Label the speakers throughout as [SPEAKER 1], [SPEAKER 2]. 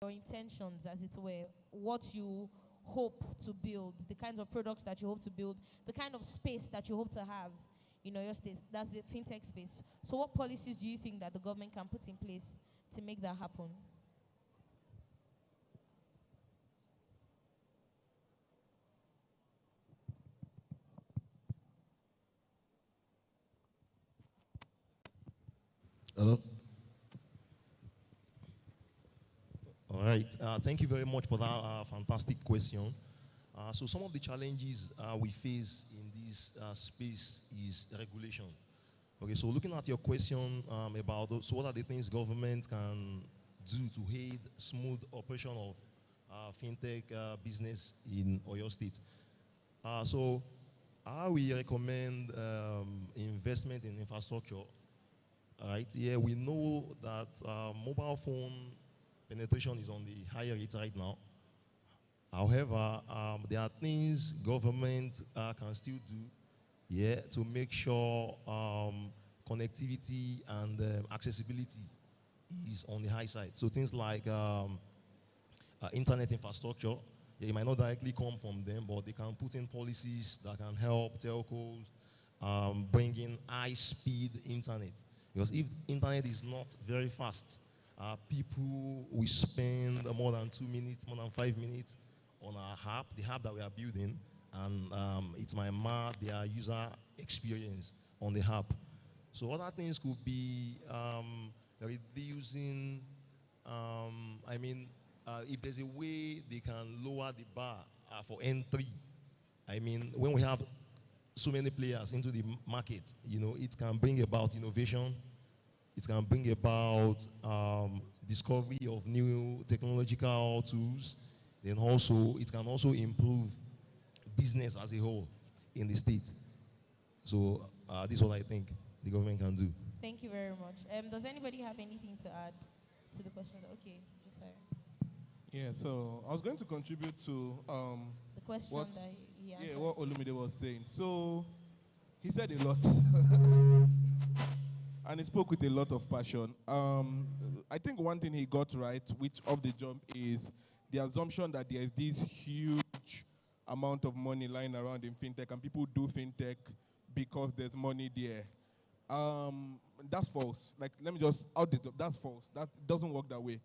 [SPEAKER 1] your intentions, as it were, what you hope to build, the kinds of products that you hope to build, the kind of space that you hope to have in your state. That's the fintech space. So, what policies do you think that the government can put in place to make that happen?
[SPEAKER 2] Hello. All right. Thank you very much for that fantastic question. So some of the challenges we face in this space is regulation. Okay, so looking at your question about so what are the things government can do to aid smooth operation of fintech business in Oyo State? So I will recommend investment in infrastructure. All right, yeah, we know that mobile phone penetration is on the higher rate right now. However, there are things government can still do, yeah, to make sure connectivity and accessibility is on the high side. So things like internet infrastructure, yeah, it might not directly come from them, but they can put in policies that can help telcos bring in high-speed internet. Because if internet is not very fast, people will spend more than 2 minutes, more than 5 minutes on our app, the app that we are building, and it might mar their user experience on the app. So other things could be reducing, if there's a way they can lower the bar for entry. I mean, when we have so many players into the market, it can bring about innovation. It can bring about discovery of new technological tools. Then also, it can also improve business as a whole in the state. So this is what I think the government can do.
[SPEAKER 1] Thank you very much. Does anybody have anything to add to the question? Okay, just
[SPEAKER 3] Yeah, so I was going to contribute to
[SPEAKER 1] the question
[SPEAKER 3] what,
[SPEAKER 1] that he answered.
[SPEAKER 3] yeah, what Olumide was saying. So he said a lot, and he spoke with a lot of passion. I think one thing he got right, which off the jump, is the assumption that there is this huge amount of money lying around in fintech, and people do fintech because there's money there. That's false. Like, let me just out it up. That's false. That doesn't work that way.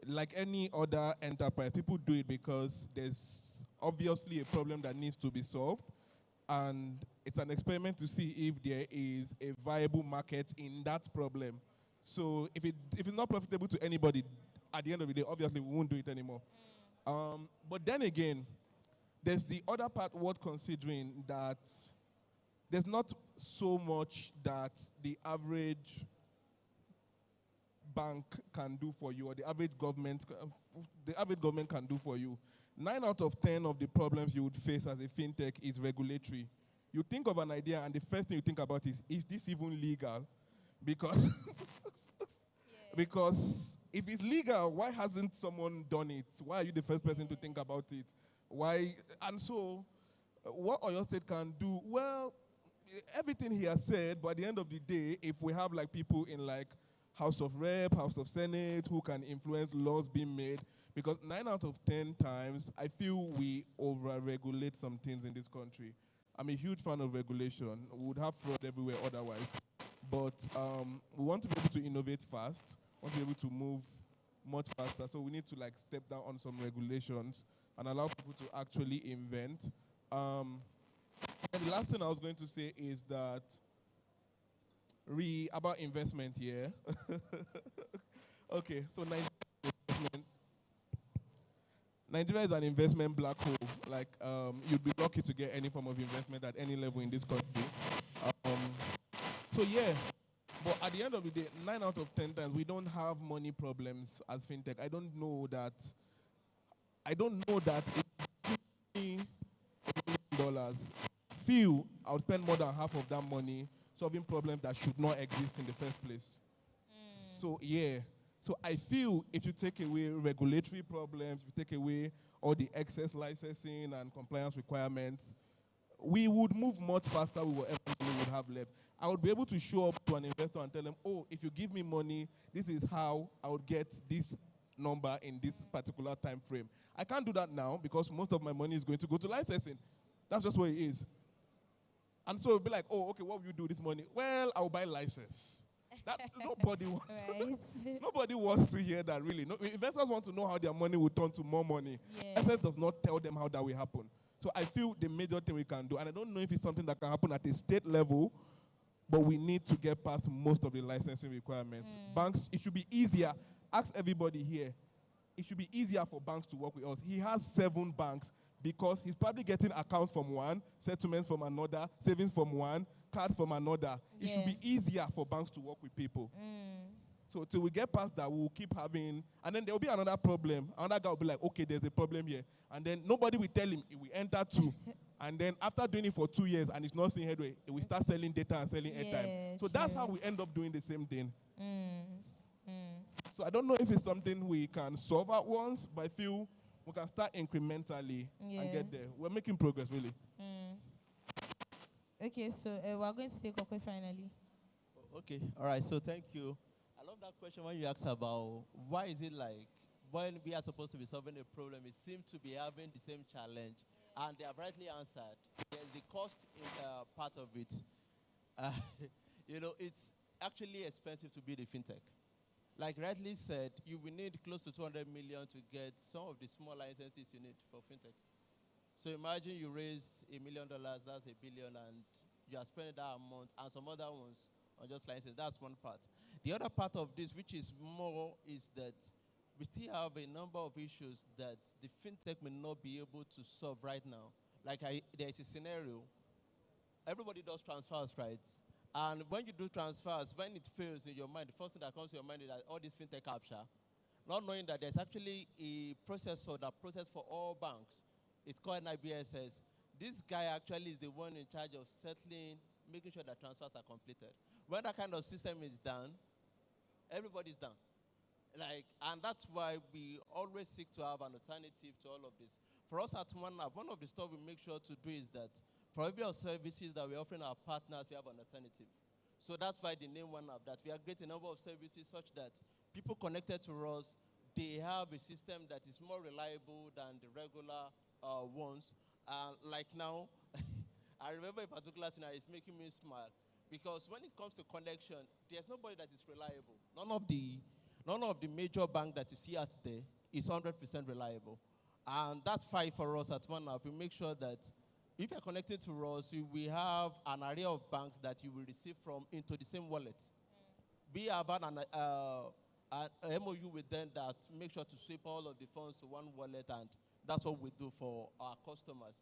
[SPEAKER 3] Like any other enterprise, people do it because there's obviously a problem that needs to be solved, and it's an experiment to see if there is a viable market in that problem. So if it's not profitable to anybody, at the end of the day, obviously we won't do it anymore. But then again, there's the other part worth considering, that there's not so much that the average bank can do for you, or the average government can do for you. 9 out of 10 of the problems you would face as a fintech is regulatory. You think of an idea, and the first thing you think about is this even legal? Because because if it's legal, why hasn't someone done it? Why are you the first person to think about it? Why? And so, what Oyo State can do, well, everything he has said, but at the end of the day, if we have like people in like House of Rep, House of Senate, who can influence laws being made, because 9 out of 10 times, I feel we over-regulate some things in this country. I'm a huge fan of regulation. We would have fraud everywhere otherwise. But we want to be able to innovate fast, want to be able to move much faster, so we need to like step down on some regulations and allow people to actually invent. And the last thing I was going to say is that about investment here. Okay, so Nigeria is an investment black hole. Like, you'd be lucky to get any form of investment at any level in this country. So yeah, but at the end of the day, 9 out of 10 times, we don't have money problems as fintech. I don't know that if $1 million, I would spend more than half of that money solving problems that should not exist in the first place. So yeah, so I feel if you take away regulatory problems, if you take away all the excess licensing and compliance requirements, we would move much faster with whatever we would have left. I would be able to show up to an investor and tell them, oh, if you give me money, this is how I would get this number in this particular time frame. I can't do that now because most of my money is going to go to licensing. That's just what it is. And so it'll be like, oh, okay, what will you do this money? Well, I'll buy license. That nobody wants.
[SPEAKER 1] Right.
[SPEAKER 3] Nobody wants to hear that, really. No, investors want to know how their money will turn to more money.
[SPEAKER 1] Yeah.
[SPEAKER 3] SF does not tell them how that will happen. So I feel the major thing we can do, and I don't know if it's something that can happen at a state level, but we need to get past most of the licensing requirements. Banks, it should be easier. Ask everybody here. It should be easier for banks to work with us. He has 7 banks because he's probably getting accounts from one, settlements from another, savings from one, cards from another. It should be easier for banks to work with people. So till we get past that, we'll keep having, and then there will be another problem. Another guy will be like, okay, there's a problem here. And then nobody will tell him, he will enter 2. And then after doing it for 2 years and he's not seeing headway, he will start selling data and selling airtime. So that's how we end up doing the same thing. So I don't know if it's something we can solve at once, but I feel we can start incrementally and get there. We're making progress, really.
[SPEAKER 1] Okay, so we're going to take Okwe finally.
[SPEAKER 4] Okay, all right, so thank you. I love that question when you asked about why is it like when we are supposed to be solving a problem, it seems to be having the same challenge, and they have rightly answered. There's the cost part of it. It's actually expensive to build a fintech. Like rightly said, you will need close to 200 million to get some of the small licenses you need for fintech. So imagine you raise $1 million, that's $1 billion, and you are spending that amount, and some other ones on just licenses. That's one part. The other part of this, which is more, is that we still have a number of issues that the fintech may not be able to solve right now. Like there's a scenario, everybody does transfers, right? And when you do transfers, when it fails in your mind, the first thing that comes to your mind is that all this fintech capture, not knowing that there's actually a processor that processes for all banks. It's called an IBSS. This guy actually is the one in charge of settling, making sure that transfers are completed. When that kind of system is done, everybody's done. And that's why we always seek to have an alternative to all of this. For us at OneUp, one of the stuff we make sure to do is that for every of services that we're offering our partners, we have an alternative. So that's why the name OneUp, that we are creating a number of services such that people connected to us, they have a system that is more reliable than the regular ones. Like now, I remember a particular thing that is making me smile. Because when it comes to connection, there's nobody that is reliable. None of the major banks that you see out there is 100% reliable. And that's fine for us at OneUp. We make sure that if you're connected to us, we have an array of banks that you will receive from into the same wallet. We have an MOU with them that make sure to sweep all of the funds to one wallet, and that's what we do for our customers.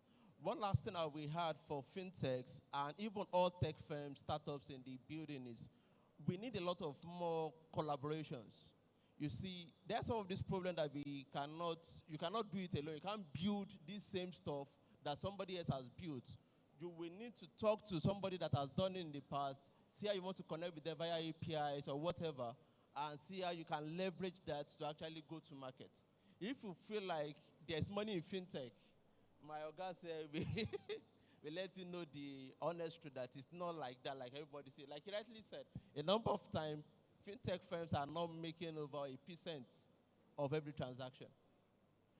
[SPEAKER 4] One last thing that we had for fintechs and even all tech firms, startups in the building is we need a lot of more collaborations. You see, there's some of this problem that you cannot do it alone. You can't build this same stuff that somebody else has built. You will need to talk to somebody that has done it in the past, see how you want to connect with them via APIs or whatever, and see how you can leverage that to actually go to market. If you feel like there's money in fintech, my Oga said, we let you know the honest truth that it's not like that, like everybody said. Like he rightly said, a number of times, fintech firms are not making over 1% of every transaction.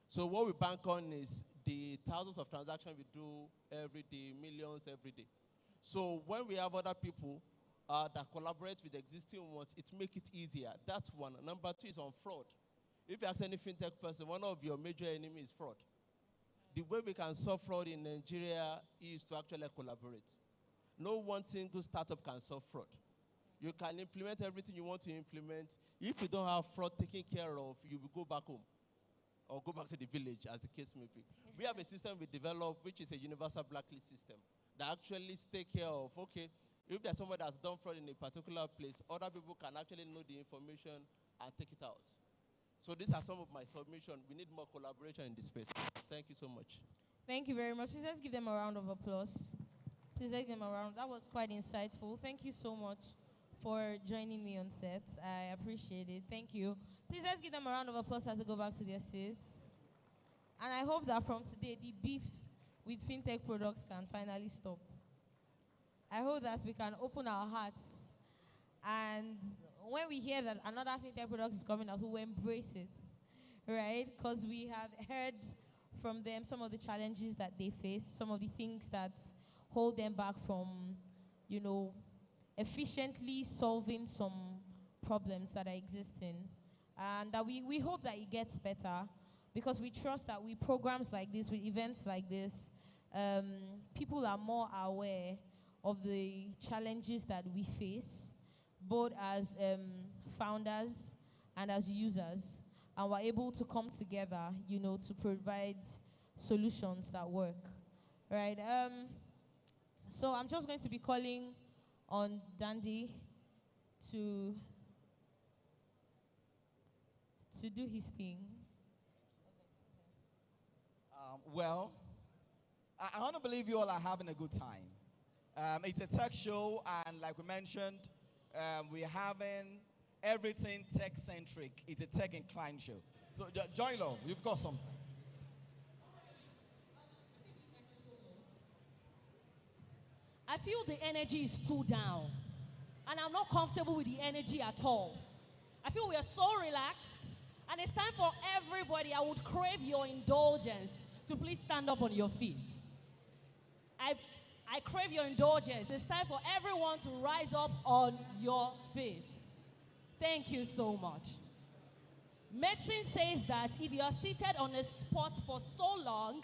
[SPEAKER 4] So what we bank on is the thousands of transactions we do every day, millions every day. So when we have other people that collaborate with existing ones, it makes it easier. That's one. Number 2 is on fraud. If you ask any fintech person, one of your major enemies is fraud. The way we can solve fraud in Nigeria is to actually collaborate. No one single startup can solve fraud. You can implement everything you want to implement. If you don't have fraud taken care of, you will go back home or go back to the village, as the case may be. We have a system we developed, which is a universal blacklist system that actually take care of, okay, if there's somebody that's done fraud in a particular place, other people can actually know the information and take it out. So these are some of my submissions. We need more collaboration in this space. Thank you so much.
[SPEAKER 1] Thank you very much. Please let's give them a round of applause. Please let's give them a round. That was quite insightful. Thank you so much for joining me on set. I appreciate it. Thank you. Please let's give them a round of applause as they go back to their seats. And I hope that from today, the beef with fintech products can finally stop. I hope that we can open our hearts, and when we hear that another fintech product is coming out, we will embrace it. right? Because we have heard from them some of the challenges that they face, some of the things that hold them back from, you know, efficiently solving some problems that are existing. And that we hope that it gets better, because we trust that with programs like this, with events like this, people are more aware of the challenges that we face, both as founders and as users, and we're able to come together, you know, to provide solutions that work, right? So I'm just going to be calling on Dandy to do his thing.
[SPEAKER 5] Well, I want to believe you all are having a good time. It's a tech show, and like we mentioned, we're having everything tech-centric. It's a tech-inclined show. So, Joy Love, you've got something.
[SPEAKER 6] I feel the energy is too down, and I'm not comfortable with the energy at all. I feel we are so relaxed, and it's time for everybody. I would crave your indulgence to please stand up on your feet. I crave your indulgence. It's time for everyone to rise up on your feet. Thank you so much. Medicine says that if you are seated on a spot for so long,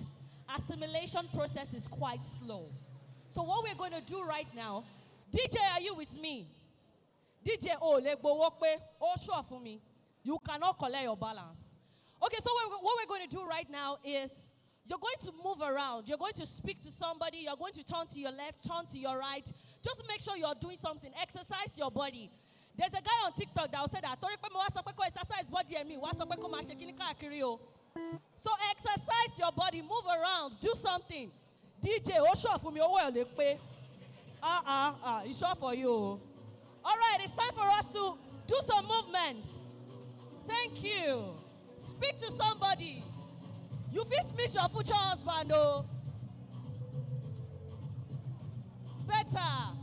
[SPEAKER 6] assimilation process is quite slow. So what we're going to do right now, DJ, are you with me? DJ, sure for me. You cannot collect your balance. Okay, so what we're going to do right now is you're going to move around. You're going to speak to somebody. You're going to turn to your left, turn to your right. Just make sure you're doing something. Exercise your body. There's a guy on TikTok that will say that exercise body and me. So exercise your body, move around, do something. DJ, sure for me. It's sure for you. All right, it's time for us to do some movement. Thank you. Speak to somebody. You fit meet your future husband, oh. Better.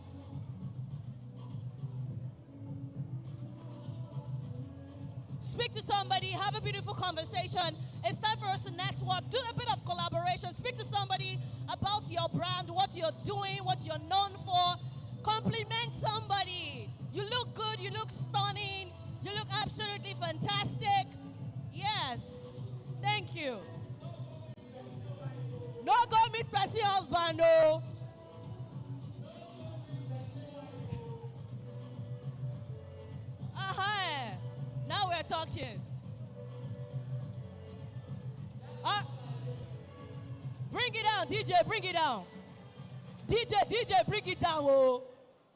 [SPEAKER 6] Speak to somebody, have a beautiful conversation. It's time for us to network, do a bit of collaboration. Speak to somebody about your brand, what you're doing, what you're known for. Compliment somebody. You look good, you look stunning, you look absolutely fantastic. Yes, thank you. No go meet Pressy husband, no. Now we're talking. Bring it down, DJ, bring it down. DJ, bring it down, oh.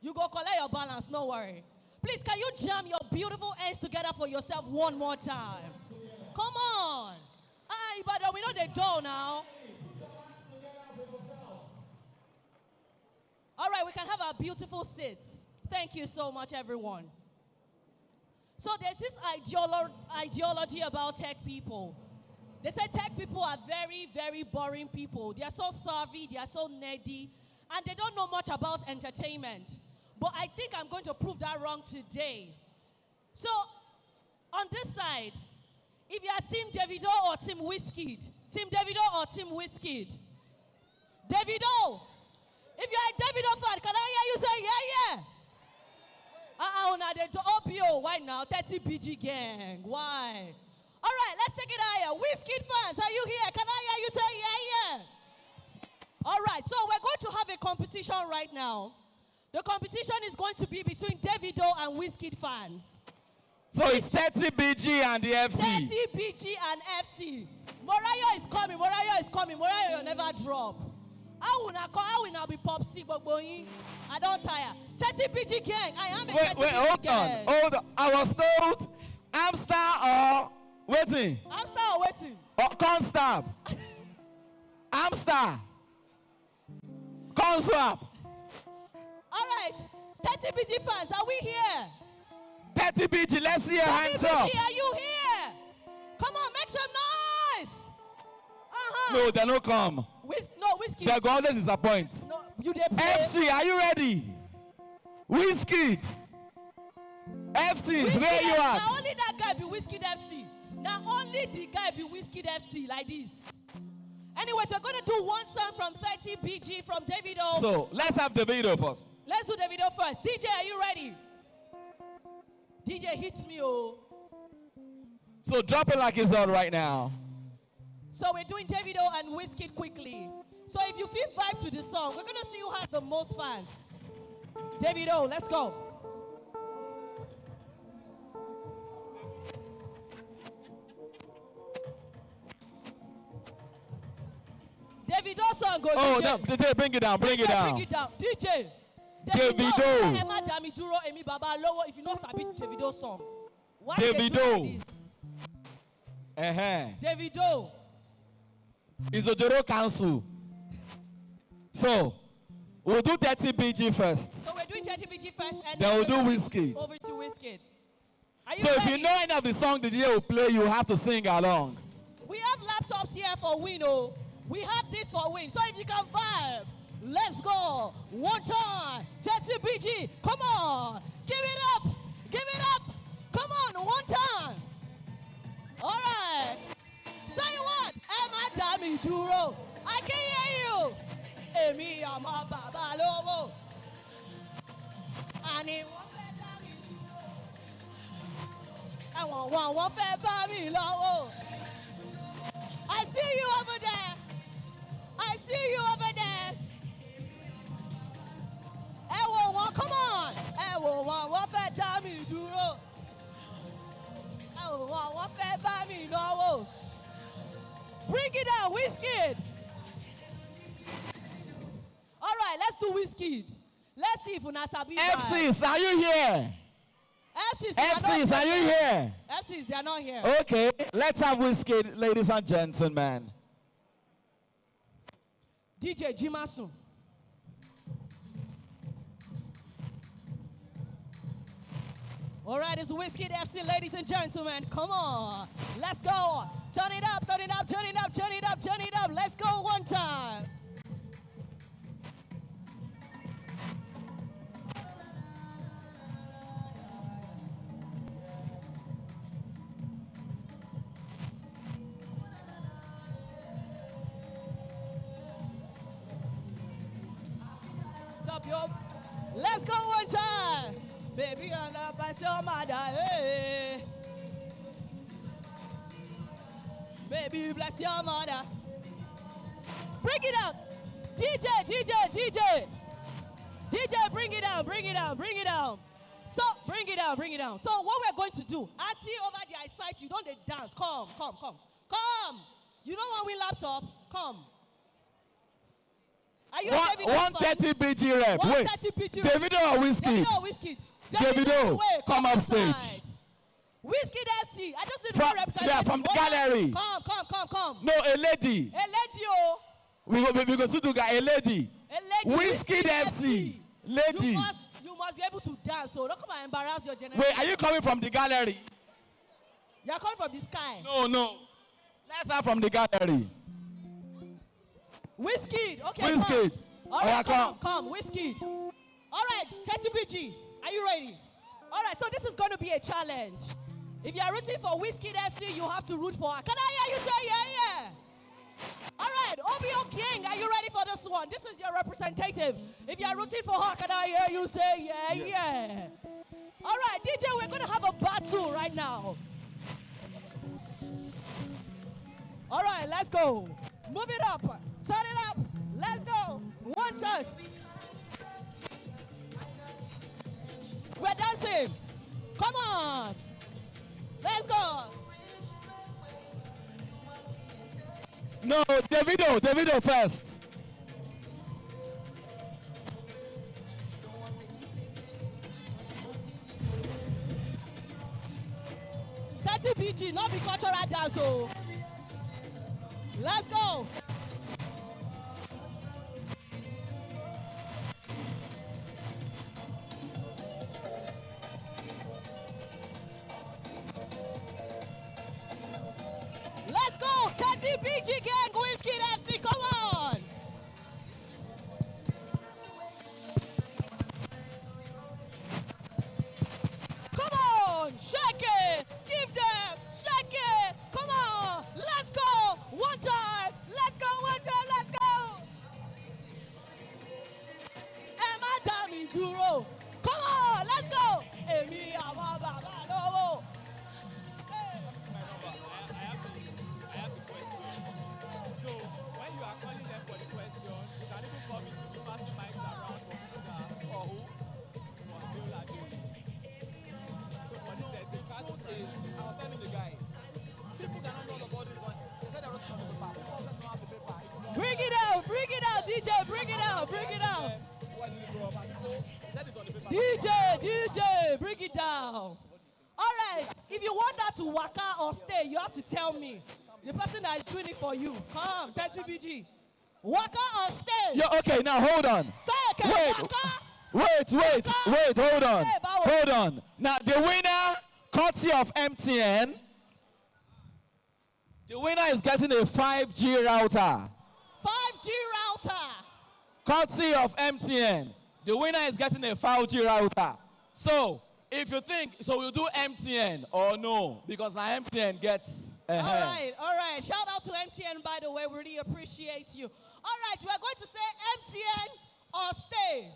[SPEAKER 6] You go collect your balance, no worry. Please, can you jam your beautiful hands together for yourself one more time? Come on. Ibadan, we know the door now. All right, we can have our beautiful seats. Thank you so much, everyone. So there's this ideology about tech people. They say tech people are very, very boring people. They are so savvy, they are so nerdy, and they don't know much about entertainment. But I think I'm going to prove that wrong today. So, on this side, if you are Team Davido or Team Wizkid, Team Davido or Team Wizkid? Davido! If you are a Davido fan, can I hear you say, yeah, yeah? Now they do OPO. Why now? 30 BG gang. Why? All right, let's take it higher. Wizkid fans, are you here? Can I hear you say, yeah, yeah? All right, so we're going to have a competition right now. The competition is going to be between Davido and Wizkid fans.
[SPEAKER 5] So it's 30 BG and the FC.
[SPEAKER 6] 30 BG and FC. Morayo is coming. Morayo is coming. Morayo will never drop. How will now be pop stick, but I don't tire. 30 BG gang. I am a 30 BG gang.
[SPEAKER 5] Hold on. I was told Amstar or waiting.
[SPEAKER 6] Amstar or waiting?
[SPEAKER 5] Or Constab. Amstar. Conswap.
[SPEAKER 6] All right. 30 BG fans, are we here?
[SPEAKER 5] 30 BG, let's see your hands up.
[SPEAKER 6] Are you here? Come on, make some noise.
[SPEAKER 5] No, they don't come.
[SPEAKER 6] Wizkid.
[SPEAKER 5] They're going to disappoint.
[SPEAKER 6] No, you dey play.
[SPEAKER 5] FC, are you ready? Wizkid. FC is where you are.
[SPEAKER 6] Now only that guy be Wizkid FC. Now only the guy be Whiskey FC like this. Anyways, we're going to do one song from 30 BG from Davido.
[SPEAKER 5] So let's have Davido first.
[SPEAKER 6] Let's do Davido first. DJ, are you ready? DJ hits me, oh.
[SPEAKER 5] So drop it like it's on right now.
[SPEAKER 6] So we're doing Davido and Wizkid quickly. So if you feel vibe to the song, we're going to see who has the most fans. Davido, let's go. Davido song, go.
[SPEAKER 5] Oh,
[SPEAKER 6] DJ.
[SPEAKER 5] no, DJ, bring it down, bring it down.
[SPEAKER 6] Bring it down. DJ.
[SPEAKER 5] Davido.
[SPEAKER 6] Emma Dami Duro, Emi Baba Lowo. If you know Sabi Davido song. Why
[SPEAKER 5] Davido.
[SPEAKER 6] Davido.
[SPEAKER 5] Is Ojoro Council. So, we'll do 30 BG first.
[SPEAKER 6] So we're doing 30 BG first, and
[SPEAKER 5] then we'll do Wizkid.
[SPEAKER 6] Over to Wizkid. Are you
[SPEAKER 5] so
[SPEAKER 6] ready?
[SPEAKER 5] if you know any of the song the DJ will play, you have to sing along.
[SPEAKER 6] We have laptops here for win, oh. We have this for win. So if you can vibe, let's go. One time. 30 BG. Come on. Give it up. Give it up. Come on. One time. All right. Say what? Emma Dami Duro. I can hear you. Emi ama baba lowo. Ani wọ́n fẹ́ dá mi dúró. Àwọn wọ́n fẹ́ bá mi lọ́wọ́. I see you over there. I see you over there. Ẹ wò wọ́n, come on. Ẹ wò wọ́n fẹ́ dá mi dúró. Ẹ wò wọ́n fẹ́ bá mi lọ́wọ́. Bring it down, Wizkid. All right, let's do Wizkid. Let's see if Unasabi.
[SPEAKER 5] FCs, are you here? FCs, are you here?
[SPEAKER 6] FCs, they are not here.
[SPEAKER 5] Okay, let's have Wizkid, ladies and gentlemen.
[SPEAKER 6] DJ Jimasu. All right, it's Wizkid FC, ladies and gentlemen. Come on, let's go. Turn it up, turn it up, turn it up, turn it up, turn it up. Let's go one time. Let's go one time. Baby, I'm not by your mother. Hey. Baby, bless your mother. Bring it up. DJ. DJ, bring it down, bring it down, bring it down. So, bring it down, bring it down. So, what we're going to do, Auntie over there, I sight you, don't they dance. Come. You don't want we laptop? Come. Are you
[SPEAKER 5] 130 BG rep.
[SPEAKER 6] 130 BG rep.
[SPEAKER 5] Davido or Wizkid? Davido, come up stage.
[SPEAKER 6] Wizkid FC. I just need to represent.
[SPEAKER 5] Yeah, from the gallery.
[SPEAKER 6] Come.
[SPEAKER 5] No, a lady.
[SPEAKER 6] A lady, oh.
[SPEAKER 5] We go to a lady.
[SPEAKER 6] A lady.
[SPEAKER 5] Wizkid FC. Lady.
[SPEAKER 6] You must be able to dance, so don't come and embarrass your generation.
[SPEAKER 5] Wait, are you coming from the gallery?
[SPEAKER 6] You're coming from the sky.
[SPEAKER 5] No. Let's have from the gallery.
[SPEAKER 6] Wizkid, okay.
[SPEAKER 5] Wizkid.
[SPEAKER 6] All right, come, Wizkid. All right, 30 BG, are you ready? All right, so this is going to be a challenge. If you are rooting for Wizkid FC, you have to root for her. Can I hear you say yeah? All right, OBO King, are you ready for this one? This is your representative. If you are rooting for her, can I hear you say yeah? All right, DJ, we're going to have a battle right now. All right, let's go. Move it up. Turn it up. Let's go. One time. We're dancing. Come on. Let's go.
[SPEAKER 5] No, Davido first.
[SPEAKER 6] That's BG, not the cultural dance. Oh. Let's go. Let's go. Teddy BG gang, Wizkid FC, come on. Come on, shake it. Give them, shake it. bring it down. DJ, bring it down. All right, if you want that to waka or stay, you have to tell me. The person that is doing it for you. Come, 30BG. Waka or stay?
[SPEAKER 5] Yeah, okay, now hold on.
[SPEAKER 6] Stay, okay,
[SPEAKER 5] Wait,
[SPEAKER 6] waka.
[SPEAKER 5] hold on.
[SPEAKER 6] Hey, Bawo.
[SPEAKER 5] Hold on. Now, the winner, courtesy of MTN, the winner is getting a 5G router.
[SPEAKER 6] 5G router.
[SPEAKER 5] Courtesy of MTN, the winner is getting a 5G router. So, if you think, so we'll do MTN or no, because now MTN gets
[SPEAKER 6] All right. Shout out to MTN, by the way. We really appreciate you. All right, we're going to say MTN or stay.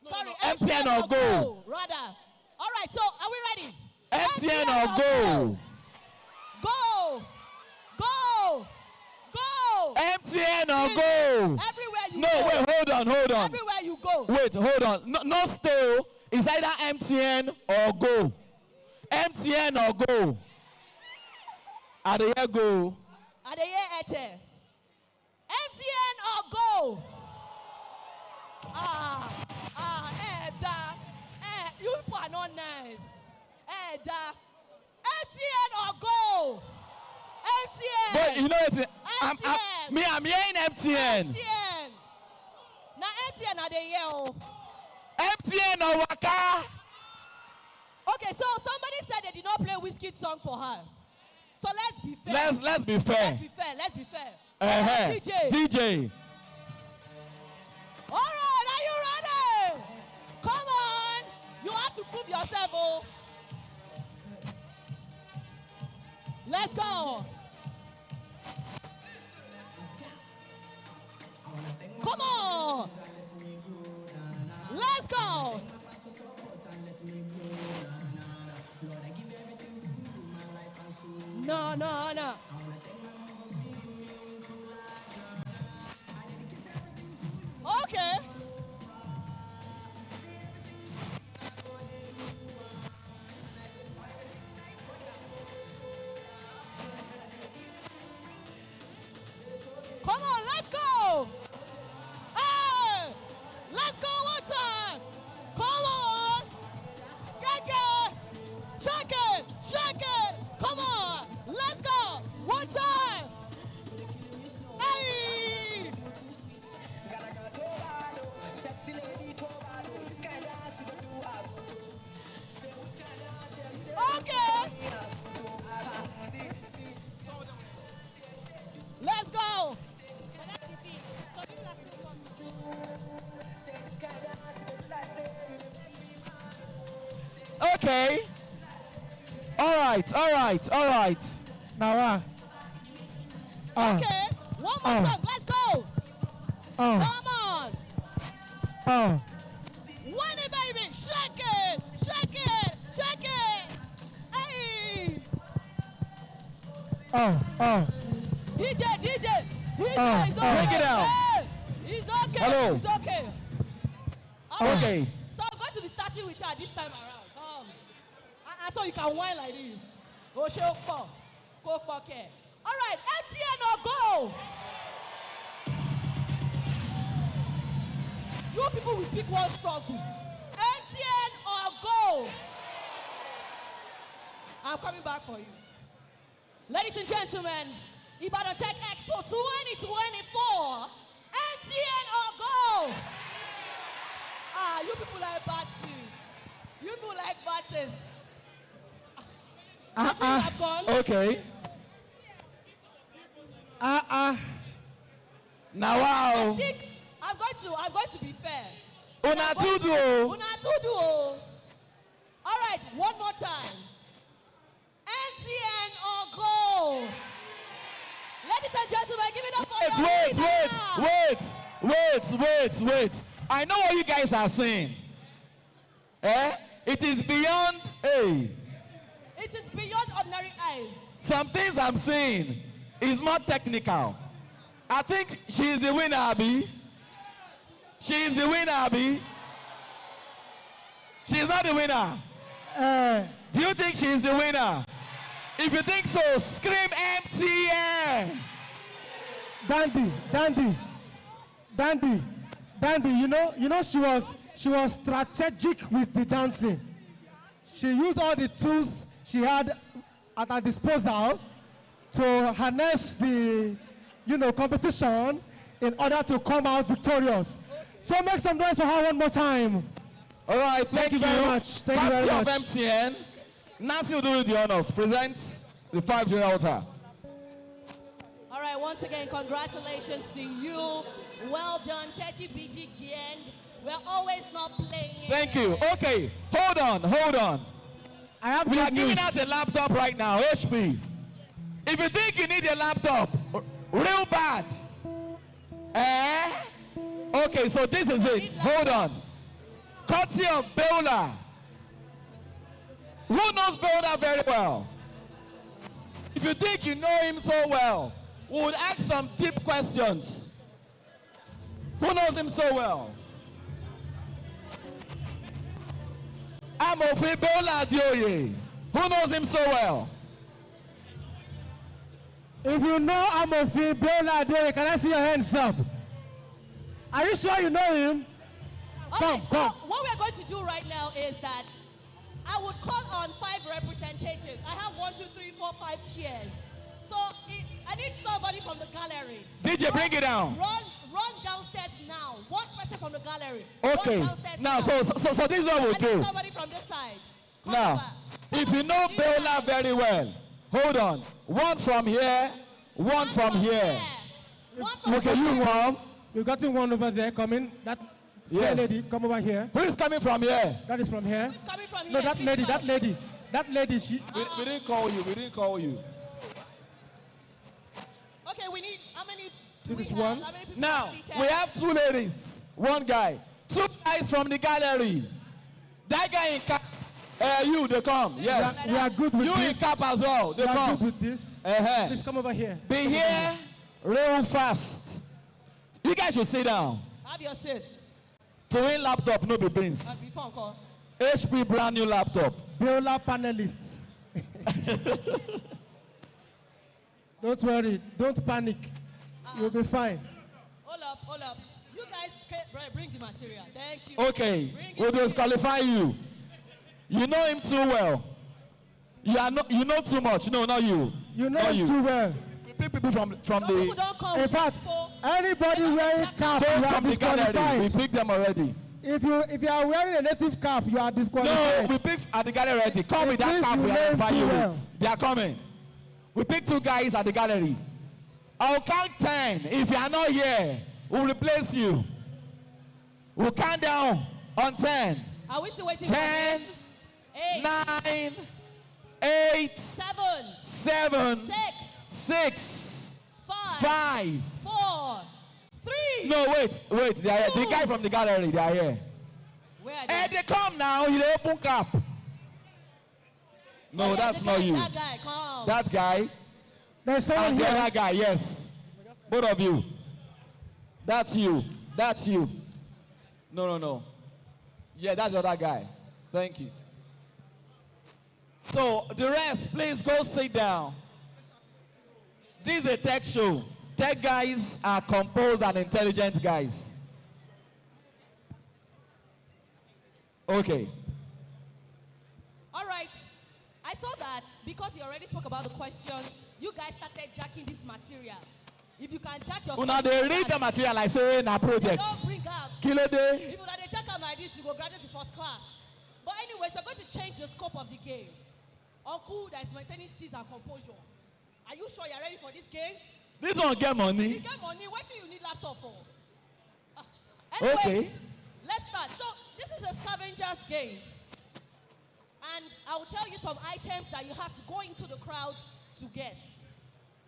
[SPEAKER 6] Sorry,
[SPEAKER 5] MTN or go.
[SPEAKER 6] Rather. All right, so are we ready?
[SPEAKER 5] MTN or go.
[SPEAKER 6] Go. Go. Go.
[SPEAKER 5] MTN or go.
[SPEAKER 6] Everywhere you
[SPEAKER 5] No,
[SPEAKER 6] go.
[SPEAKER 5] wait, hold on.
[SPEAKER 6] Everywhere you go.
[SPEAKER 5] Wait, hold on. No stay. It's either MTN or go. MTN or go. At the year go.
[SPEAKER 6] At the year ete. MTN or go. You people are not nice. MTN or go. MTN.
[SPEAKER 5] But you know it's
[SPEAKER 6] MTN.
[SPEAKER 5] I'm hearing MTN.
[SPEAKER 6] MTN. Now MTN are the year.
[SPEAKER 5] MTN or waka.
[SPEAKER 6] Okay, so somebody said they did not play Wizkid song for her. So let's be fair.
[SPEAKER 5] Let's be fair.
[SPEAKER 6] Let's be fair.
[SPEAKER 5] DJ.
[SPEAKER 6] All right, are you ready? Come on. You have to prove yourself, oh. Let's go. Come on. Let's go. No. Okay. Come on, let's go. Hey, let's go one time. Come on. Shake it. Come on. Let's go. One time. Hey. Okay. Let's go.
[SPEAKER 5] Okay. All right. Now,
[SPEAKER 6] Okay. One more song. Let's go. Come on. Win it, baby. Shake it. Hey. DJ. He's okay.
[SPEAKER 5] Break it down.
[SPEAKER 6] Hey. He's okay.
[SPEAKER 5] Hello.
[SPEAKER 6] He's okay. All right.
[SPEAKER 5] Okay.
[SPEAKER 6] So I'm going to be starting with her this time around. So you can whine like this. All right, MTN or go. You people will pick one struggle. MTN or go. I'm coming back for you. Ladies and gentlemen, Ibadan Tech Expo 2024. MTN or go. You people like bad things. Have gone.
[SPEAKER 5] Okay. Now wow.
[SPEAKER 6] I think I'm going to be fair.
[SPEAKER 5] Una tudo.
[SPEAKER 6] All right, one more time. MTN or go. Ladies and gentlemen, give it up for your
[SPEAKER 5] Wait. I know what you guys are saying. It is beyond,
[SPEAKER 6] It is beyond ordinary eyes.
[SPEAKER 5] Some things I'm saying is more technical. I think she is the winner, Abby. She is not the winner. Do you think she is the winner? If you think so, scream MTN.
[SPEAKER 7] Dandy. Dandy, she was strategic with the dancing. She used all the tools she had at her disposal to harness the, competition in order to come out victorious. So make some noise for her one more time.
[SPEAKER 5] All right, thank you
[SPEAKER 7] very much. Thank you very much.
[SPEAKER 5] Party of MTN. Nancy will do the honors. Present the 5-year altar.
[SPEAKER 6] All right, once again, congratulations to you. Well done, 30 BG Gien. We're always not playing.
[SPEAKER 5] Thank you. Okay, hold on. We are giving out a laptop right now, HP. If you think you need a laptop, real bad. Okay, so this is it. Hold on. Courtesy of Beula. Who knows Beula very well? If you think you know him so well, we would ask some deep questions. Who knows him so well? Amofi Beula Dioye. Who knows him so well?
[SPEAKER 7] If you know Amofi Beula Dioye, can I see your hands up? Are you sure you know him?
[SPEAKER 6] Okay, so what we're going to do right now is that I would call on 5 representatives. I have 1, 2, 3, 4, 5 chairs. So I need somebody from the gallery.
[SPEAKER 5] DJ, bring it down.
[SPEAKER 6] Run downstairs now. One person from the gallery.
[SPEAKER 5] Okay.
[SPEAKER 6] Run downstairs
[SPEAKER 5] now, so this is what we'll
[SPEAKER 6] I
[SPEAKER 5] do.
[SPEAKER 6] need somebody from this side. Come
[SPEAKER 5] Now,
[SPEAKER 6] over.
[SPEAKER 5] if you know Beula very well, hold on. One from here, one from here.
[SPEAKER 6] One from
[SPEAKER 5] Okay, you come.
[SPEAKER 7] We've gotten one over there coming. That
[SPEAKER 5] Yes.
[SPEAKER 7] lady, come over here.
[SPEAKER 5] Who is coming from here?
[SPEAKER 7] That is from here.
[SPEAKER 6] Who's coming from
[SPEAKER 7] No,
[SPEAKER 6] here?
[SPEAKER 7] that lady, she.
[SPEAKER 5] We didn't call you. We didn't call you.
[SPEAKER 6] Okay, we need, how many?
[SPEAKER 7] This is
[SPEAKER 6] have?
[SPEAKER 7] one.
[SPEAKER 6] How many people
[SPEAKER 5] Now,
[SPEAKER 6] are seated?
[SPEAKER 5] we have 2 ladies, 1 guy. 2 guys from the gallery. That guy in cap. You, they come. Yes.
[SPEAKER 7] We are good with
[SPEAKER 5] You
[SPEAKER 7] this.
[SPEAKER 5] in cap as well. They
[SPEAKER 7] We are
[SPEAKER 5] come.
[SPEAKER 7] good with this. Please come over here.
[SPEAKER 5] Be here real fast. You guys should sit down.
[SPEAKER 6] Have your seats.
[SPEAKER 5] To win laptop, no be beans.
[SPEAKER 6] Before call.
[SPEAKER 5] HP brand new laptop.
[SPEAKER 7] Beula panelists. Don't worry. Don't panic. You'll be fine.
[SPEAKER 6] Hold up. You guys bring the material. Thank you.
[SPEAKER 5] Okay,
[SPEAKER 6] Bring
[SPEAKER 5] we'll
[SPEAKER 6] it here.
[SPEAKER 5] disqualify you. You know him too well. You know too much. No, not you.
[SPEAKER 7] You know
[SPEAKER 5] Not
[SPEAKER 7] him too well.
[SPEAKER 5] We pick people from
[SPEAKER 6] Some people
[SPEAKER 5] the
[SPEAKER 6] don't come
[SPEAKER 7] In
[SPEAKER 6] to
[SPEAKER 7] fact,
[SPEAKER 6] Expo.
[SPEAKER 7] anybody wearing cap, you
[SPEAKER 5] those
[SPEAKER 7] are
[SPEAKER 5] from the gallery. We
[SPEAKER 7] disqualified.
[SPEAKER 5] picked them already.
[SPEAKER 7] If you are wearing a native cap, you are
[SPEAKER 5] No,
[SPEAKER 7] disqualified.
[SPEAKER 5] we picked at the gallery already. Come
[SPEAKER 7] It
[SPEAKER 5] with that
[SPEAKER 7] means
[SPEAKER 5] cap
[SPEAKER 7] you
[SPEAKER 5] we
[SPEAKER 7] learn
[SPEAKER 5] identify
[SPEAKER 7] too
[SPEAKER 5] you
[SPEAKER 7] well.
[SPEAKER 5] with. They are coming. We picked 2 guys at the gallery. I'll count 10. If you are not here, we'll replace you. We'll count down on 10.
[SPEAKER 6] Are we still waiting
[SPEAKER 5] 10,
[SPEAKER 6] for 8,
[SPEAKER 5] 9, 8,
[SPEAKER 6] 7,
[SPEAKER 5] 7,
[SPEAKER 6] 6,
[SPEAKER 5] 6,
[SPEAKER 6] 5,
[SPEAKER 5] 5.
[SPEAKER 6] 4, 3.
[SPEAKER 5] No, wait. They are here. The guy from the gallery, they are here.
[SPEAKER 6] Where are
[SPEAKER 5] Hey,
[SPEAKER 6] they?
[SPEAKER 5] they come now. You open cap. No,
[SPEAKER 6] Oh, yeah,
[SPEAKER 5] that's
[SPEAKER 6] the
[SPEAKER 5] not
[SPEAKER 6] guy,
[SPEAKER 5] you.
[SPEAKER 6] That guy, come.
[SPEAKER 5] That guy
[SPEAKER 7] There's someone
[SPEAKER 5] and the
[SPEAKER 7] here.
[SPEAKER 5] other guy, yes. Both of you. That's you. That's you. No. Yeah, that's the other guy. Thank you. So, the rest, please go sit down. This is a tech show. Tech guys are composed and intelligent guys. Okay.
[SPEAKER 6] All right. I saw that because you already spoke about the questions, you guys started jacking this material. If you can jack your
[SPEAKER 5] Now they read the material I say in our
[SPEAKER 6] they
[SPEAKER 5] project.
[SPEAKER 6] don't bring up.
[SPEAKER 5] Kilo day.
[SPEAKER 6] If you they jack up like this, you go graduate to first class. But anyways, we're going to change the scope of the game. Uncle that is maintaining steeze and composure. Are you sure you're ready for this game?
[SPEAKER 5] This one get
[SPEAKER 6] You
[SPEAKER 5] money.
[SPEAKER 6] get money. What do you need laptop for? Anyways,
[SPEAKER 5] Okay.
[SPEAKER 6] let's start. So this is a scavenger's game. And I will tell you some items that you have to go into the crowd to get.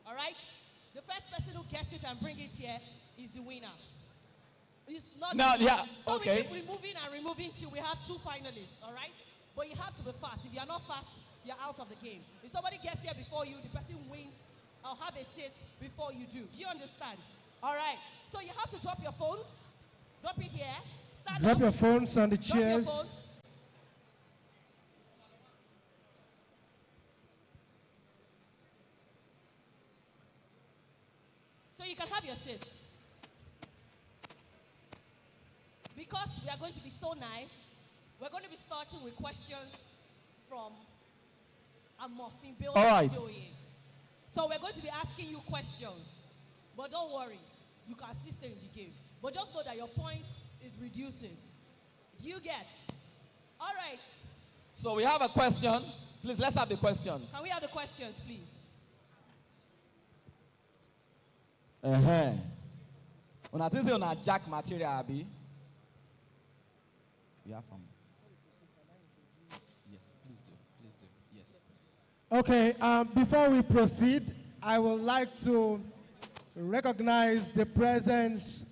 [SPEAKER 6] All right? The first person who gets it and bring it here is the winner. It's not
[SPEAKER 5] Now,
[SPEAKER 6] the
[SPEAKER 5] yeah,
[SPEAKER 6] so
[SPEAKER 5] okay.
[SPEAKER 6] we keep removing and removing till we have 2 finalists, all right? But you have to be fast. If you're not fast, you're out of the game. If somebody gets here before you, the person wins. I'll have a seat before you do. Do you understand? All right. So you have to drop your phones. Drop it here. Stand
[SPEAKER 7] Drop
[SPEAKER 6] up.
[SPEAKER 7] your phones on the
[SPEAKER 6] Drop your
[SPEAKER 7] chairs.
[SPEAKER 6] phone. So you can have your seat. because we are going to be so nice, we're going to be starting with questions from Amofin Bill.
[SPEAKER 5] All right.
[SPEAKER 6] So we're going to be asking you questions. But don't worry, you can still stay in the game. But just know that your point is reducing. Do you get? All right.
[SPEAKER 5] So we have a question. Please, let's have the questions.
[SPEAKER 6] Can we have the questions, please?
[SPEAKER 5] Una think say una jack material, abi? You have fun. Yes, please do. Please do. Yes.
[SPEAKER 7] Okay, before we proceed, I would like to recognize the presence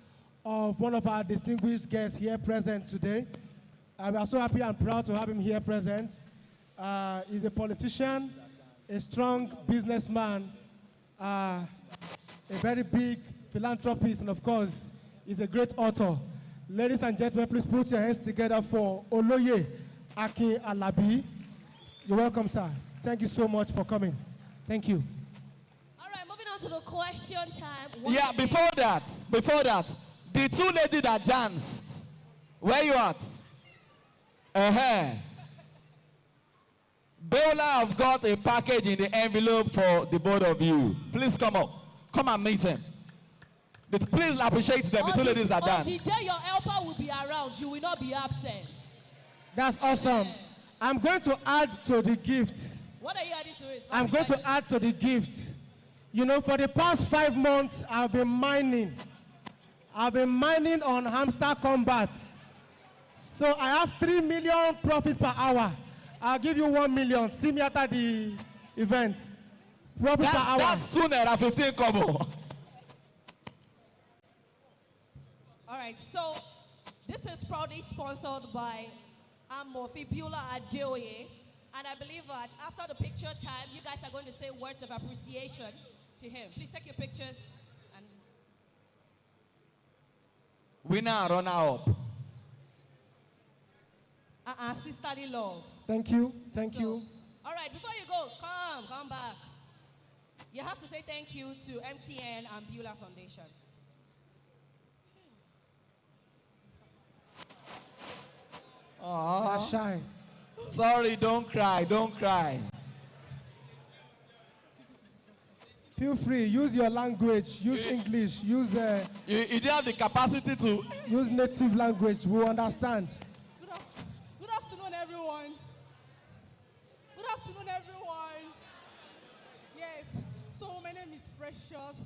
[SPEAKER 7] of one of our distinguished guests here present today. We are so happy and proud to have him here present. He's a politician, a strong businessman, a very big philanthropist, and of course, he's a great author. Ladies and gentlemen, please put your hands together for Oloye Akin Alabi. You're welcome, sir. Thank you so much for coming. Thank you.
[SPEAKER 6] All right, moving on to the question time.
[SPEAKER 5] Yeah, before that, the two ladies that danced, where you at? Beulah have got a package in the envelope for the both of you. Please come up. Come and meet him. Please appreciate them, the two ladies that
[SPEAKER 6] on
[SPEAKER 5] danced.
[SPEAKER 6] the day your helper will be around, you will not be absent.
[SPEAKER 7] That's awesome. I'm going to add to the gift.
[SPEAKER 6] What are you adding to it?
[SPEAKER 7] I'm going to add to the gift. You know, for the past 5 months, I've been mining. I've been mining on hamster combat. So I have 3 million profit per hour. I'll give you 1 million. See me after the event. Profit per hour.
[SPEAKER 5] That's 2 naira 15 kobo.
[SPEAKER 6] All right, so this is proudly sponsored by Amofi Beulah Adeoye. And I believe that after the picture time, you guys are going to say words of appreciation to him. Please take your pictures. And
[SPEAKER 5] Winner, runner up.
[SPEAKER 6] sisterly love.
[SPEAKER 7] Thank you. Thank you.
[SPEAKER 6] All right, before you go, come back. You have to say thank you to MTN and Beulah Foundation.
[SPEAKER 7] You're shy.
[SPEAKER 5] Sorry, don't cry, don't cry.
[SPEAKER 7] Feel free. Use your language. Use English. Use
[SPEAKER 5] You didn't have the capacity to.
[SPEAKER 7] use native language. We understand.
[SPEAKER 8] Good afternoon, everyone. Good afternoon, everyone. Yes, so my name is Precious.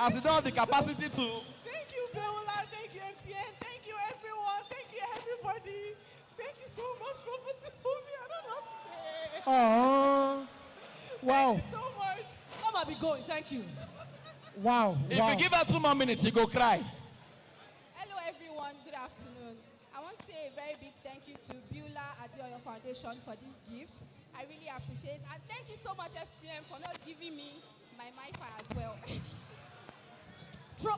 [SPEAKER 5] As you don't have the capacity to.
[SPEAKER 8] Thank you, Beulah. Thank you, MTN. Thank you, everyone. Thank you, everybody. Thank you so much for voting for me. I don't know what to say.
[SPEAKER 7] Oh, wow,
[SPEAKER 8] Thank you so much.
[SPEAKER 6] Come and be going, thank you.
[SPEAKER 7] wow,
[SPEAKER 5] If
[SPEAKER 7] wow.
[SPEAKER 5] you give her 2 more minutes, she go cry.
[SPEAKER 8] Hello, everyone. Good afternoon. I want to say a very big thank you to Beulah Adeoye Foundation for this gift. I really appreciate it. And thank you so much, FPM, for not giving me my MiFi as well.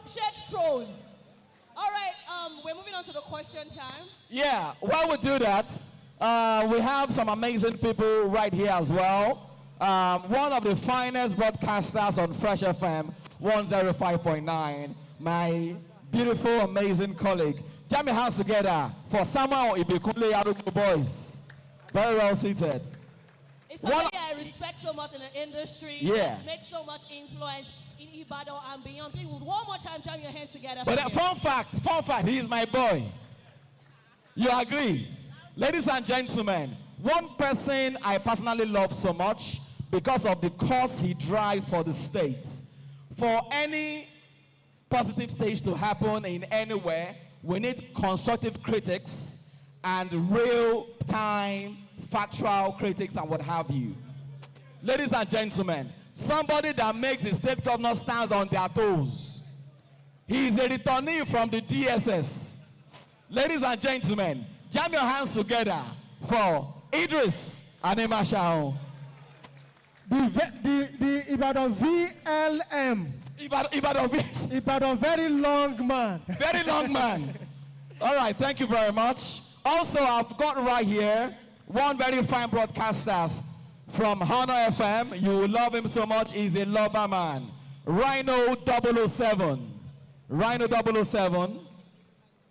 [SPEAKER 6] Shared throne. All right, we're moving on to the question time.
[SPEAKER 5] Yeah, while we do that, we have some amazing people right here as well. One of the finest broadcasters on Fresh FM 105.9, my beautiful, amazing colleague. Jam your hands together for Samuel Ibikunle Arugo boys. Very well seated.
[SPEAKER 6] It's somebody I respect so much in the industry.
[SPEAKER 5] Yeah.
[SPEAKER 6] He's made so much influence in Ibadan and beyond. Please, one more time, jam your hands together.
[SPEAKER 5] But
[SPEAKER 6] for him.
[SPEAKER 5] fun fact, he is my boy. You agree? Ladies and gentlemen, one person I personally love so much because of the cause he drives for the state. For any positive stage to happen in anywhere, we need constructive critics and real-time factual critics and what have you. Ladies and gentlemen, somebody that makes the state governor stands on their toes. He is a returnee from the DSS. Ladies and gentlemen, jam your hands together for Idris Anemashao.
[SPEAKER 7] The Ibadan VLM. Ibadan very long man.
[SPEAKER 5] Very long man. All right, thank you very much. Also, I've got right here one very fine broadcaster from Honor FM. You will love him so much. He's a lover man. Rhino 007. Rhino 007.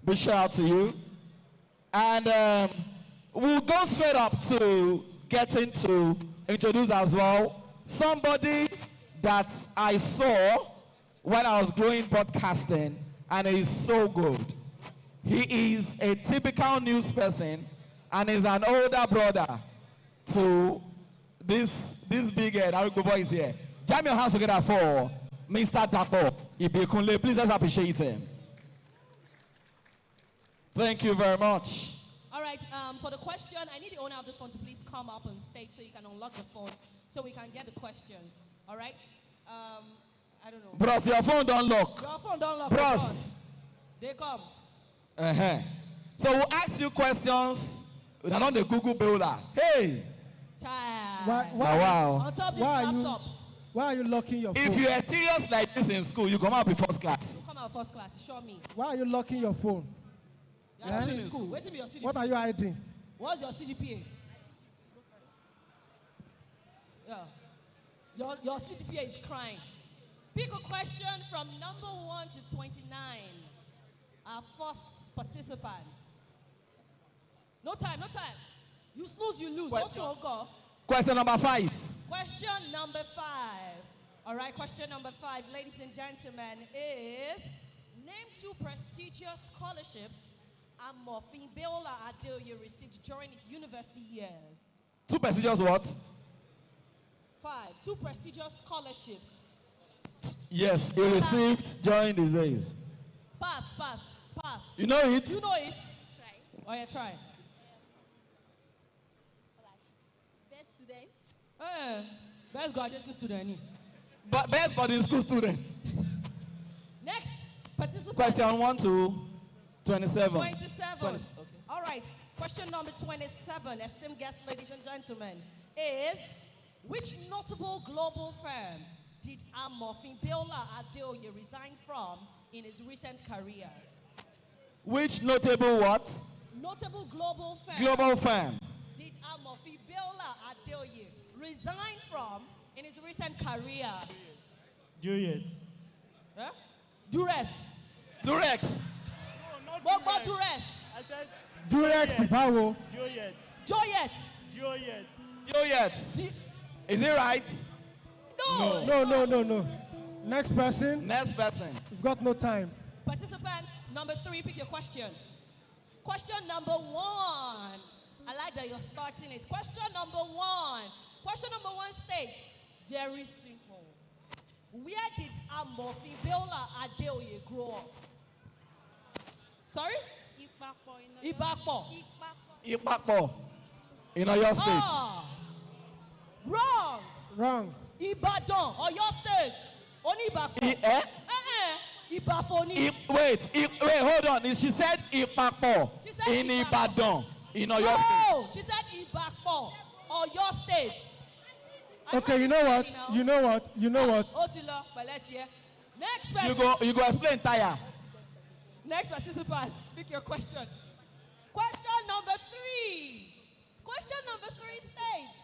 [SPEAKER 5] Big shout out to you. And we'll go straight up to getting to introduce as well somebody that I saw when I was growing broadcasting, and he's so good. He is a typical news person and is an older brother to this big head. Arugo boy is here. Jam your hands together for Mr. Dapo Ibekunle. Please let's appreciate him. Thank you very much.
[SPEAKER 6] All right, for the question, I need the owner of this phone to please come up on stage so you can unlock the phone so we can get the questions. All right? I don't know.
[SPEAKER 5] Bros, your phone don't lock.
[SPEAKER 6] Your phone don't lock.
[SPEAKER 5] Bros.
[SPEAKER 6] They come.
[SPEAKER 5] So we'll ask you questions. We're not the Google builder. Hey.
[SPEAKER 6] Child.
[SPEAKER 5] Wow.
[SPEAKER 6] On top of this laptop.
[SPEAKER 7] Why are you locking your phone?
[SPEAKER 5] If you are serious like this in school, you come out before first class.
[SPEAKER 6] You come out first class, show me.
[SPEAKER 7] Why are you locking your phone?
[SPEAKER 6] You're still in school. Wait till your CGPA.
[SPEAKER 7] What are you hiding?
[SPEAKER 6] What's your CGPA? Yeah. Your CGPA is crying. Pick a question from number 1 to 29. Our first participant. No time, no time. You snooze, you lose. Also go.
[SPEAKER 5] Question number 5.
[SPEAKER 6] Question number 5. All right, question number 5, ladies and gentlemen, is name 2 prestigious scholarships Amofin Biola Adeoye received during his university years.
[SPEAKER 5] 2 prestigious what?
[SPEAKER 6] 5. 2 prestigious scholarships.
[SPEAKER 5] Yes, he received during these days.
[SPEAKER 6] Pass.
[SPEAKER 5] You know it?
[SPEAKER 6] You know it?
[SPEAKER 8] Try.
[SPEAKER 6] Oh, yeah, try.
[SPEAKER 8] Scholarship. Best students.
[SPEAKER 6] Best graduate student.
[SPEAKER 5] But best boarding school student.
[SPEAKER 6] Next participant.
[SPEAKER 5] Question 1 to 27.
[SPEAKER 6] 27. Okay. All right. Question number 27, esteemed guests, ladies and gentlemen, is which notable global firm did Amofin Biola Adeoye resign from in his recent career?
[SPEAKER 5] Which notable what?
[SPEAKER 6] Notable global firm.
[SPEAKER 5] Global firm.
[SPEAKER 6] Did Amofin Biola Adeoye resign from in his recent career?
[SPEAKER 9] Juliet.
[SPEAKER 6] Huh? Durex.
[SPEAKER 5] Durex.
[SPEAKER 6] What about Durex?
[SPEAKER 9] I said
[SPEAKER 7] Durex, Ibawo.
[SPEAKER 9] Juliet.
[SPEAKER 6] Joyet.
[SPEAKER 9] Juliet.
[SPEAKER 5] Juliet. Is it right?
[SPEAKER 6] No.
[SPEAKER 7] No. Next person.
[SPEAKER 5] Next person.
[SPEAKER 7] We've got no time.
[SPEAKER 6] Participants, number 3, pick your question. Question number 1. I like that you're starting it. Question number 1. Question number 1 states, very simple. Where did Amofin Biola Adeoye grow up? Sorry?
[SPEAKER 8] Ibapo.
[SPEAKER 5] Ipapo. In Oyo State.
[SPEAKER 6] Ah, wrong. Ibadan, Oyo State. Only Ibapo. Ibafoni.
[SPEAKER 5] Wait, hold on. She said Ipapo.
[SPEAKER 6] She said
[SPEAKER 5] in
[SPEAKER 6] Ibapo.
[SPEAKER 5] Ibadan. In Oyo State.
[SPEAKER 6] Oh, she said Ibapo, Oyo State.
[SPEAKER 7] Okay, you know what?
[SPEAKER 6] Otilo, but let's hear. Next person.
[SPEAKER 5] You go explain tire.
[SPEAKER 6] Next participant, pick your question. Question number 3. Question number 3 states,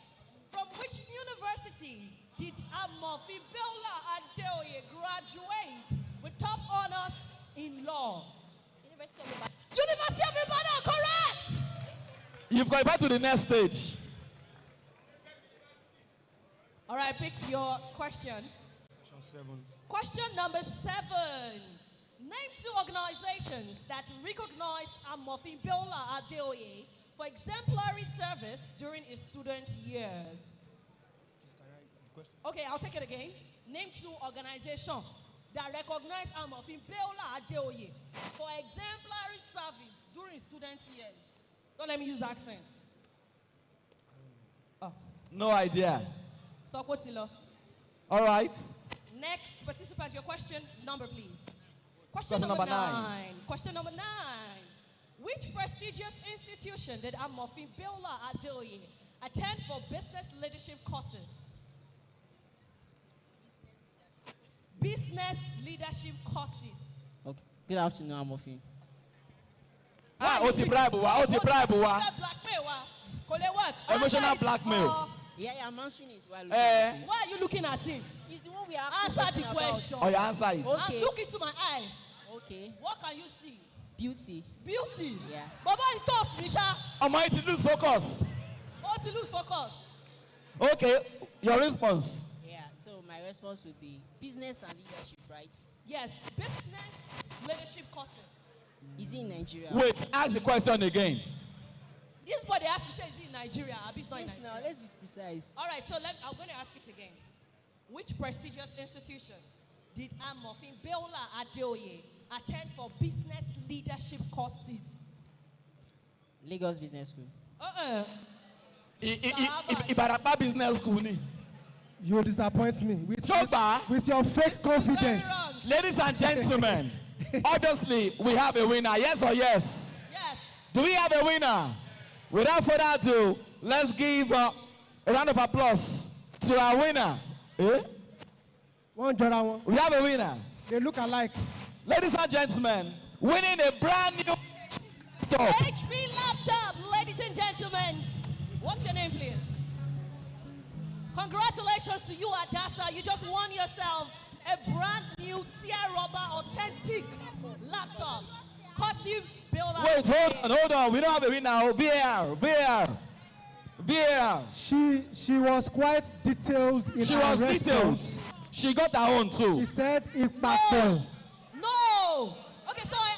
[SPEAKER 6] from which university did Amofin Biola Adeoye graduate with top honors in law?
[SPEAKER 8] University of Ibadan.
[SPEAKER 6] University of Ibadan, correct!
[SPEAKER 5] You've got back to the next stage.
[SPEAKER 6] All right, pick your question. Question number 7. Name 2 organizations that recognized Amofin Biola Adeoye for exemplary service during his student years. Okay, I'll take it again. Name 2 organizations that recognized Amofin Biola Adeoye for exemplary service during his student years. Don't let me use accents. Oh.
[SPEAKER 5] No idea.
[SPEAKER 6] So, Kotilo.
[SPEAKER 5] All right.
[SPEAKER 6] Next participant, your question number, please.
[SPEAKER 5] Question number 9.
[SPEAKER 6] Question number 9. Which prestigious institution did Amofin Biola Adeoye attend for business leadership courses? Business leadership courses.
[SPEAKER 9] Okay. Good afternoon, Amofin.
[SPEAKER 5] Oti bribe wa.
[SPEAKER 6] Blackmail wa. Kole what?
[SPEAKER 5] Emotional blackmail.
[SPEAKER 9] Yeah, I'm answering it while looking at it.
[SPEAKER 6] Why are you looking at him?
[SPEAKER 9] It's the one we have
[SPEAKER 6] Answer the question.
[SPEAKER 5] Oh, you answer it.
[SPEAKER 6] And look into my eyes.
[SPEAKER 9] Okay.
[SPEAKER 6] What can you see?
[SPEAKER 9] Beauty.
[SPEAKER 6] Beauty.
[SPEAKER 9] Yeah.
[SPEAKER 6] Baba, it toss, Misha.
[SPEAKER 5] Am I to lose focus?
[SPEAKER 6] Oh, to lose focus.
[SPEAKER 5] Okay, your response.
[SPEAKER 9] Yeah. So my response would be business and leadership, right?
[SPEAKER 6] Yes, business leadership courses.
[SPEAKER 9] Is it in Nigeria?
[SPEAKER 5] Wait, ask the question again.
[SPEAKER 6] This is what they ask you, say, is it in Nigeria? It's not in
[SPEAKER 9] Yes,
[SPEAKER 6] Nigeria.
[SPEAKER 9] now let's be precise.
[SPEAKER 6] All right, so I'm going to ask it again. Which prestigious institution did Amofin Beola Adeoye attend for business leadership courses?
[SPEAKER 9] Lagos Business School.
[SPEAKER 5] Ibadan Business School.
[SPEAKER 7] You disappoint me with
[SPEAKER 5] Chogba.
[SPEAKER 7] with your fake confidence.
[SPEAKER 5] Ladies and gentlemen, obviously we have a winner. Yes or yes?
[SPEAKER 6] Yes.
[SPEAKER 5] Do we have a winner? Without further ado, let's give a round of applause to our winner. Eh?
[SPEAKER 7] One Jordan one.
[SPEAKER 5] We have a winner.
[SPEAKER 7] They look alike.
[SPEAKER 5] Ladies and gentlemen, winning a brand new laptop.
[SPEAKER 6] HP laptop, ladies and gentlemen. What's your name, please? Congratulations to you, Adasa. You just won yourself a brand new tear rubber authentic laptop. Courtesy builder.
[SPEAKER 5] Wait, hold on. We don't have a winner. VAR.
[SPEAKER 7] She was quite detailed in
[SPEAKER 5] She
[SPEAKER 7] her
[SPEAKER 5] was detailed.
[SPEAKER 7] response.
[SPEAKER 5] She got her own too.
[SPEAKER 7] She said Ipapo.
[SPEAKER 6] No. Okay, so I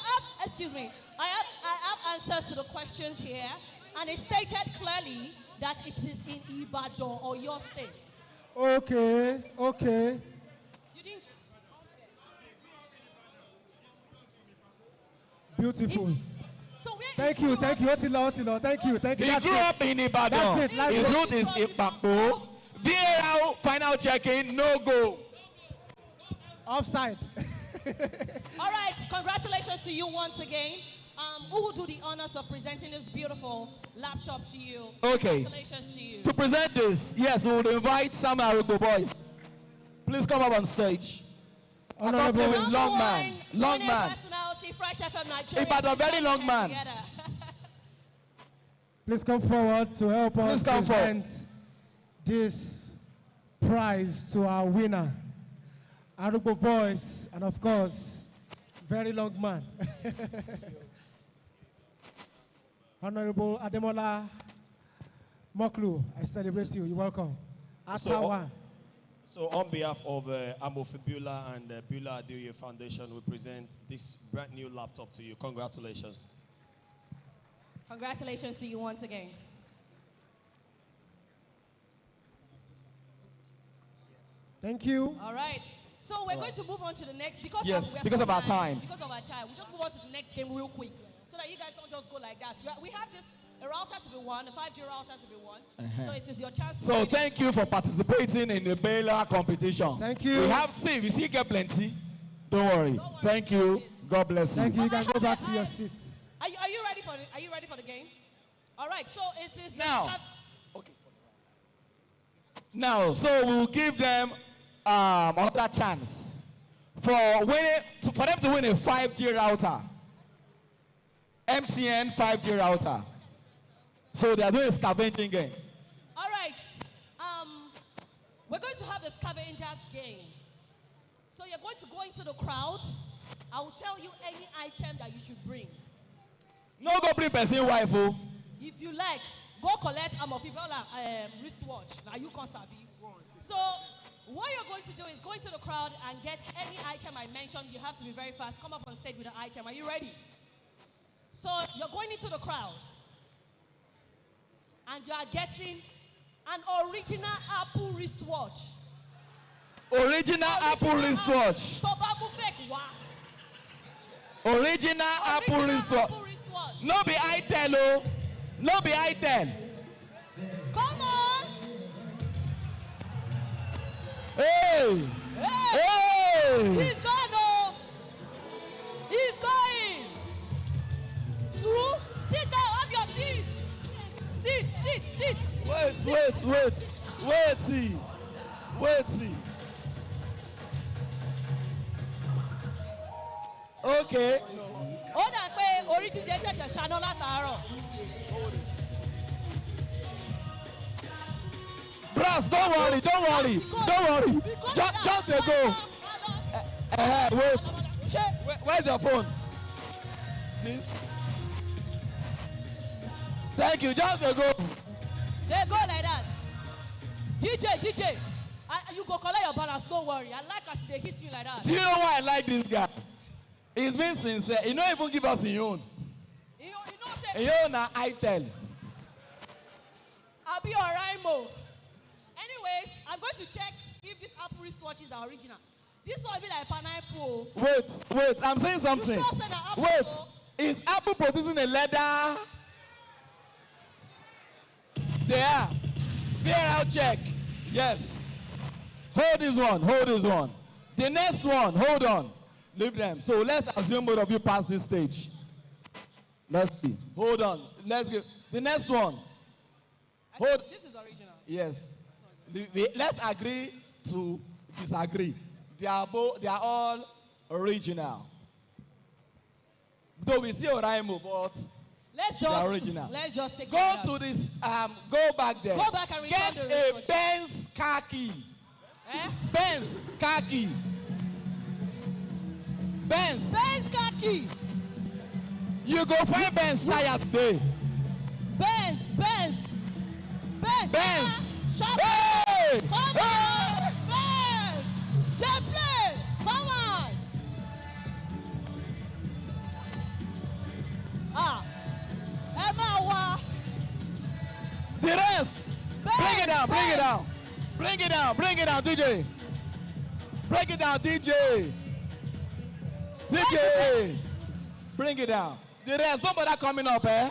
[SPEAKER 6] have answers to the questions here, and it stated clearly that it is in Ibadan or your state.
[SPEAKER 7] Okay.
[SPEAKER 6] You didn't.
[SPEAKER 7] Beautiful.
[SPEAKER 6] So where
[SPEAKER 7] Thank you. Otilo. Thank you.
[SPEAKER 5] He
[SPEAKER 7] That's
[SPEAKER 5] grew
[SPEAKER 7] it.
[SPEAKER 5] up in Ibadan.
[SPEAKER 7] That's it.
[SPEAKER 5] His root is Ipapo. VAR final checking, no go.
[SPEAKER 7] Offside.
[SPEAKER 6] All right, congratulations to you once again. Who will do the honors of presenting this beautiful laptop to you?
[SPEAKER 5] Okay.
[SPEAKER 6] Congratulations to you.
[SPEAKER 5] To present this, yes, we would invite some Arigo boys. Please come up on stage. Accompanied with
[SPEAKER 6] Number
[SPEAKER 5] long man.
[SPEAKER 6] one,
[SPEAKER 5] Long
[SPEAKER 6] winning
[SPEAKER 5] man.
[SPEAKER 6] personality, Fresh FM Nigeria.
[SPEAKER 5] Ibadan, very long man.
[SPEAKER 6] Together.
[SPEAKER 7] Please come forward to help us
[SPEAKER 5] Please come
[SPEAKER 7] present this prize to our winner, Arubo Boys, and of course, very long man. Honorable Ademola Moklu, I celebrate you. You're welcome. Atawa.
[SPEAKER 10] So on behalf of Amofin Beulah and Beulah Adeoye Foundation, we present this brand new laptop to you. Congratulations.
[SPEAKER 6] Congratulations to you once again.
[SPEAKER 7] Thank you.
[SPEAKER 6] All right. So we're going to move on to the next because
[SPEAKER 5] Yes,
[SPEAKER 6] we're
[SPEAKER 5] because
[SPEAKER 6] so
[SPEAKER 5] of our
[SPEAKER 6] nice,
[SPEAKER 5] time.
[SPEAKER 6] Because of our time, we just move on to the next game real quick, so that you guys don't just go like that. We have just a router to be won, a 5G router to be won. So it is your chance. To
[SPEAKER 5] So
[SPEAKER 6] win.
[SPEAKER 5] thank you for participating in the Baylor competition.
[SPEAKER 7] Thank you.
[SPEAKER 5] We still get plenty. Don't worry. Thank you. God bless you.
[SPEAKER 7] Thank you. You can go back to your seats.
[SPEAKER 6] Are you ready for Are you ready for the game? All right. So it is
[SPEAKER 5] Now. Now, so we'll give them another chance for them to win a 5G router. MTN 5G router. So they are doing a scavenging game.
[SPEAKER 6] All right. We're going to have the scavengers game. So you're going to go into the crowd. I will tell you any item that you should bring.
[SPEAKER 5] No go bring person wife. Oh.
[SPEAKER 6] If you like, go collect Amofibola wristwatch. Now you can sabi. So what you're going to do is go into the crowd and get any item I mentioned. You have to be very fast. Come up on stage with the item. Are you ready? So you're going into the crowd and you are getting an original Apple wristwatch.
[SPEAKER 5] Original Apple wristwatch.
[SPEAKER 6] Tobago fake wa.
[SPEAKER 5] Original Apple wristwatch. No be itel, oh. No be itel.
[SPEAKER 6] Come on.
[SPEAKER 5] Hey. Hey.
[SPEAKER 6] He's gone, oh. He's going. Two. Sit down. Have your seat. Sit.
[SPEAKER 5] Wait. Okay.
[SPEAKER 6] Ó dà pé orí jíjẹ ṣẹ̀ṣẹ̀ ṣáná látàárọ̀.
[SPEAKER 5] Bros, don't worry. Just dey go. Wait. Where's your phone? This. Thank you. Just a go.
[SPEAKER 6] They go like that. DJ, you go collect your balance, don't worry. I like as they hit me like that.
[SPEAKER 5] Do you know why I like this guy? He's been sincere. He don't even give us his own.
[SPEAKER 6] You know,
[SPEAKER 5] His own na I tell.
[SPEAKER 6] I'll be Oraimo. Anyways, I'm going to check if this Apple wristwatches are original. This one will be like pineapple.
[SPEAKER 5] Wait, I'm saying something.
[SPEAKER 6] You sure said that Apple
[SPEAKER 5] Wait,
[SPEAKER 6] Pro?
[SPEAKER 5] is Apple producing a leather? They are. Bear check. Yes. Hold this one. The next one, hold on. Leave them. So let's assume both of you pass this stage. Let's see. Hold on. Let's get the next one. Hold.
[SPEAKER 6] This is original.
[SPEAKER 5] Yes. Let's agree to disagree. They are all original. Though we see Oraimo, but they are original.
[SPEAKER 6] Let's just take
[SPEAKER 5] Go to this. Go back there.
[SPEAKER 6] Go back and
[SPEAKER 5] get
[SPEAKER 6] return the
[SPEAKER 5] a
[SPEAKER 6] wristwatch.
[SPEAKER 5] Benz car key. Benz car key. Benz
[SPEAKER 6] car key.
[SPEAKER 5] You go find Benz tire today.
[SPEAKER 6] Benz. Shut
[SPEAKER 5] Hey!
[SPEAKER 6] up. Come on. Benz. They play. Come on. Emma.
[SPEAKER 5] The rest. Bring it down, DJ. Break it down, DJ. Bring it down. The rest, don't bother coming up, eh?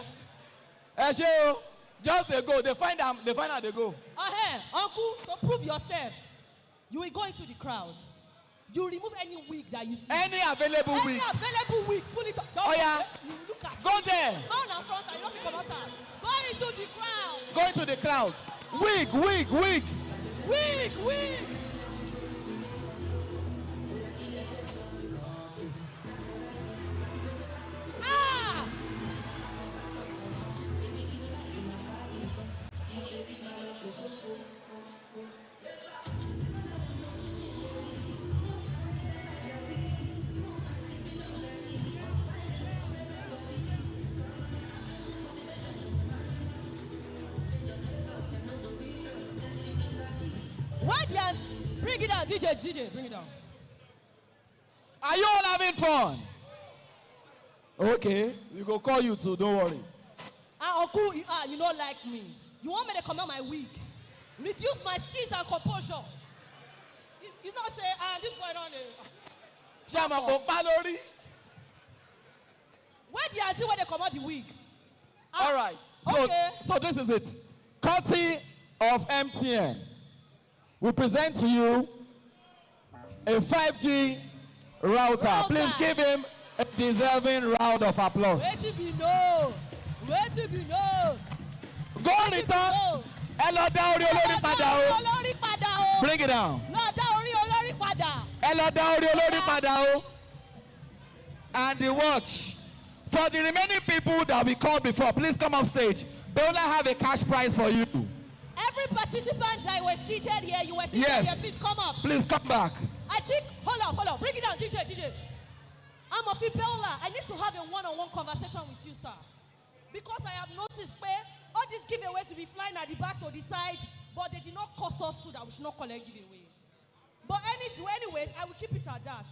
[SPEAKER 5] Just they go. They find out they go.
[SPEAKER 6] Uncle, to prove yourself, you will go into the crowd. You remove any wig that you see.
[SPEAKER 5] Any available wig.
[SPEAKER 6] Pull it up.
[SPEAKER 5] Oh yeah.
[SPEAKER 6] Look at
[SPEAKER 5] Go there.
[SPEAKER 6] Go on front and you don't come outside. Go into the crowd.
[SPEAKER 5] Go into the crowd. Wig.
[SPEAKER 6] Bring it down, DJ, bring it down.
[SPEAKER 5] Are you all having fun? Okay, we go call you too, don't worry.
[SPEAKER 6] Uncle, you don't like me. You want me to command my wig? Reduce my steeze and composure. You not say, this going on there. Where do you see where they command the wig?
[SPEAKER 5] All right, so this is it. Courtesy of MTN, we present to you a 5G router. Please give him a deserving round of applause.
[SPEAKER 6] Where to be know?
[SPEAKER 5] Go return. Hello, Daori Olori Pada. Bring it down. Hello, Daori Olori Pada. And the watch. For the remaining people that we called before, please come up stage. They will have a cash prize for you.
[SPEAKER 6] Every participant that was seated here, you were seated here, please come up.
[SPEAKER 5] Please come back.
[SPEAKER 6] I think, hold on, bring it down, DJ. I'm a Fibella. I need to have a one-on-one conversation with you, sir. Because I have noticed where all these giveaways will be flying at the back to the side, but they did not cost us to that we should not collect giveaway. But anyways, I will keep it at that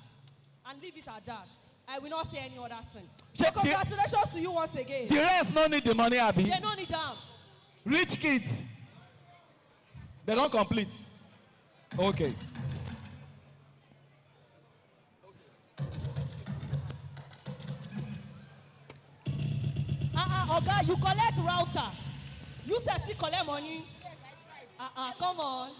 [SPEAKER 6] and leave it at that. I will not say any other thing. So congratulations to you once again.
[SPEAKER 5] The rest no need the money, Abby.
[SPEAKER 6] They don't need them.
[SPEAKER 5] Rich kids. They don't complete. Okay.
[SPEAKER 6] Oga, you collect router. You say still collect money. Yes, I tried. Come on.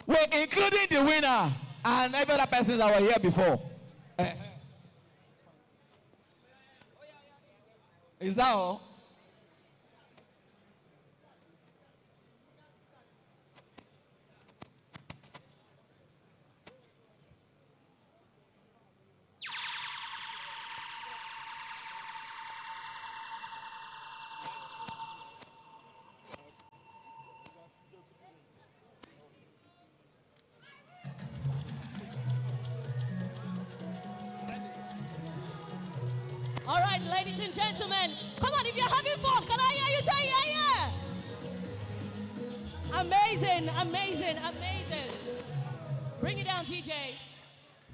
[SPEAKER 5] Wait, including the winner and every other persons that were here before. Is that all?
[SPEAKER 6] All right, ladies and gentlemen, come on, if you're having fun, can I hear you say yeah, yeah? Amazing, amazing, amazing. Bring it down, DJ.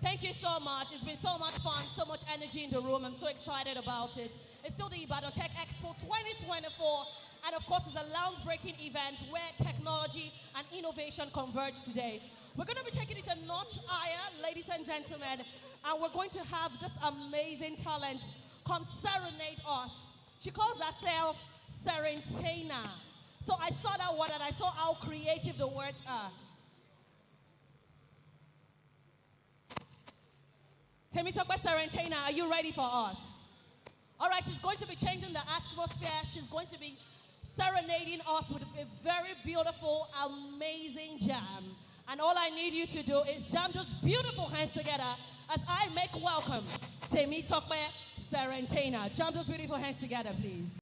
[SPEAKER 6] Thank you so much. It's been so much fun, so much energy in the room. I'm so excited about it. It's still the Ibadan Tech Expo 2024. And of course, it's a groundbreaking event where technology and innovation converge today. We're going to be taking it a notch higher, ladies and gentlemen. And we're going to have this amazing talent come serenade us. She calls herself Serentana. So I saw that word and I saw how creative the words are. Temitope Serentana, are you ready for us? All right, she's going to be changing the atmosphere. She's going to be serenading us with a very beautiful, amazing jam. And all I need you to do is jam those beautiful hands together as I make welcome Temitope Serentana. Jam those beautiful hands together, please.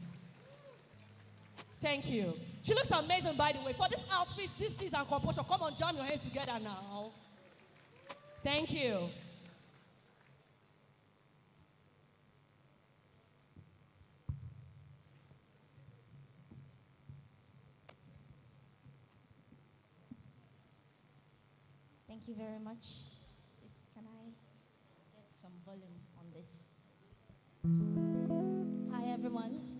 [SPEAKER 6] Thank you. She looks amazing, by the way. For this outfit, this and composure, come on, jam your hands together now. Thank you.
[SPEAKER 11] Thank you very much. Please, can I get some volume on this? Hi, everyone.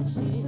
[SPEAKER 11] She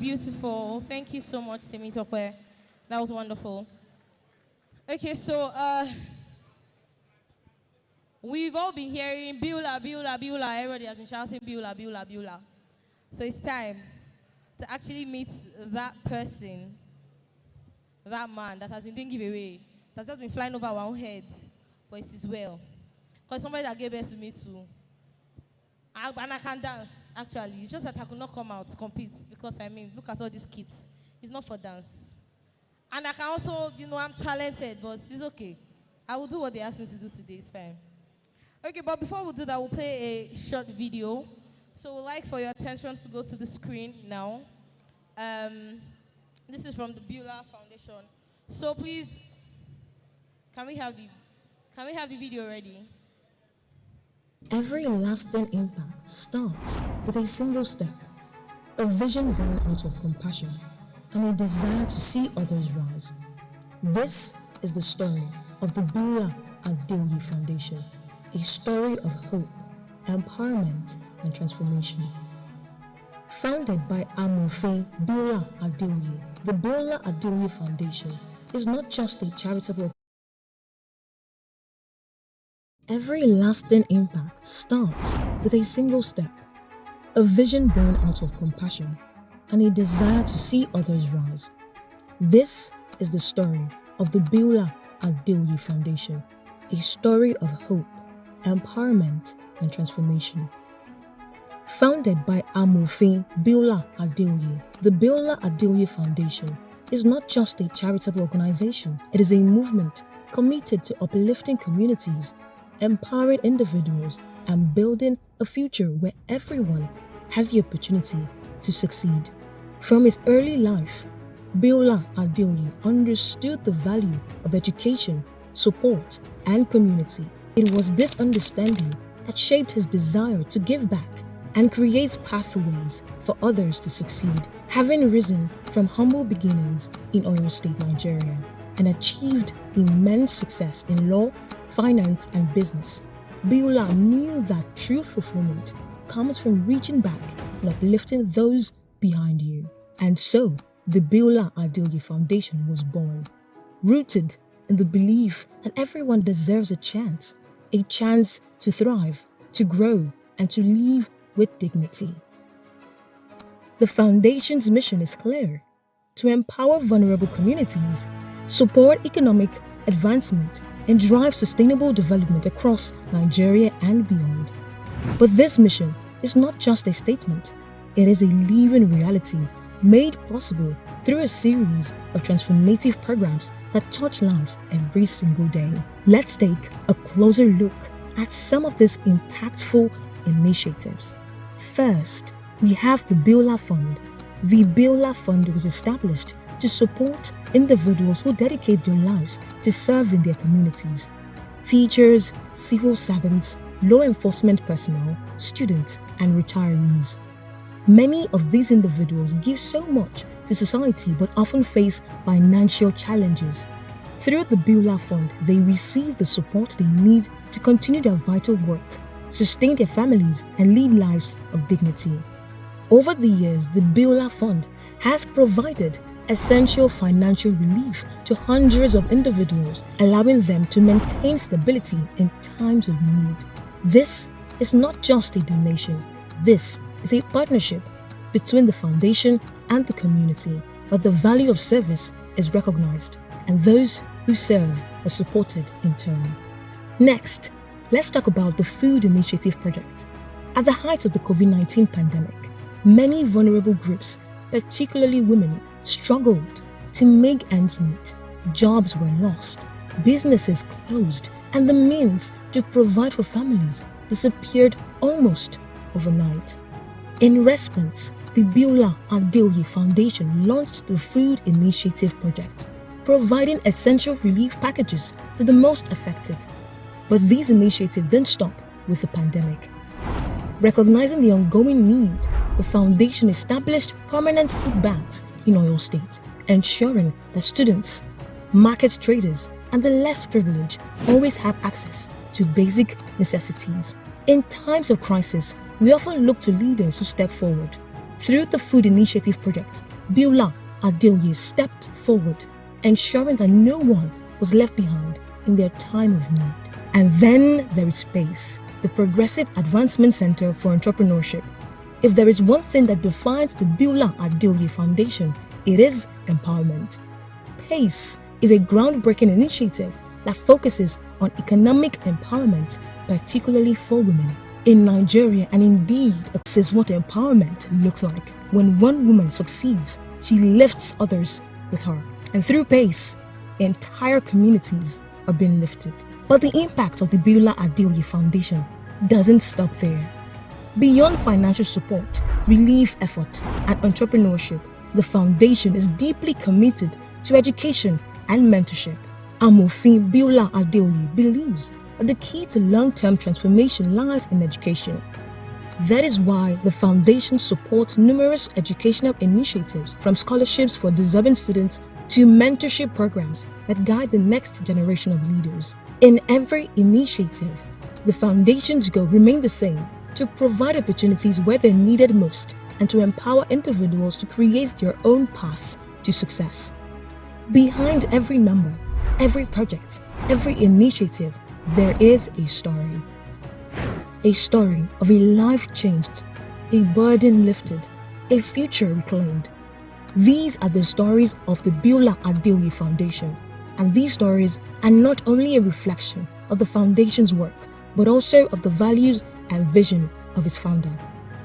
[SPEAKER 1] beautiful. Thank you so much, Temitope. That was wonderful. Okay, so we've all been hearing Beulah, Beulah, Beulah. Everybody has been shouting Beulah, Beulah, Beulah. So it's time to actually meet that person, that man that has been doing giveaway, that's just been flying over our own heads, but it is well. Because somebody that gave birth to me too. And I can dance, actually. It's just that I could not come out to compete because, I mean, look at all these kids. It's not for dance. And I can also, I'm talented, but it's okay. I will do what they asked me to do today. It's fine. Okay, but before we do that, we'll play a short video. So we'd like for your attention to go to the screen now. This is from the Beulah Foundation. So please, can we have the video ready?
[SPEAKER 12] Every lasting impact starts with a single step, a vision born out of compassion, and a desire to see others rise. This is the story of the Beulah Adeoye Foundation, a story of hope, empowerment, and transformation. Founded by Amofin Beulah Adeoye, the Beulah Adeoye Foundation is not just a charitable. Every lasting impact starts with a single step, a vision born out of compassion, and a desire to see others rise. This is the story of the Beulah Adeoye Foundation, a story of hope, empowerment, and transformation. Founded by Amofin Beulah Adeoye, the Beulah Adeoye Foundation is not just a charitable organization, it is a movement committed to uplifting communities, empowering individuals, and building a future where everyone has the opportunity to succeed. From his early life, Beulah Adeoye understood the value of education, support, and community. It was this understanding that shaped his desire to give back and create pathways for others to succeed. Having risen from humble beginnings in Oyo State, Nigeria, and achieved immense success in law, finance, and business, Beulah knew that true fulfillment comes from reaching back and uplifting those behind you. And so, the Beulah Adeoye Foundation was born, rooted in the belief that everyone deserves a chance to thrive, to grow, and to live with dignity. The Foundation's mission is clear: to empower vulnerable communities, support economic advancement, and drive sustainable development across Nigeria and beyond. But this mission is not just a statement, it is a living reality made possible through a series of transformative programs that touch lives every single day. Let's take a closer look at some of these impactful initiatives. First, we have the Beulah Fund. The Beulah Fund was established to support individuals who dedicate their lives to serving their communities. Teachers, civil servants, law enforcement personnel, students, and retirees. Many of these individuals give so much to society but often face financial challenges. Through the Beulah Fund, they receive the support they need to continue their vital work, sustain their families, and lead lives of dignity. Over the years, the Beulah Fund has provided essential financial relief to hundreds of individuals, allowing them to maintain stability in times of need. This is not just a donation. This is a partnership between the foundation and the community, where the value of service is recognized and those who serve are supported in turn. Next, let's talk about the Food Initiative Project. At the height of the COVID-19 pandemic, many vulnerable groups, particularly women, struggled to make ends meet. Jobs were lost, businesses closed, and the means to provide for families disappeared almost overnight. In response, the Beulah Adeoye Foundation launched the Food Initiative Project, providing essential relief packages to the most affected. But these initiatives didn't stop with the pandemic. Recognizing the ongoing need, the foundation established permanent food banks in Oyo State, ensuring that students, market traders, and the less privileged always have access to basic necessities. In times of crisis, we often look to leaders who step forward. Through the Food Initiative Project, Beulah Adeoye stepped forward, ensuring that no one was left behind in their time of need. And then there is PACE, the Progressive Advancement Center for Entrepreneurship. If there is one thing that defines the Beulah Adeoye Foundation, it is empowerment. PACE is a groundbreaking initiative that focuses on economic empowerment, particularly for women. In Nigeria, and indeed, this is what empowerment looks like. When one woman succeeds, she lifts others with her. And through PACE, entire communities are being lifted. But the impact of the Beulah Adeoye Foundation doesn't stop there. Beyond financial support, relief efforts, and entrepreneurship, the foundation is deeply committed to education and mentorship. Amofin Beulah Adeoye believes that the key to long-term transformation lies in education. That is why the foundation supports numerous educational initiatives, from scholarships for deserving students to mentorship programs that guide the next generation of leaders. In every initiative, the foundation's goal remains the same: to provide opportunities where they're needed most and to empower individuals to create their own path to success. Behind every number, every project, every initiative, there is a story. A story of a life changed, a burden lifted, a future reclaimed. These are the stories of the Beulah Adeoye Foundation, and these stories are not only a reflection of the foundation's work, but also of the values and vision of its founder,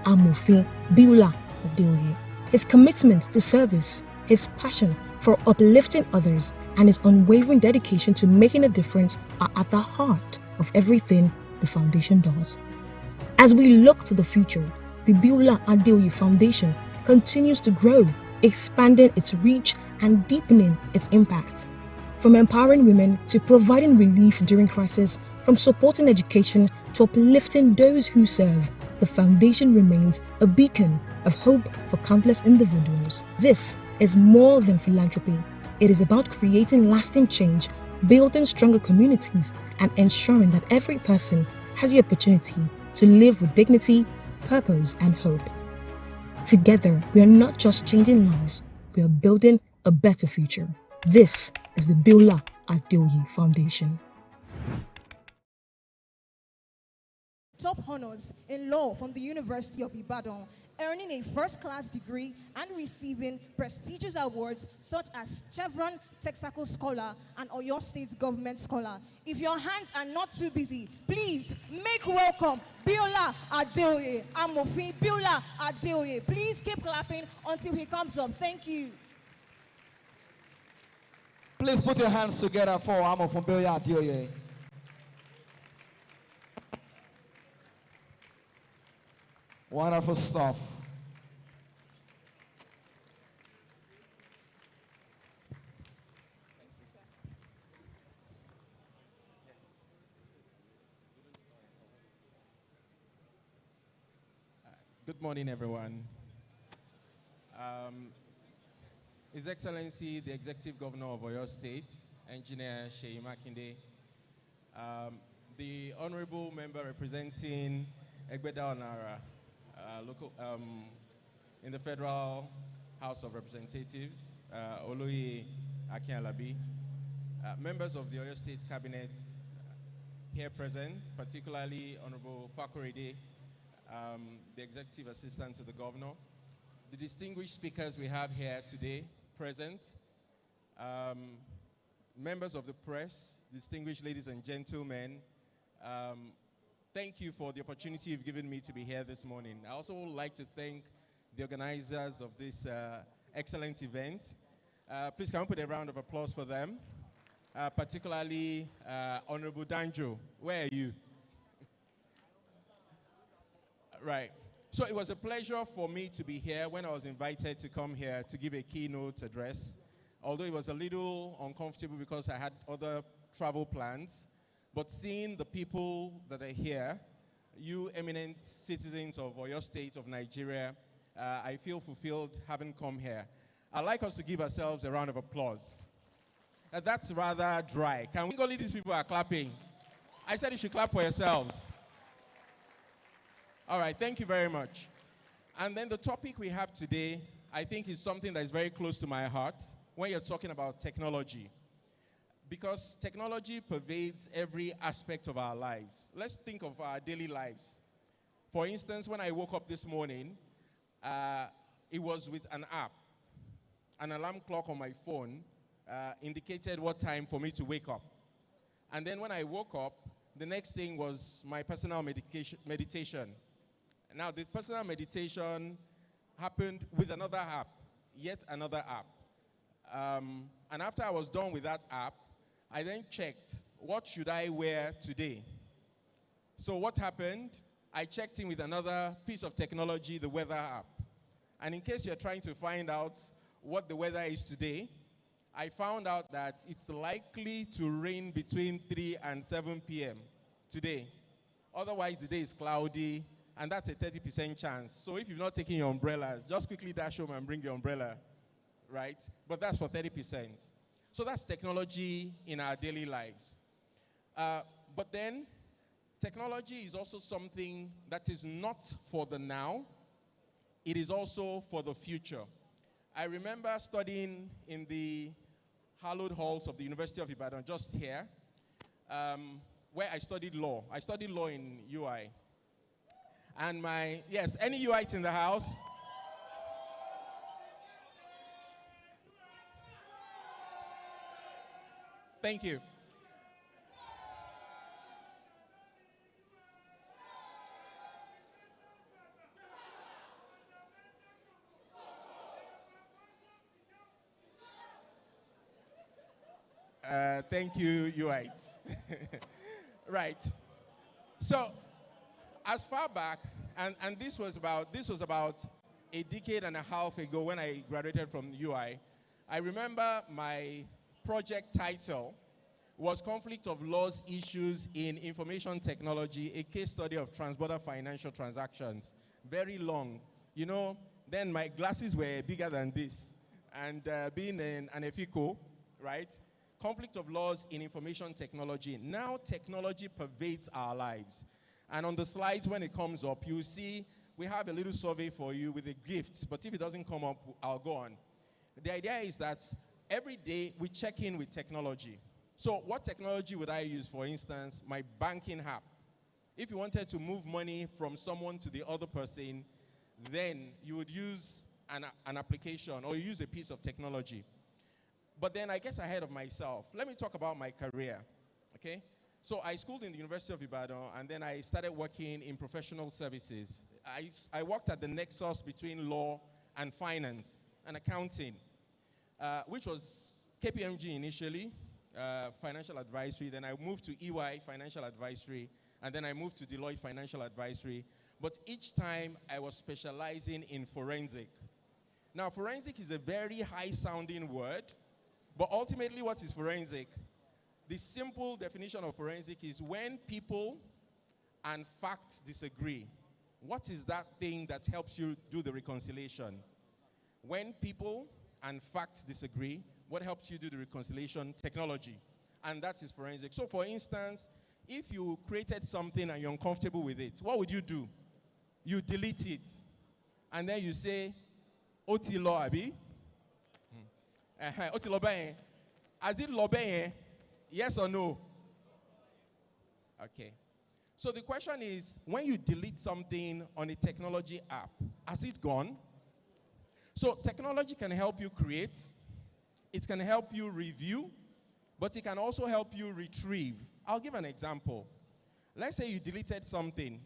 [SPEAKER 12] Amofin Beulah Adeoye. His commitment to service, his passion for uplifting others, and his unwavering dedication to making a difference are at the heart of everything the foundation does. As we look to the future, the Beulah Adeoye Foundation continues to grow, expanding its reach and deepening its impact. From empowering women to providing relief during crisis, from supporting education to uplifting those who serve, the foundation remains a beacon of hope for countless individuals. This is more than philanthropy. It is about creating lasting change, building stronger communities, and ensuring that every person has the opportunity to live with dignity, purpose, and hope. Together, we are not just changing lives, we are building a better future. This is the Beulah Adeoye Foundation.
[SPEAKER 1] Top honors in law from the University of Ibadan, earning a first-class degree and receiving prestigious awards such as Chevron Texaco Scholar and Oyo State Government Scholar. If your hands are not too busy, please make welcome Beulah Adeoye, Amofin Beulah Adeoye. Please keep clapping until he comes up. Thank you.
[SPEAKER 5] Please put your hands together for Amofin Beulah Adeoye. Wonderful stuff.
[SPEAKER 3] Good morning, everyone. His Excellency, the Executive Governor of Oyo State, Engineer Seyi Makinde, the Honorable Member representing Egbeda Onara, local, in the Federal House of Representatives, Oloye Akinlabi, members of the Oyo State Cabinet here present, particularly Honorable Fakorede, the Executive Assistant to the Governor, the distinguished speakers we have here today present, members of the press, distinguished ladies and gentlemen, thank you for the opportunity you've given me to be here this morning. I also would like to thank the organizers of this excellent event. Please can we put a round of applause for them, particularly Honorable Danjo. Where are you? Right. So it was a pleasure for me to be here when I was invited to come here to give a keynote address, although it was a little uncomfortable because I had other travel plans. But seeing the people that are here, you eminent citizens of Oyo State of Nigeria, I feel fulfilled having come here. I'd like us to give ourselves a round of applause. That's rather dry. Can we only these people are clapping? I said you should clap for yourselves. All right, thank you very much. And then the topic we have today, I think is something that is very close to my heart when you're talking about technology. Because technology pervades every aspect of our lives. Let's think of our daily lives. For instance, when I woke up this morning, it was with an app. An alarm clock on my phone indicated what time for me to wake up. And then when I woke up, the next thing was my personal meditation. Now, the personal meditation happened with another app, yet another app. And after I was done with that app, I then checked, what should I wear today? So what happened? I checked in with another piece of technology, the weather app. And in case you're trying to find out what the weather is today, I found out that it's likely to rain between 3 and 7 p.m. today. Otherwise, the day is cloudy, and that's a 30% chance. So if you've not taken your umbrellas, just quickly dash home and bring your umbrella, right? But that's for 30%. So that's technology in our daily lives. But then, technology is also something that is not for the now. It is also for the future. I remember studying in the hallowed halls of the University of Ibadan, just here, where I studied law. I studied law in UI. And yes, any UIs in the house? Thank you. Thank you, UIs. Right. So, as far back, and this was about a decade and a half ago when I graduated from UI, I remember my project title was Conflict of Laws Issues in Information Technology, a case study of transborder financial transactions. Very long. You know, then my glasses were bigger than this. And being an EFICO, right? Conflict of laws in information technology. Now technology pervades our lives. And on the slides, when it comes up, you see we have a little survey for you with a gift. But if it doesn't come up, I'll go on. The idea is that every day we check in with technology. So what technology would I use? For instance, my banking app. If you wanted to move money from someone to the other person, then you would use an application or use a piece of technology. But then I guess ahead of myself. Let me talk about my career, okay? So I schooled in the University of Ibadan, and then I started working in professional services. I worked at the nexus between law and finance and accounting, which was KPMG initially, financial advisory. Then I moved to EY, financial advisory, and then I moved to Deloitte Financial Advisory. But each time I was specializing in forensic. Now, forensic is a very high-sounding word, but ultimately what is forensic? The simple definition of forensic is when people and facts disagree. What is that thing that helps you do the reconciliation? When people and facts disagree, what helps you do the reconciliation? Technology. And that is forensic. So for instance, if you created something and you're uncomfortable with it, what would you do? You delete it. And then you say, Oti law, abi? Oti law ben? As it law ben? Yes or no? Okay. So the question is, when you delete something on a technology app, has it gone? So technology can help you create, it can help you review, but it can also help you retrieve. I'll give an example. Let's say you deleted something,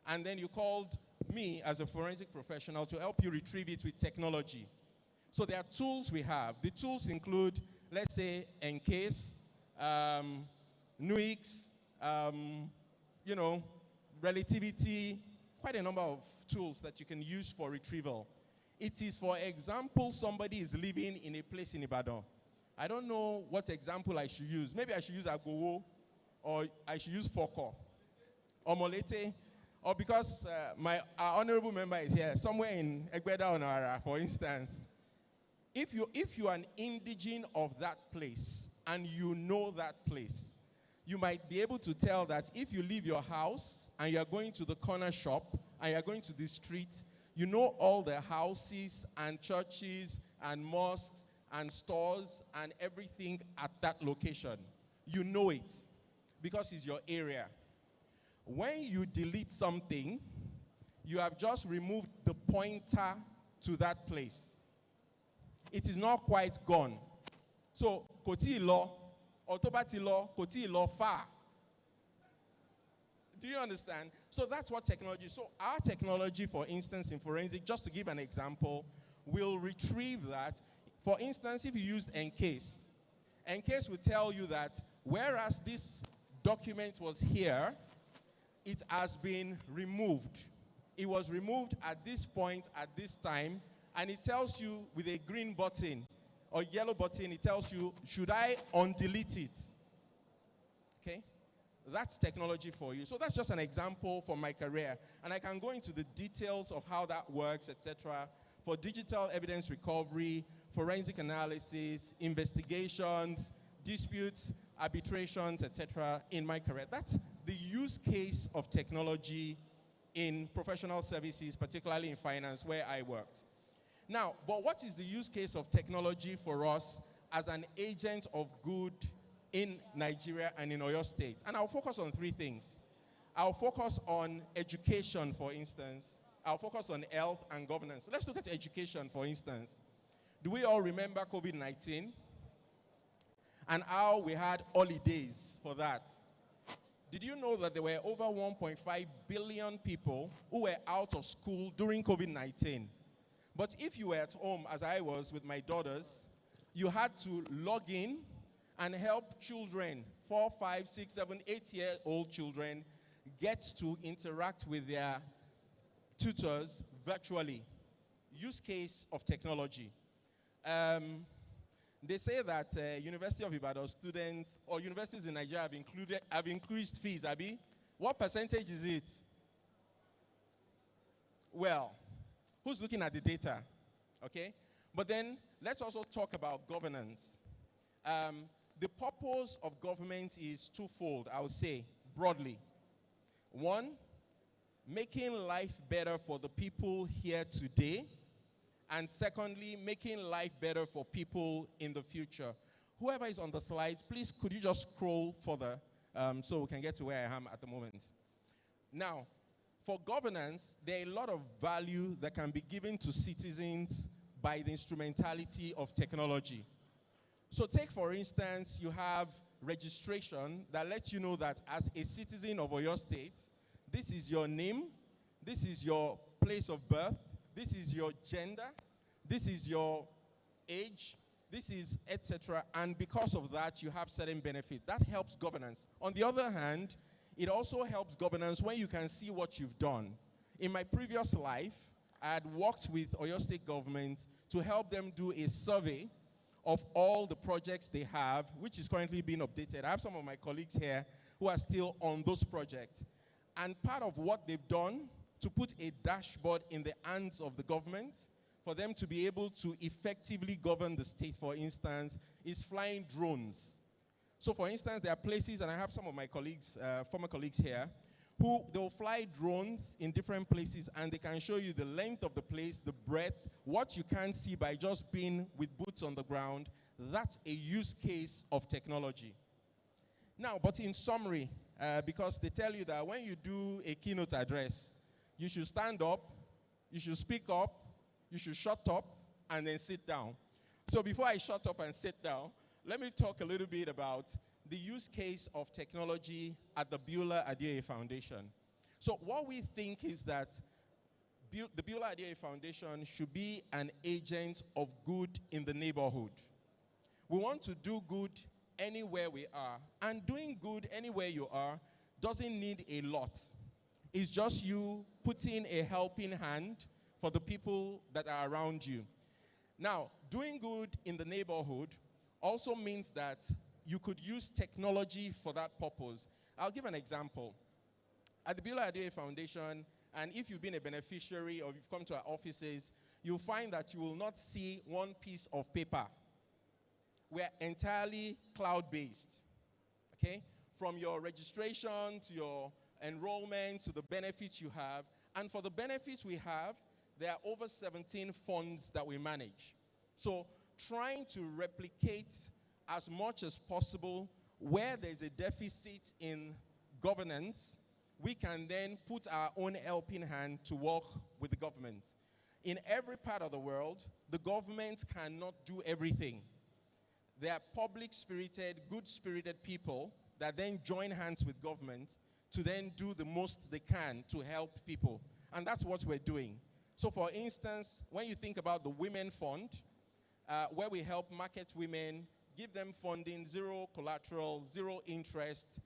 [SPEAKER 3] and then you called me as a forensic professional to help you retrieve it with technology. So there are tools we have. The tools include, let's say, Encase, NUIX, you know, relativity, quite a number of tools that you can use for retrieval. It is, for example, somebody is living in a place in Ibadan. I don't know what example I should use. Maybe I should use Agowo, or I should use Foko, or Molete, or because our honorable member is here, somewhere in Egbeda Onara, for instance. If you are an indigene of that place, and you know that place, you might be able to tell that if you leave your house, and you're going to the corner shop, and you're going to the street, You know all the houses and churches and mosques and stores and everything at that location. You know it because it's your area. When you delete something, you have just removed the pointer to that place. It is not quite gone. So, koti law, otobati law, koti law far. Do you understand? So that's what technology. So our technology, for instance, in forensic, just to give an example, will retrieve that. For instance, if you used encase, encase will tell you that whereas this document was here, it has been removed. It was removed at this point, at this time, and it tells you with a green button or yellow button, it tells you, should I undelete it? Okay? That's technology for you. So that's just an example from my career. And I can go into the details of how that works, etc. For digital evidence recovery, forensic analysis, investigations, disputes, arbitrations, etc. in my career. That's the use case of technology in professional services, particularly in finance, where I worked. Now, but what is the use case of technology for us as an agent of good in Nigeria and in Oyo State? And I'll focus on three things. I'll focus on education, for instance. I'll focus on health and governance. Let's look at education, for instance. Do we all remember COVID-19? And how we had holidays for that? Did you know that there were over 1.5 billion people who were out of school during COVID-19? But if you were at home, as I was with my daughters, you had to log in and help children, 4, 5, 6, 7, 8-year-old children, get to interact with their tutors virtually. Use case of technology. They say that University of Ibadan students or universities in Nigeria have increased fees, Abi. What percentage is it? Well, who's looking at the data? Okay? But then let's also talk about governance. The purpose of government is twofold, I would say, broadly. One, making life better for the people here today. And secondly, making life better for people in the future. Whoever is on the slides, please could you just scroll further so we can get to where I am at the moment. Now, for governance, there are a lot of value that can be given to citizens by the instrumentality of technology. So take, for instance, you have registration that lets you know that as a citizen of Oyo State, this is your name, this is your place of birth, this is your gender, this is your age, this is etc. And because of that, you have certain benefit. That helps governance. On the other hand, it also helps governance when you can see what you've done. In my previous life, I had worked with Oyo State government to help them do a survey of all the projects they have, which is currently being updated. I have some of my colleagues here who are still on those projects. And part of what they've done to put a dashboard in the hands of the government for them to be able to effectively govern the state, for instance, is flying drones. So for instance, there are places, and I have some of my colleagues, former colleagues here, who they'll fly drones in different places and they can show you the length of the place, the breadth, what you can't see by just being with boots on the ground. That's a use case of technology. Now, but in summary, because they tell you that when you do a keynote address, you should stand up, you should speak up, you should shut up, and then sit down. So before I shut up and sit down, let me talk a little bit about the use case of technology at the Beulah Adeoye Foundation. So what we think is that the Beulah Adeoye Foundation should be an agent of good in the neighborhood. We want to do good anywhere we are, and doing good anywhere you are doesn't need a lot. It's just you putting a helping hand for the people that are around you. Now, doing good in the neighborhood also means that you could use technology for that purpose. I'll give an example. At the Beulah Adeoye Foundation, and if you've been a beneficiary or you've come to our offices, you'll find that you will not see one piece of paper. We're entirely cloud-based, okay? From your registration to your enrollment to the benefits you have. And for the benefits we have, there are over 17 funds that we manage. So trying to replicate as much as possible where there's a deficit in governance, we can then put our own helping hand to work with the government. In every part of the world, the government cannot do everything. There are public-spirited, good-spirited people that then join hands with government to then do the most they can to help people. And that's what we're doing. So for instance, when you think about the Women Fund, where we help market women, give them funding, zero collateral, zero interest,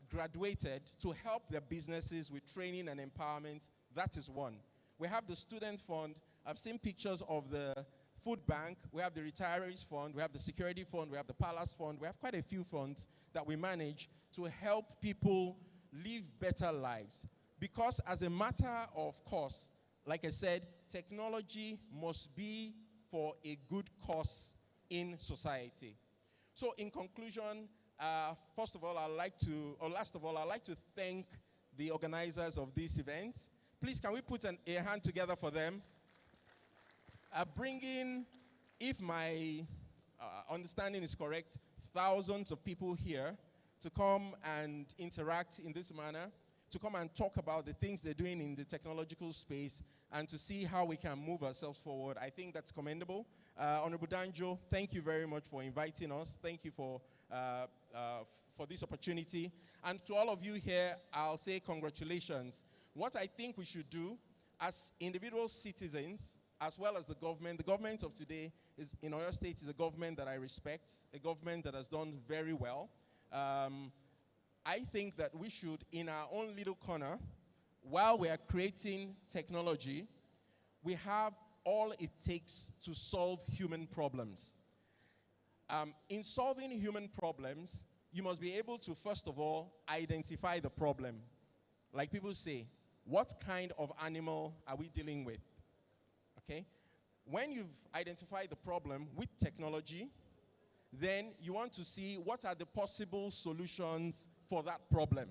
[SPEAKER 3] graduated to help their businesses with training and empowerment, that is one. We have the Student Fund. I've seen pictures of the Food Bank. We have the Retirees Fund. We have the Security Fund. We have the Palace Fund. We have quite a few funds that we manage to help people live better lives. Because as a matter of course, like I said, technology must be for a good cause in society. So in conclusion, last of all, I'd like to thank the organizers of this event. Please, can we put a hand together for them? Bringing, if my understanding is correct, thousands of people here to come and interact in this manner, to come and talk about the things they're doing in the technological space and to see how we can move ourselves forward. I think that's commendable. Honorable Danjo, thank you very much for inviting us. Thank you for this opportunity. And to all of you here, I'll say congratulations. What I think we should do as individual citizens, as well as the government of today is, in Oyo State, is a government that I respect, a government that has done very well. I think that we should, in our own little corner, while we are creating technology, we have all it takes to solve human problems. In solving human problems, you must be able to, first of all, identify the problem. Like people say, what kind of animal are we dealing with? Okay? When you've identified the problem with technology, then you want to see what are the possible solutions for that problem.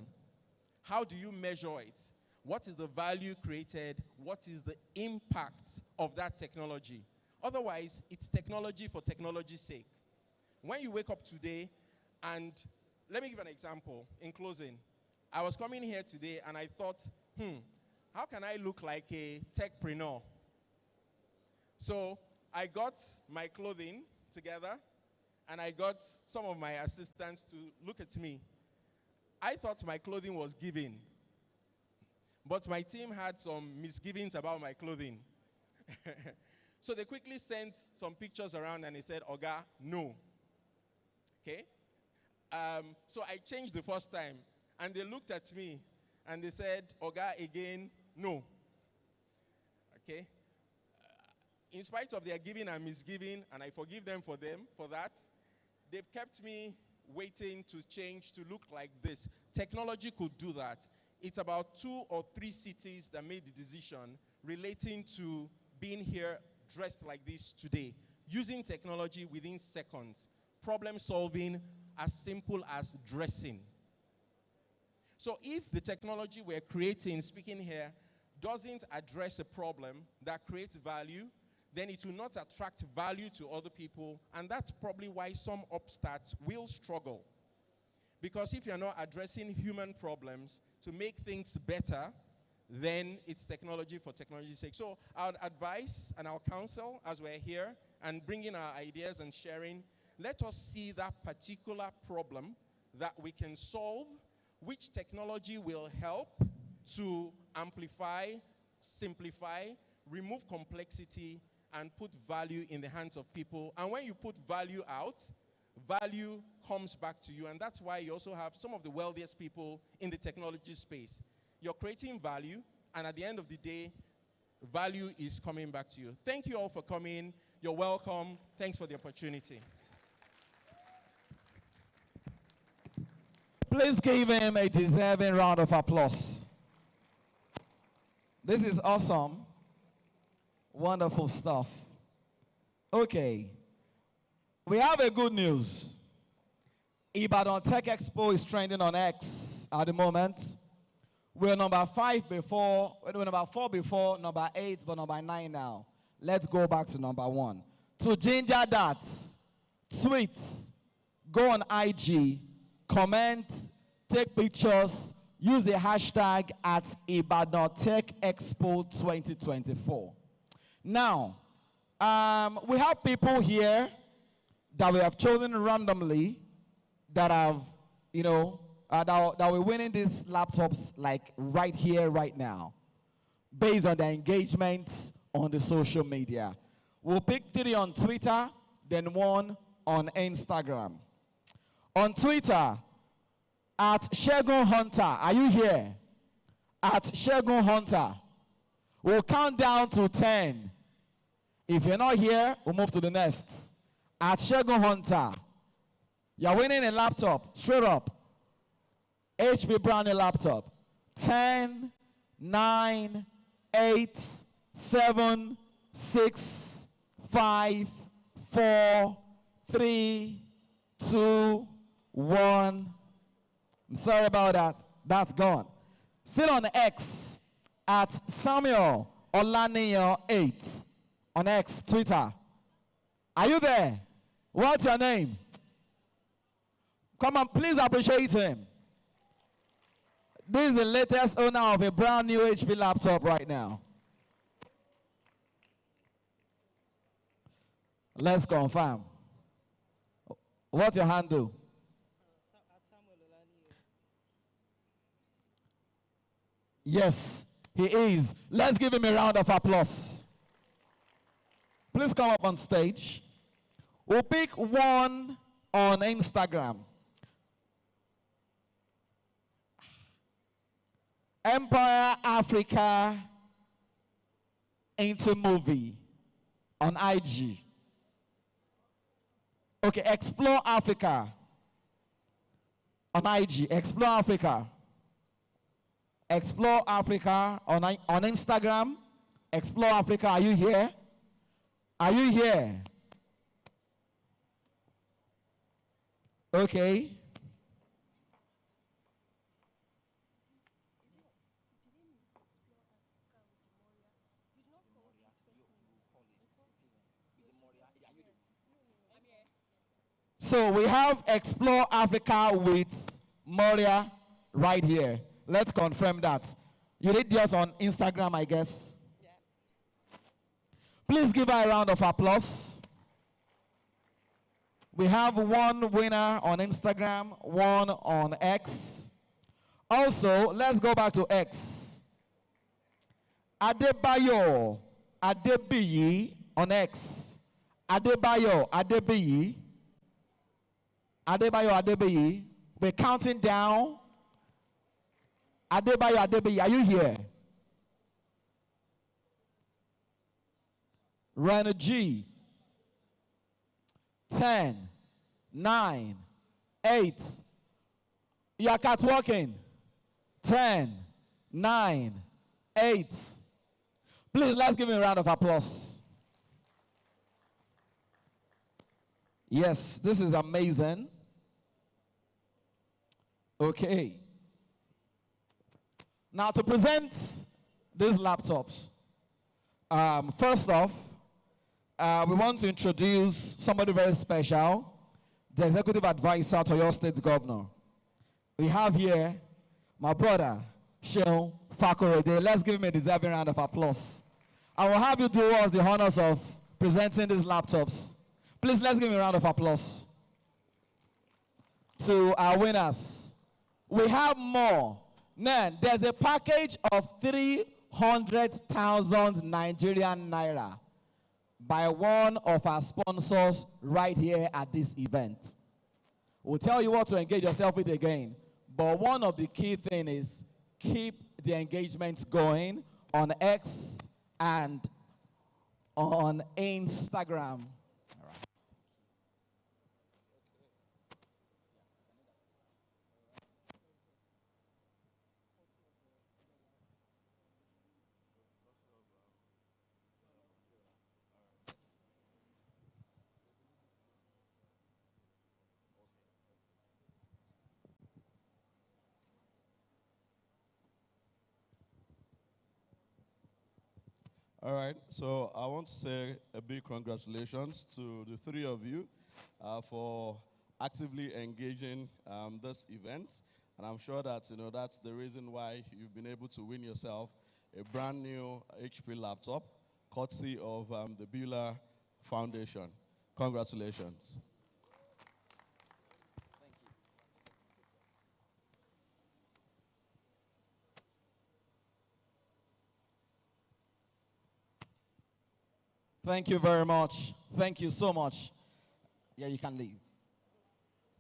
[SPEAKER 3] How do you measure it? What is the value created? What is the impact of that technology? Otherwise, it's technology for technology's sake. When you wake up today, and let me give an example in closing. I was coming here today and I thought, how can I look like a techpreneur? So I got my clothing together and I got some of my assistants to look at me. I thought my clothing was giving, but my team had some misgivings about my clothing. So they quickly sent some pictures around and they said, Oga, no. Okay? So I changed the first time and they looked at me and they said, Oga, again, no. Okay? In spite of their giving and misgiving, and I forgive them for that, they've kept me waiting to change to look like this. Technology could do that. It's about 2 or 3 cities that made the decision relating to being here dressed like this today, using technology within seconds, problem solving as simple as dressing. So if the technology we're creating, speaking here, doesn't address a problem that creates value, then it will not attract value to other people, and that's probably why some upstarts will struggle. Because if you're not addressing human problems to make things better, then it's technology for technology's sake. So our advice and our counsel as we're here and bringing our ideas and sharing, let us see that particular problem that we can solve, which technology will help to amplify, simplify, remove complexity, and put value in the hands of people. And when you put value out, value comes back to you. And that's why you also have some of the wealthiest people in the technology space. You're creating value, and at the end of the day, value is coming back to you. Thank you all for coming. You're welcome. Thanks for the opportunity.
[SPEAKER 5] Please give him a deserving round of applause. This is awesome. Wonderful stuff. Okay. We have a good news. Ibadan Tech Expo is trending on X at the moment. We're number 5 before, we're number 4 before, number 8, but number 9 now. Let's go back to number 1. To ginger that, tweet, go on IG, comment, take pictures, use the hashtag at Ibadan Tech Expo 2024. Now, we have people here that we have chosen randomly that have, that we're winning these laptops like right here, right now, based on their engagement on the social media. We'll pick 3 on Twitter, then 1 on Instagram. On Twitter, at Shegun Hunter, are you here? At Shegun Hunter. We'll count down to 10. If you're not here, we'll move to the next. At Shegun Hunter, you're winning a laptop, straight up. HP Brownie laptop. 10, 9, 8, 7, 6, 5, 4, 3, 2, 1. I'm sorry about that. That's gone. Still on X, at Samuel Olaniyo 8 on X, Twitter. Are you there? What's your name? Come on, please appreciate him. This is the latest owner of a brand new HP laptop right now. Let's confirm. What's your handle? Yes, he is. Let's give him a round of applause. Please come up on stage. We'll pick 1 on Instagram. Empire Africa into movie on IG. Okay, Explore Africa on IG. Explore Africa. Explore Africa on Instagram. Explore Africa, are you here? Are you here? Okay. So we have Explore Africa with Moria right here. Let's confirm that. You did yours on Instagram, I guess. Yeah. Please give her a round of applause. We have 1 winner on Instagram, 1 on X. Also, let's go back to X. Adebayo Adebiyi on X. Adebayo Adebiyi. Adebayo Adebiyi. We're counting down. Adebayo Adebiyi, are you here? Rena G. 10, 9, 8. You are catwalking. 10, 9, 8. Please, let's give him a round of applause. Yes, this is amazing. Okay. Now, to present these laptops, first off, we want to introduce somebody very special, the executive advisor to your state governor. We have here my brother, Sheon Fakorede. Let's give him a deserving round of applause. I will have you do us the honors of presenting these laptops. Please, let's give him a round of applause. To our winners. We have more. Man, there's a package of 300,000 Nigerian naira by one of our sponsors right here at this event. We'll tell you what to engage yourself with again, but one of the key things is keep the engagement going on X and on Instagram.
[SPEAKER 13] All right, so I want to say a big congratulations to the three of you for actively engaging this event. And I'm sure that, that's the reason why you've been able to win yourself a brand new HP laptop, courtesy of the Beulah Foundation. Congratulations.
[SPEAKER 5] Thank you very much. Thank you so much. Yeah, you can leave.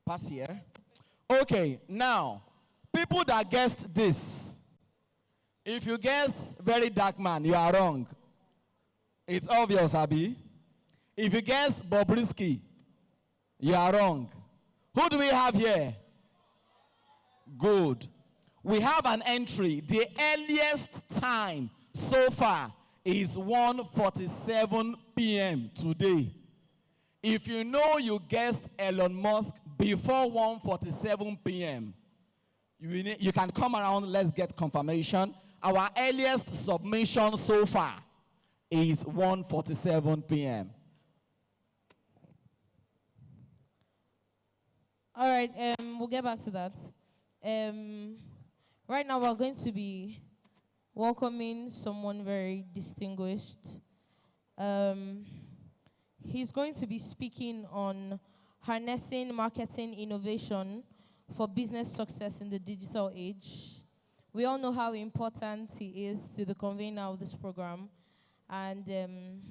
[SPEAKER 5] Pass here. Okay, now, people that guessed this. If you guessed very dark man, you are wrong. It's obvious, Abby. If you guessed Bobrisky, you are wrong. Who do we have here? Good. We have an entry. The earliest time so far is 1:47 p.m. today. If you know you guessed Elon Musk before 1:47 p.m., you can come around, let's get confirmation. Our earliest submission so far is 1:47 p.m.
[SPEAKER 1] All right, we'll get back to that. Right now, we're going to be welcoming someone very distinguished. He's going to be speaking on harnessing marketing innovation for business success in the digital age. We all know how important he is to the convener of this program. And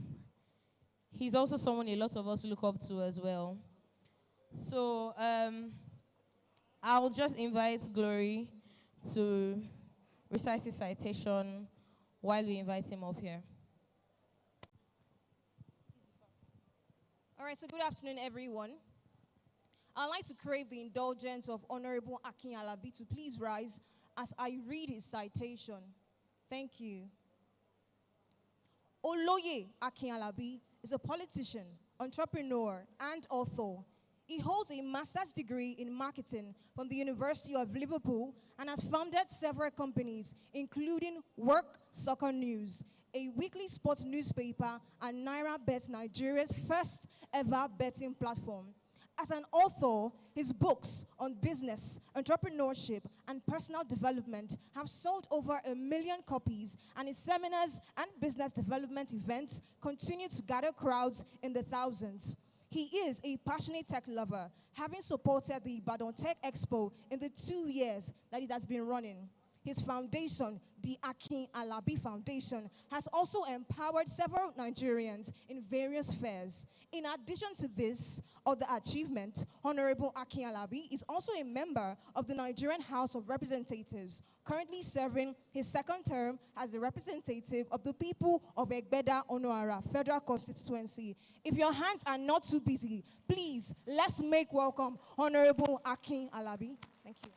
[SPEAKER 1] he's also someone a lot of us look up to as well. So I'll just invite Glory to recite his citation while we invite him up here.
[SPEAKER 14] All right, so good afternoon, everyone. I'd like to crave the indulgence of Honorable Akin Alabi to please rise as I read his citation. Thank you. Oloye Akin Alabi is a politician, entrepreneur, and author. He holds a master's degree in marketing from the University of Liverpool and has founded several companies, including Work Soccer News, a weekly sports newspaper, and NairaBet, Nigeria's first ever betting platform. As an author, his books on business, entrepreneurship, and personal development have sold over 1 million copies, and his seminars and business development events continue to gather crowds in the thousands. He is a passionate tech lover, having supported the Ibadan Tech Expo in the 2 years that it has been running. His foundation, the Akin Alabi Foundation, has also empowered several Nigerians in various fairs. In addition to this other achievement, Honorable Akin Alabi is also a member of the Nigerian House of Representatives, currently serving his second term as a representative of the people of Egbeda Onoara Federal Constituency. If your hands are not too busy, please, let's make welcome Honorable Akin Alabi. Thank you.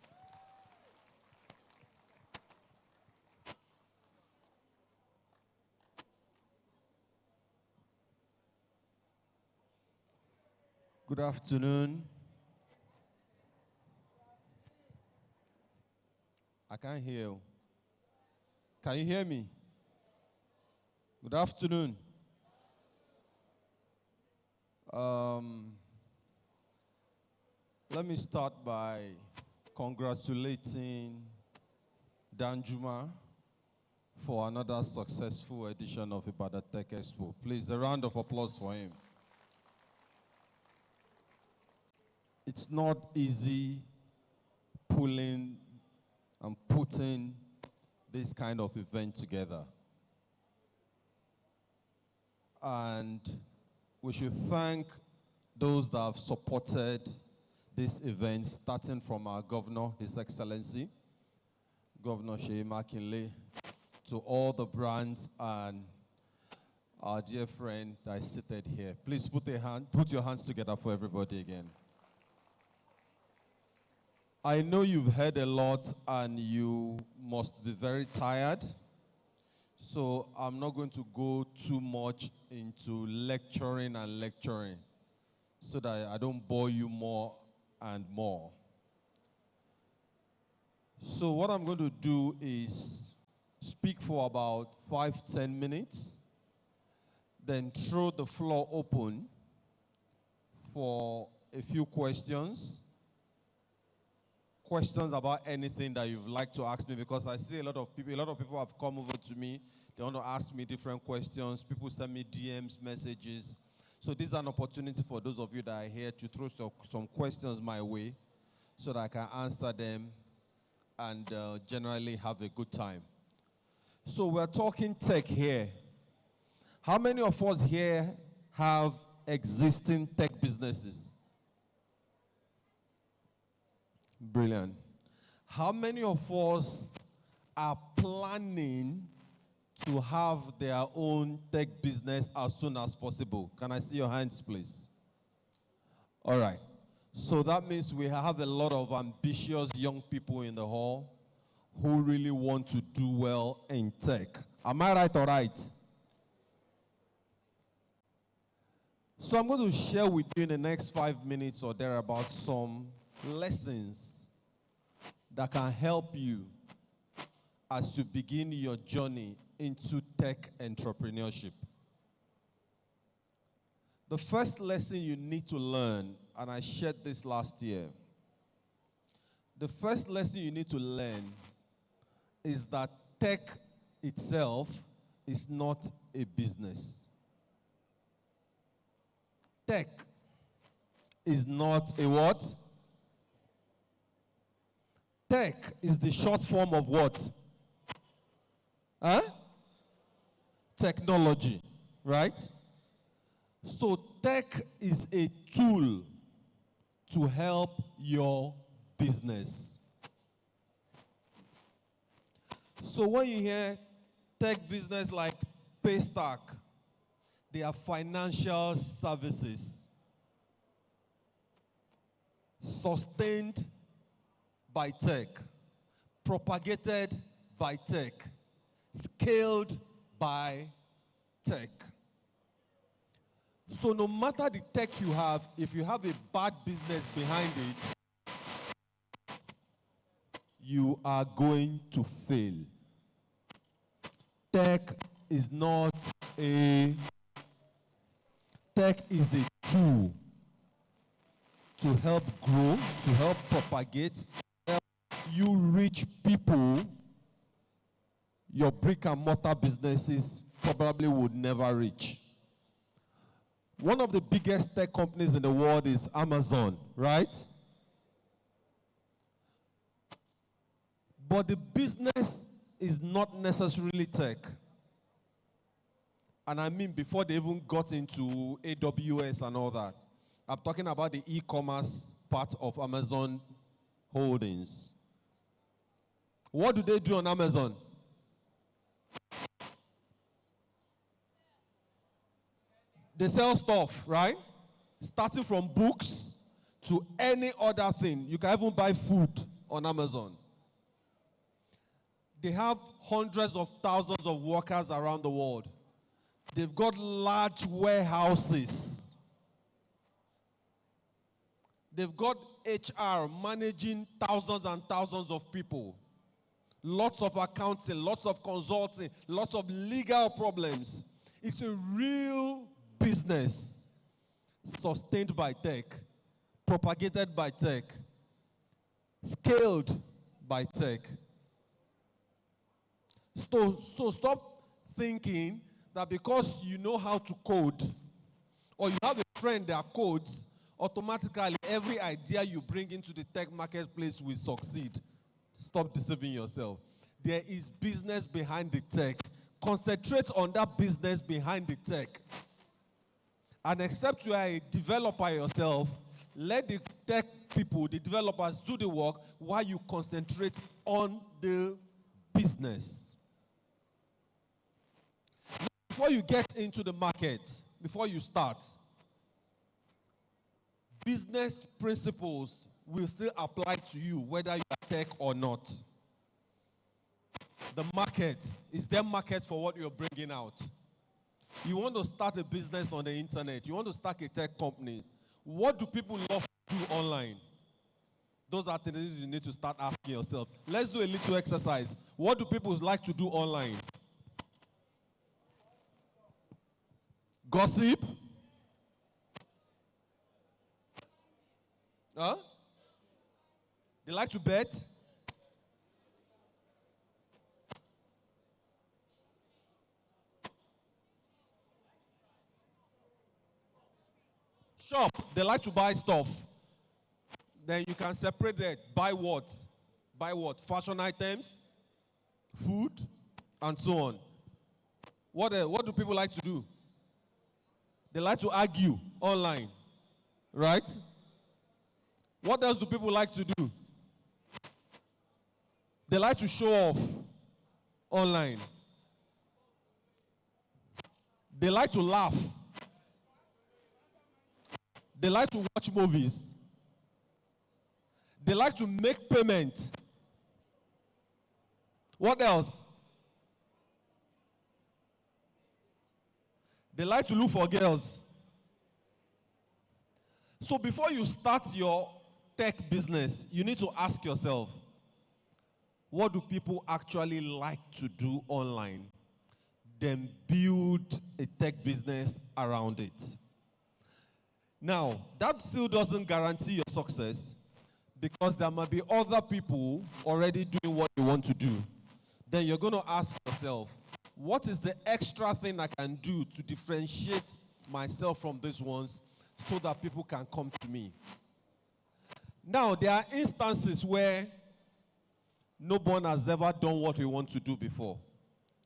[SPEAKER 15] Good afternoon. I can't hear you. Can you hear me? Good afternoon. Let me start by congratulating Danjuma for another successful edition of Ibadan Tech Expo. Please, a round of applause for him. It's not easy pulling and putting this kind of event together. And we should thank those that have supported this event, starting from our governor, His Excellency, Governor Seyi Makinde, to all the brands and our dear friend that is seated here. Please put your hands together for everybody again. I know you've heard a lot and you must be very tired, so I'm not going to go too much into lecturing so that I don't bore you more and more. So what I'm going to do is speak for about 5-10 minutes, then throw the floor open for a few questions. Questions about anything that you'd like to ask me, because I see a lot of people have come over to me. They want to ask me different questions. People send me DMs, messages. So this is an opportunity for those of you that are here to throw some questions my way so that I can answer them and generally have a good time. So we're talking tech here. How many of us here have existing tech businesses? Brilliant. How many of us are planning to have their own tech business as soon as possible? Can I see your hands, please? All right. So that means we have a lot of ambitious young people in the hall who really want to do well in tech. Am I right or right? So I'm going to share with you in the next 5 minutes or thereabout some lessons that can help you as you begin your journey into tech entrepreneurship. The first lesson you need to learn, and I shared this last year, the first lesson you need to learn is that tech itself is not a business. Tech is not a what? Tech is the short form of what? Huh? Technology, right? So tech is a tool to help your business. So when you hear tech business like Paystack, they are financial services sustained by tech, propagated by tech, scaled by tech. So no matter the tech you have, if you have a bad business behind it, you are going to fail. Tech is not a Tech is a tool to help grow, to help propagate, to help you reach people your brick and mortar businesses probably would never reach. One of the biggest tech companies in the world is Amazon, right? But the business is not necessarily tech. And I mean before they even got into AWS and all that. I'm talking about the e-commerce part of Amazon Holdings. What do they do on Amazon? They sell stuff, right? Starting from books to any other thing. You can even buy food on Amazon. They have hundreds of thousands of workers around the world. They've got large warehouses. They've got HR managing thousands and thousands of people. Lots of accounting, lots of consulting, lots of legal problems. It's a real business sustained by tech, propagated by tech, scaled by tech. So stop thinking that because you know how to code or you have a friend that codes, automatically every idea you bring into the tech marketplace will succeed. Stop deceiving yourself. There is business behind the tech. Concentrate on that business behind the tech. And except you are a developer yourself, let the tech people, the developers, do the work while you concentrate on the business. Before you get into the market, before you start, business principles will still apply to you whether you are tech or not. The market is their market for what you're bringing out. You want to start a business on the internet. You want to start a tech company. What do people love to do online? Those are things you need to start asking yourself. Let's do a little exercise. What do people like to do online? Gossip? Huh? They like to bet? Shop. They like to buy stuff. Then you can separate that. Buy what? Buy what? Fashion items, food, and so on. What do people like to do? They like to argue online, right? What else do people like to do? They like to show off online. They like to laugh. They like to watch movies. They like to make payment. What else? They like to look for girls. So before you start your tech business, you need to ask yourself, what do people actually like to do online? Then build a tech business around it. Now, that still doesn't guarantee your success because there might be other people already doing what you want to do. Then you're going to ask yourself, what is the extra thing I can do to differentiate myself from these ones so that people can come to me? Now, there are instances where no one has ever done what we want to do before.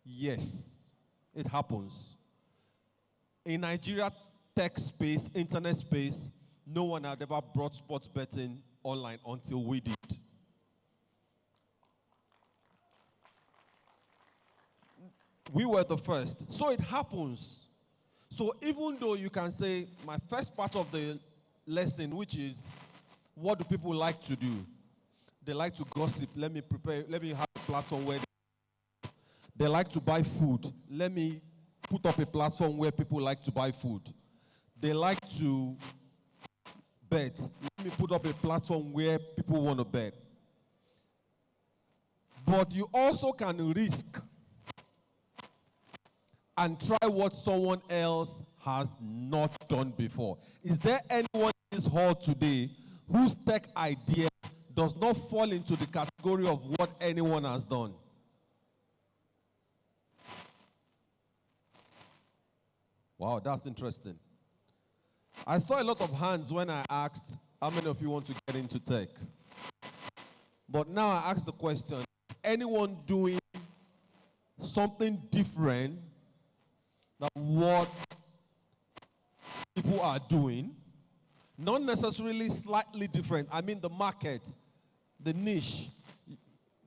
[SPEAKER 15] Yes, it happens. In Nigeria tech space, internet space, no one had ever brought sports betting online until we did. We were the first. So it happens. So even though you can say, my first part of the lesson, which is, what do people like to do? They like to gossip. Let me have a platform where they like to buy food. Let me put up a platform where people like to buy food. They like to bet. Let me put up a platform where people want to bet. But you also can risk and try what someone else has not done before. Is there anyone in this hall today whose tech idea does not fall into the category of what anyone has done? Wow, that's interesting. I saw a lot of hands when I asked how many of you want to get into tech. But now I ask the question, anyone doing something different than what people are doing? Not necessarily slightly different. I mean the market, the niche.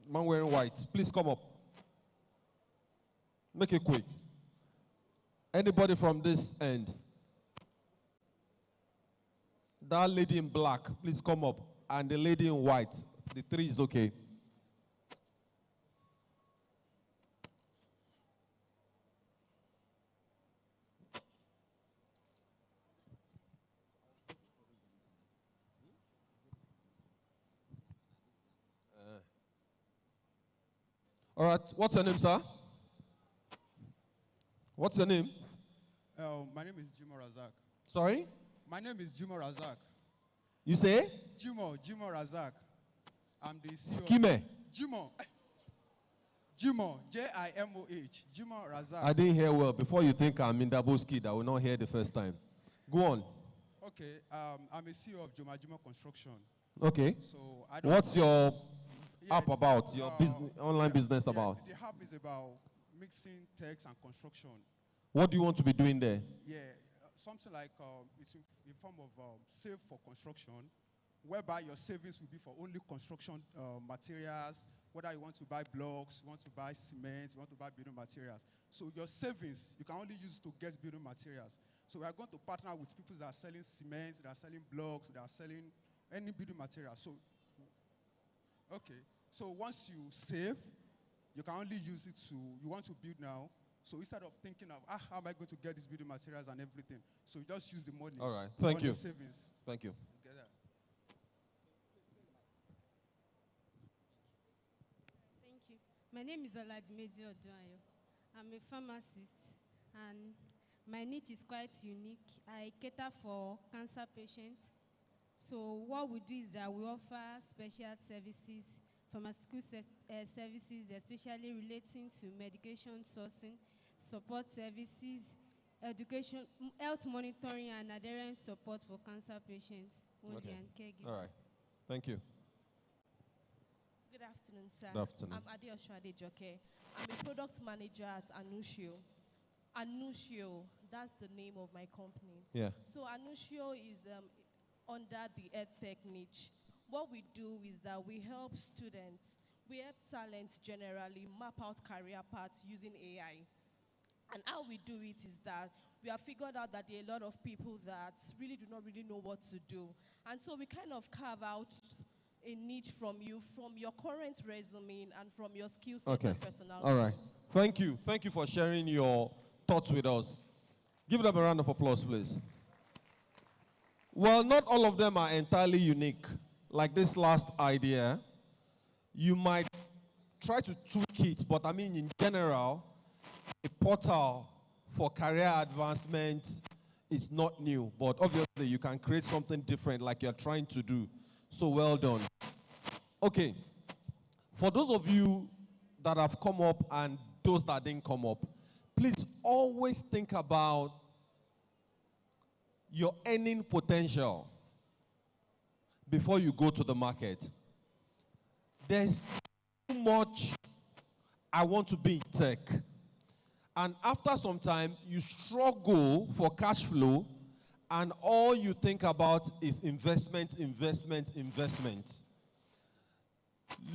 [SPEAKER 15] Man wearing white, please come up. Make it quick. Anybody from this end? That lady in black, please come up. And the lady in white. The three is okay. All right, what's your name, sir? What's your name?
[SPEAKER 16] My name is Jimo Razak.
[SPEAKER 15] Sorry?
[SPEAKER 16] My name is Jimo Razak.
[SPEAKER 15] You say?
[SPEAKER 16] Jimo Razak. I'm the CEO.
[SPEAKER 15] Skime.
[SPEAKER 16] Jimo, J-I-M-O-H. Jimo Razak.
[SPEAKER 15] I didn't hear well. Before you think I'm in Daboski, I will not hear the first time. Go on.
[SPEAKER 16] Okay, I'm a CEO of Jimo Construction.
[SPEAKER 15] Okay.
[SPEAKER 16] So
[SPEAKER 15] what's your app about? Your online business about?
[SPEAKER 16] The app is about mixing techs and construction.
[SPEAKER 15] What do you want to be doing there?
[SPEAKER 16] Yeah, something like it's in form of save for construction, whereby your savings will be for only construction materials, whether you want to buy blocks, you want to buy cement, you want to buy building materials. So your savings, you can only use to get building materials. So we are going to partner with people that are selling cement, that are selling blocks, that are selling any building material. So, okay. So once you save, you can only use it to, you want to build now. So instead of thinking of, how am I going to get these building materials and everything? So you just use the money.
[SPEAKER 15] All right. Thank you.
[SPEAKER 16] Savings.
[SPEAKER 15] Thank you.
[SPEAKER 16] Together.
[SPEAKER 17] Thank you. My name is Oladimeji Oduayo. I'm a pharmacist, and
[SPEAKER 8] My niche is quite unique. I cater for cancer patients. So what we do is that we offer special services, pharmaceutical services, especially relating to medication sourcing, support services, education, health monitoring, and adherence support for cancer patients only and caregivers.
[SPEAKER 15] All right. Thank you.
[SPEAKER 17] Good afternoon, sir.
[SPEAKER 15] Good afternoon.
[SPEAKER 17] I'm Adeosho Adejoke. I'm a product manager at Anusio. Anusio, that's the name of my company.
[SPEAKER 15] Yeah.
[SPEAKER 17] So Anusio is under the EdTech niche. What we do is that we help students, we help talents generally map out career paths using AI. And how we do it is that we have figured out that there are a lot of people that really do not really know what to do. And so we kind of carve out a niche from you, from your current resume and from your skill set
[SPEAKER 15] Okay.
[SPEAKER 17] and personality.
[SPEAKER 15] All right. Thank you. Thank you for sharing your thoughts with us. Give them a round of applause, please. Well, not all of them are entirely unique. Like this last idea, you might try to tweak it, but I mean, in general, a portal for career advancement is not new, but obviously you can create something different like you're trying to do. So well done. Okay, for those of you that have come up and those that didn't come up, please always think about your earning potential before you go to the market. There's too much I want to be in tech. And after some time, you struggle for cash flow, and all you think about is investment, investment, investment.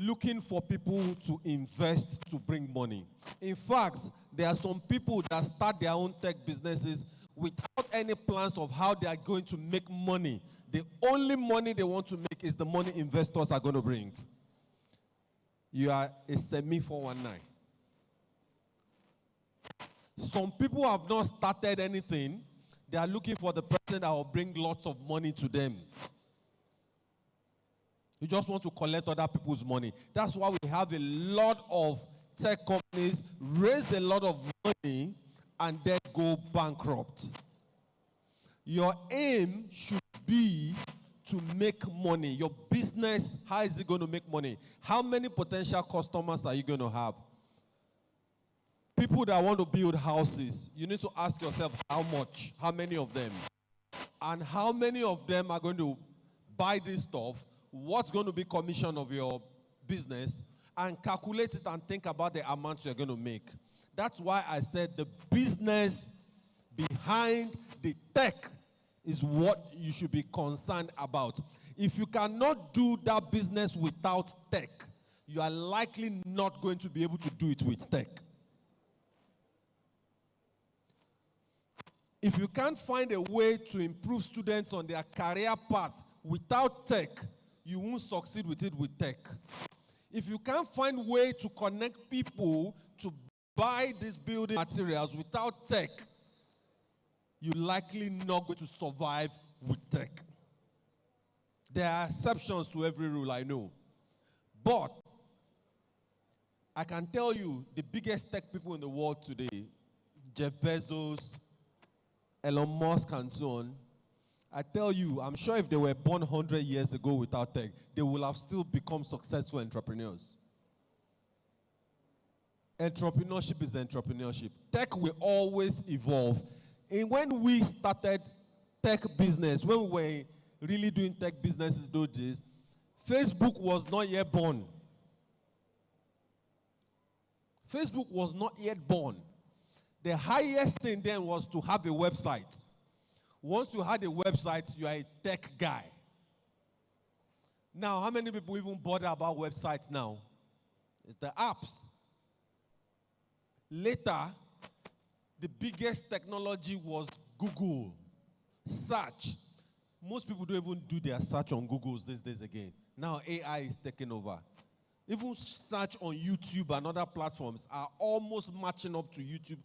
[SPEAKER 15] Looking for people to invest to bring money. In fact, there are some people that start their own tech businesses without any plans of how they are going to make money. The only money they want to make is the money investors are going to bring. You are a semi-419. Some people have not started anything. They are looking for the person that will bring lots of money to them. You just want to collect other people's money. That's why we have a lot of tech companies raise a lot of money and then go bankrupt. Your aim should be to make money. Your business, how is it going to make money? How many potential customers are you going to have? People that want to build houses, you need to ask yourself how much, how many of them, and how many of them are going to buy this stuff, what's going to be commission of your business, and calculate it and think about the amount you're going to make. That's why I said the business behind the tech is what you should be concerned about. If you cannot do that business without tech, you are likely not going to be able to do it with tech. If you can't find a way to improve students on their career path without tech, you won't succeed with it with tech. If you can't find a way to connect people to buy these building materials without tech, you're likely not going to survive with tech. There are exceptions to every rule, I know. But I can tell you the biggest tech people in the world today, Jeff Bezos, Elon Musk, and so on, I tell you, I'm sure if they were born 100 years ago without tech, they will have still become successful entrepreneurs. Entrepreneurship is entrepreneurship. Tech will always evolve. And when we started tech business, when we were really doing tech businesses those days, Facebook was not yet born. Facebook was not yet born. The highest thing then was to have a website. Once you had a website, you are a tech guy. Now, how many people even bother about websites now? It's the apps. Later, the biggest technology was Google. Search. Most people don't even do their search on Google these days again. Now AI is taking over. Even search on YouTube and other platforms are almost matching up to YouTube,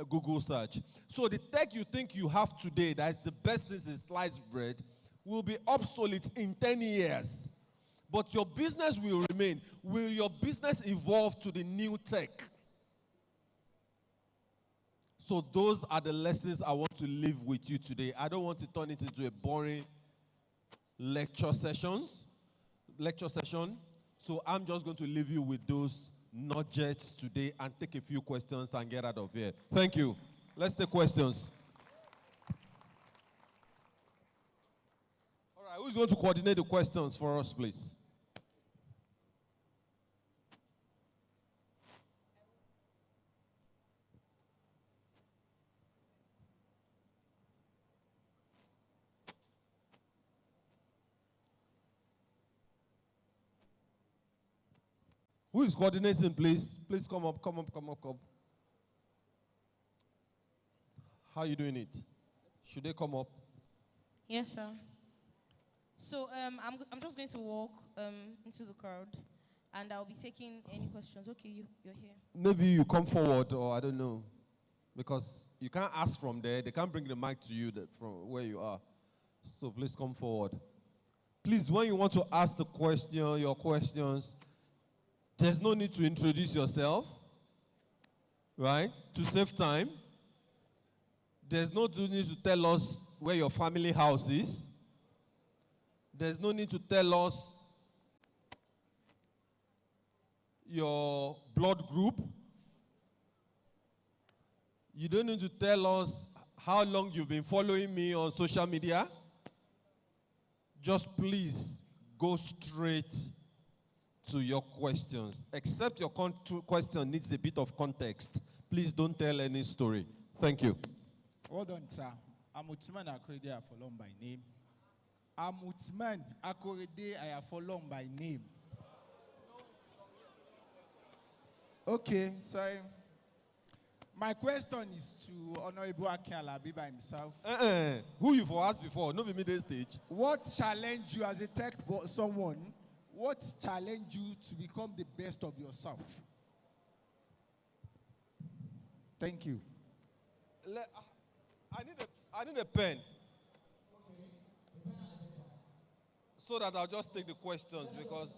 [SPEAKER 15] Google search. So the tech you think you have today that is the best thing since sliced bread will be obsolete in 10 years. But your business will remain. Will your business evolve to the new tech? So those are the lessons I want to leave with you today. I don't want to turn it into a boring lecture session. So I'm just going to leave you with those nuggets today and take a few questions and get out of here. Thank you. Let's take questions. All right, who's going to coordinate the questions for us, please? Who is coordinating, please? Please come up. How are you doing it? Should they come up?
[SPEAKER 1] Yes, sir. So I'm just going to walk into the crowd, and I'll be taking any questions. Okay, you're here.
[SPEAKER 15] Maybe you come forward, or I don't know, because you can't ask from there. They can't bring the mic to you from where you are. So please come forward. Please, when you want to ask the question, your questions, there's no need to introduce yourself, right? To save time. There's no need to tell us where your family house is. There's no need to tell us your blood group. You don't need to tell us how long you've been following me on social media. Just please go straight to your questions. Except your question needs a bit of context. Please don't tell any story. Thank you.
[SPEAKER 18] Hold on, sir. I'm Utsman Akorede, I follow by name. I'm Utsman Akorede, I follow by name. Okay, sorry. My question is to Honorable Akin Alabi by himself.
[SPEAKER 15] Who you for asked before? No be middle stage.
[SPEAKER 18] What challenged you as a tech someone? What challenged you to become the best of yourself? Thank you.
[SPEAKER 15] I need a pen. So that I'll just take the questions because...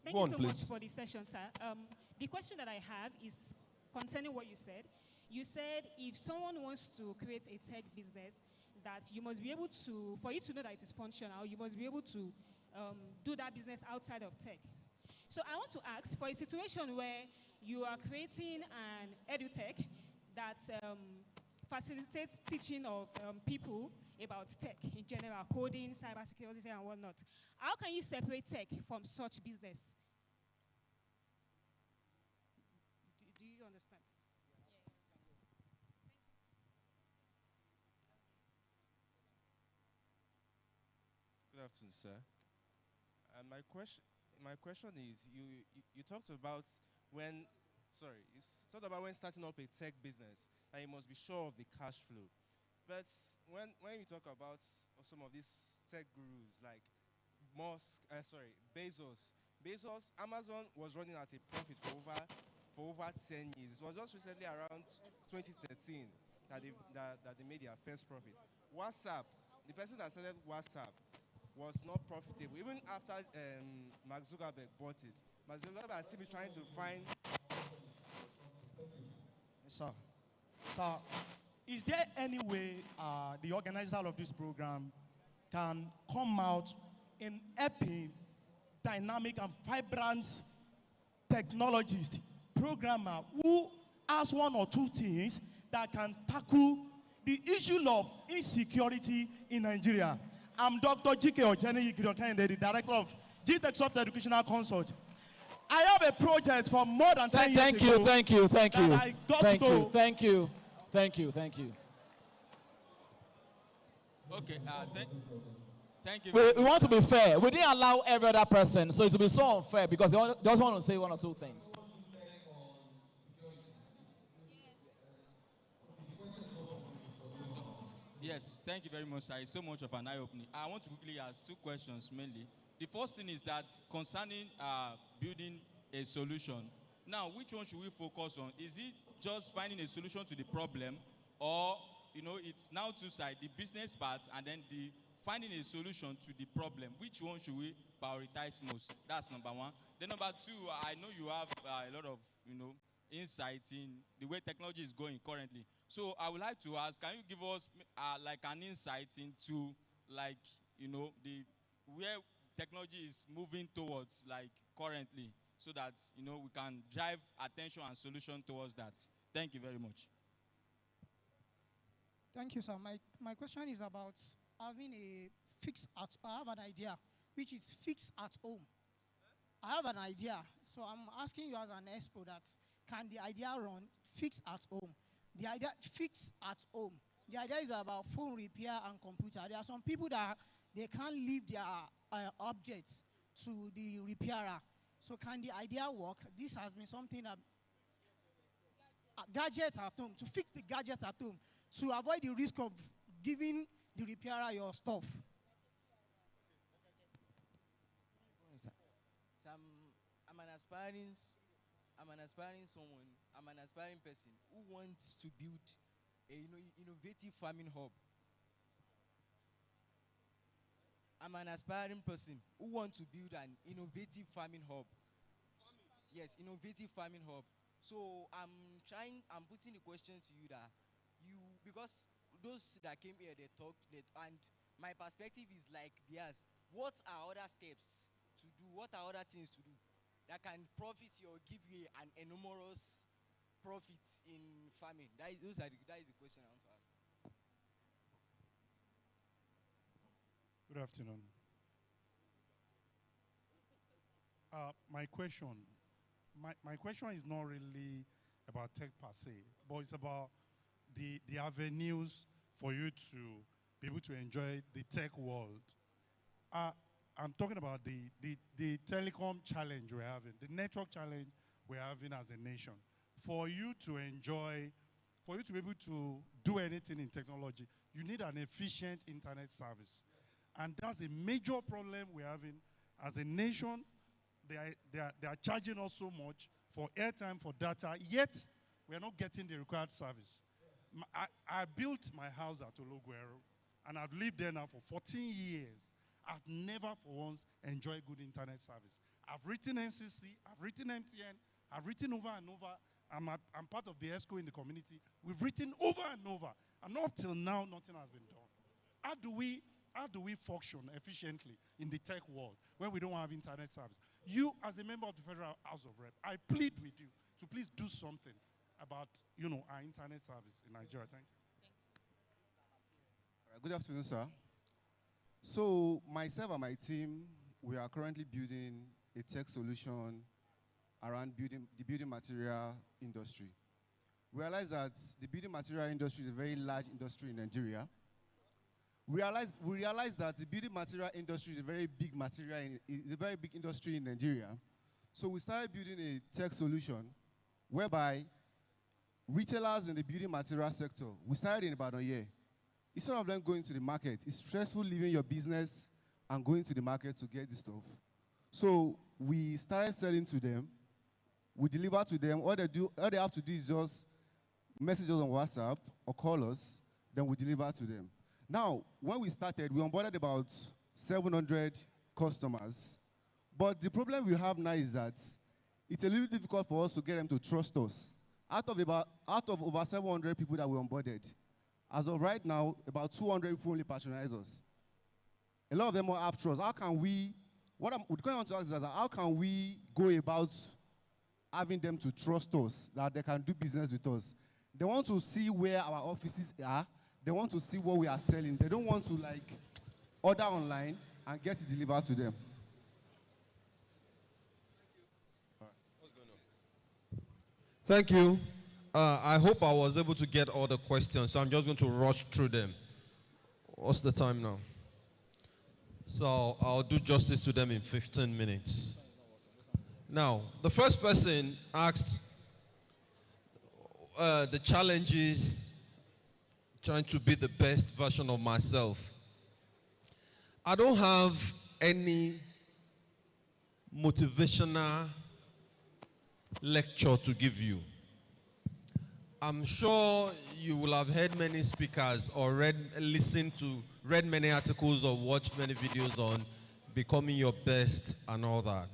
[SPEAKER 19] Thank you so much for the session, sir. The question that I have is concerning what you said. You said if someone wants to create a tech business, that you must be able to, for you to know that it is functional, you must be able to do that business outside of tech. So I want to ask, for a situation where you are creating an edutech that facilitates teaching of people about tech in general, coding, cybersecurity, and whatnot. How can you separate tech from such business? Do you understand?
[SPEAKER 20] Good afternoon, sir. My question is, you talked about when starting up a tech business, and you must be sure of the cash flow. But when you talk about some of these tech gurus like Bezos, Amazon was running at a profit for over 10 years. It was just recently around 2013 that they made their first profit. WhatsApp, the person that started WhatsApp was not profitable even after Mark Zuckerberg bought it. Mark Zuckerberg is still trying to find.
[SPEAKER 21] Sir, is there any way the organizer of this program can come out in helping dynamic and vibrant technologist, programmer who has one or two things that can tackle the issue of insecurity in Nigeria? I'm Dr. G.K. Ojeni Ikirokende, the director of GTech Software Educational Consult. I have a project for more than 10 years ago.
[SPEAKER 5] Thank you.
[SPEAKER 22] Okay, thank you.
[SPEAKER 5] We want to be fair. We didn't allow every other person, so it will be so unfair because they just want to say one or two things.
[SPEAKER 22] Yes, thank you very much, sir. It's so much of an eye-opening. I want to quickly ask two questions mainly. The first thing is that concerning building a solution, Now, which one should we focus on? Is it just finding a solution to the problem, or it's now two sides, the business part and then the finding a solution to the problem? Which one should we prioritize most? That's number one. Then number two, I know you have a lot of insight in the way technology is going currently. So I would like to ask, can you give us like an insight into the where technology is moving towards like currently, so that we can drive attention and solution towards that? Thank you very much.
[SPEAKER 2] Thank you, sir. My question is about having a I have an idea, which is fixed at home. I have an idea, so I'm asking you as an expo that can the idea run fixed at home? The idea fixed at home. The idea is about phone repair and computer. There are some people that they can't leave their objects to the repairer. So can the idea work? This has been something that gadgets at home, to fix the gadget at home, to avoid the risk of giving the repairer your stuff.
[SPEAKER 4] So I'm an aspiring person who wants to build a innovative farming hub. I'm an aspiring person who wants to build an innovative farming hub. Yes, innovative farming hub. So I'm putting the question to you that because those that came here, they talked, and my perspective is like theirs. What are other steps to do? What are other things to do that can profit you or give you an enormous profit in farming? That is the question I want to ask.
[SPEAKER 21] Good afternoon. My question is not really about tech per se, but it's about the avenues for you to be able to enjoy the tech world. I'm talking about the telecom challenge we're having, the network challenge we're having as a nation. For you to be able to do anything in technology, you need an efficient internet service. And that's a major problem we're having as a nation. They are charging us so much for airtime, for data, yet we're not getting the required service. I built my house at Ologuero, and I've lived there now for 14 years. I've never for once enjoyed good internet service. I've written NCC, I've written MTN, I've written over and over. I'm part of the Expo in the community. We've written over and over, and up till now, nothing has been done. How do we function efficiently in the tech world when we don't have internet service? You, as a member of the Federal House of Rep, I plead with you to please do something about, our internet service in Nigeria. Thank you.
[SPEAKER 23] All right, good afternoon, sir. So myself and my team, we are currently building a tech solution around the building material industry. We realize that the building material industry is a very large industry in Nigeria. We realize that the building material industry is a very big industry in Nigeria. So we started building a tech solution whereby retailers in the building material sector, we started in Ibadan here. Instead of them going to the market, it's stressful leaving your business and going to the market to get the stuff. So we started selling to them. We deliver to them. All they have to do is just message us on WhatsApp or call us, then we deliver to them. Now, when we started, we onboarded about 700 customers. But the problem we have now is that it's a little difficult for us to get them to trust us. Out of over 700 people that we onboarded, as of right now, about 200 people only patronize us. A lot of them will have trust. How can we, what I'm going on to ask is that how can we go about having them to trust us, that they can do business with us? They want to see where our offices are. They want to see what we are selling. They don't want to order online and get it delivered to them.
[SPEAKER 24] Thank you. I hope I was able to get all the questions, so I'm just going to rush through them. What's the time now? So I'll do justice to them in 15 minutes. Now, the first person asked the challenges trying to be the best version of myself. I don't have any motivational lecture to give you. I'm sure you will have heard many speakers or read many articles or watched many videos on becoming your best and all that.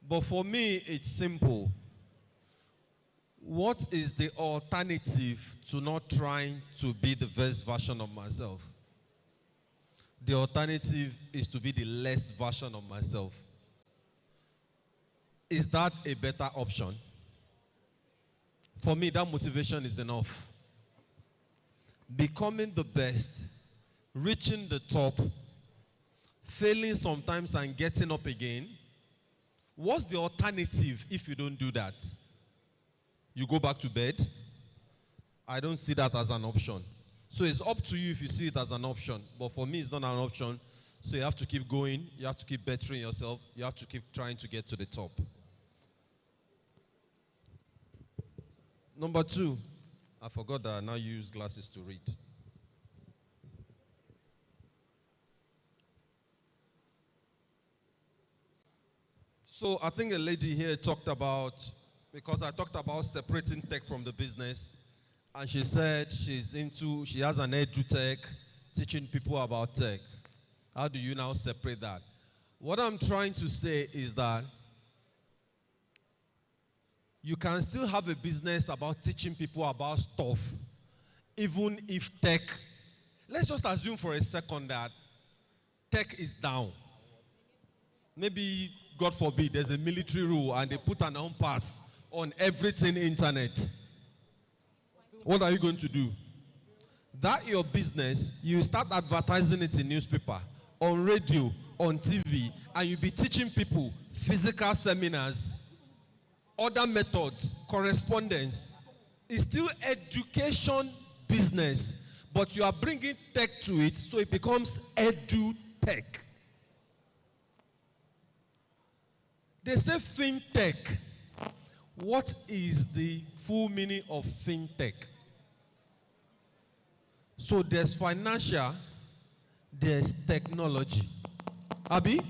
[SPEAKER 24] But for me, it's simple. What is the alternative to not trying to be the best version of myself? The alternative is to be the less version of myself. Is that a better option? For me, that motivation is enough. Becoming the best, reaching the top, failing sometimes and getting up again. What's the alternative if you don't do that? You go back to bed? I don't see that as an option. So it's up to you if you see it as an option. But for me, it's not an option. So you have to keep going. You have to keep bettering yourself. You have to keep trying to get to the top. Number 2, I forgot that I now use glasses to read. So I think a lady here talked about, because I talked about separating tech from the business, and she said she has an edu-tech, teaching people about tech. How do you now separate that? What I'm trying to say is that you can still have a business about teaching people about stuff, even if tech, let's just assume for a second that tech is down. Maybe, God forbid, there's a military rule and they put an impasse on everything internet. What are you going to do? That your business, you start advertising it in newspaper, on radio, on TV, and you'll be teaching people physical seminars, other methods, correspondence. It's still education business, but you are bringing tech to it, so it becomes edu-tech. They say fintech. What is the full meaning of fintech? So there's financial, there's technology. Abi?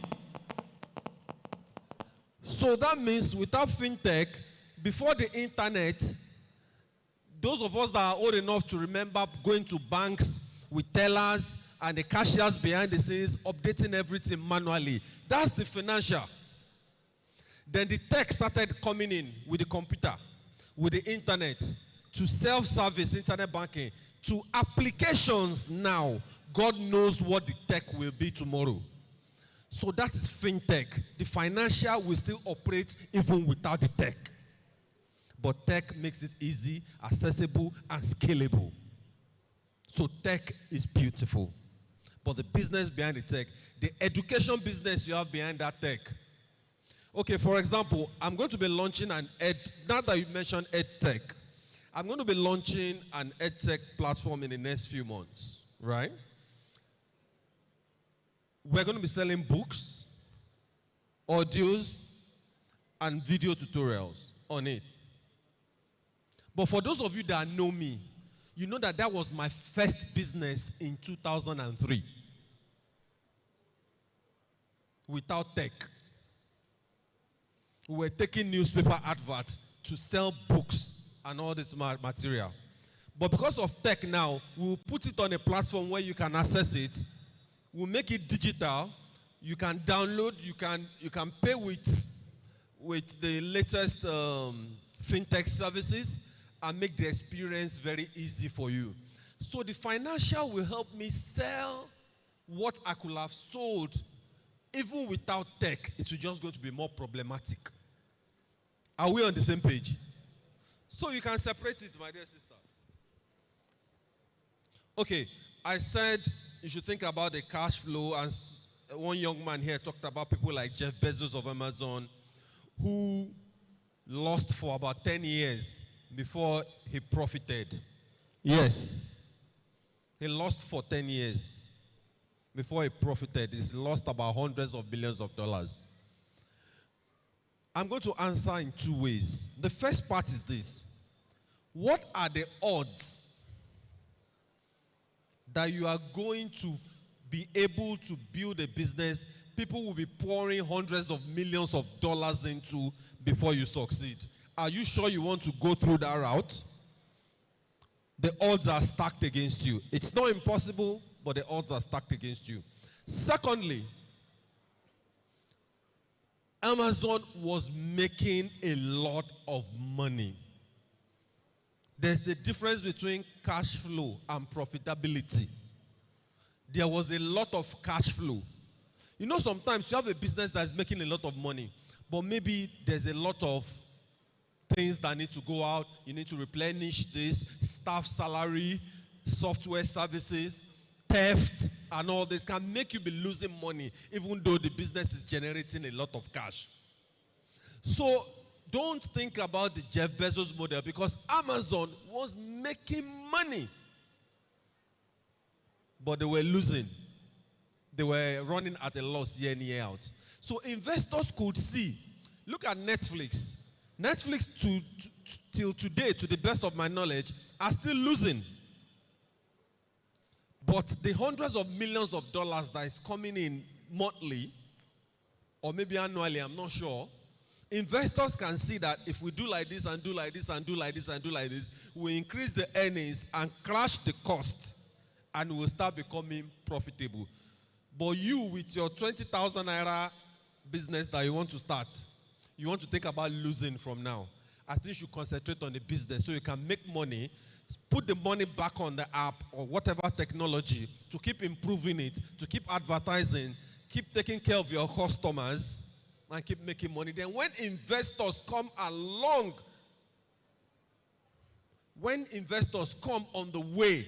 [SPEAKER 24] So that means without fintech, before the internet, those of us that are old enough to remember going to banks with tellers and the cashiers behind the scenes updating everything manually, that's the financial. Then the tech started coming in with the computer, with the internet, to self-service internet banking, to applications now. God knows what the tech will be tomorrow. So that is fintech. The financial will still operate even without the tech. But tech makes it easy, accessible, and scalable. So tech is beautiful. But the business behind the tech, the education business you have behind that tech. Okay, for example, I'm going to be launching now that you mentioned EdTech, I'm going to be launching an EdTech platform in the next few months, right? We're going to be selling books, audios, and video tutorials on it. But for those of you that know me, you know that that was my first business in 2003. Without tech. We were taking newspaper adverts to sell books and all this material. But because of tech now, we'll put it on a platform where you can access it. We'll make it digital. You can download, you can pay with the latest fintech services and make the experience very easy for you. So the financial will help me sell what I could have sold even without tech. It will just go to be more problematic. Are we on the same page? So you can separate it, my dear sister. Okay, I said you should think about the cash flow, and one young man here talked about people like Jeff Bezos of Amazon who lost for about 10 years before he profited. Yes. He lost for 10 years before he profited. He lost about hundreds of billions of dollars. I'm going to answer in two ways. The first part is this. What are the odds that you are going to be able to build a business people will be pouring hundreds of millions of dollars into before you succeed. Are you sure you want to go through that route? The odds are stacked against you. It's not impossible, but the odds are stacked against you. Secondly, Amazon was making a lot of money. There's a difference between cash flow and profitability. There was a lot of cash flow. You know, sometimes you have a business that is making a lot of money, but maybe there's a lot of things that need to go out. You need to replenish this, staff salary, software services, theft, and all this can make you be losing money, even though the business is generating a lot of cash. So don't think about the Jeff Bezos model, because Amazon was making money, but they were losing. They were running at a loss year in, year out. So investors could see, look at Netflix. Netflix till today, to the best of my knowledge, are still losing. But the hundreds of millions of dollars that is coming in monthly, or maybe annually, I'm not sure, investors can see that if we do like this and do like this and do like this and do like this, we increase the earnings and crash the cost, and we'll start becoming profitable. But you, with your 20,000 naira business that you want to start, you want to think about losing from now. I think you should concentrate on the business so you can make money, put the money back on the app or whatever technology to keep improving it, to keep advertising, keep taking care of your customers, and keep making money. Then when investors come along, when investors come on the way,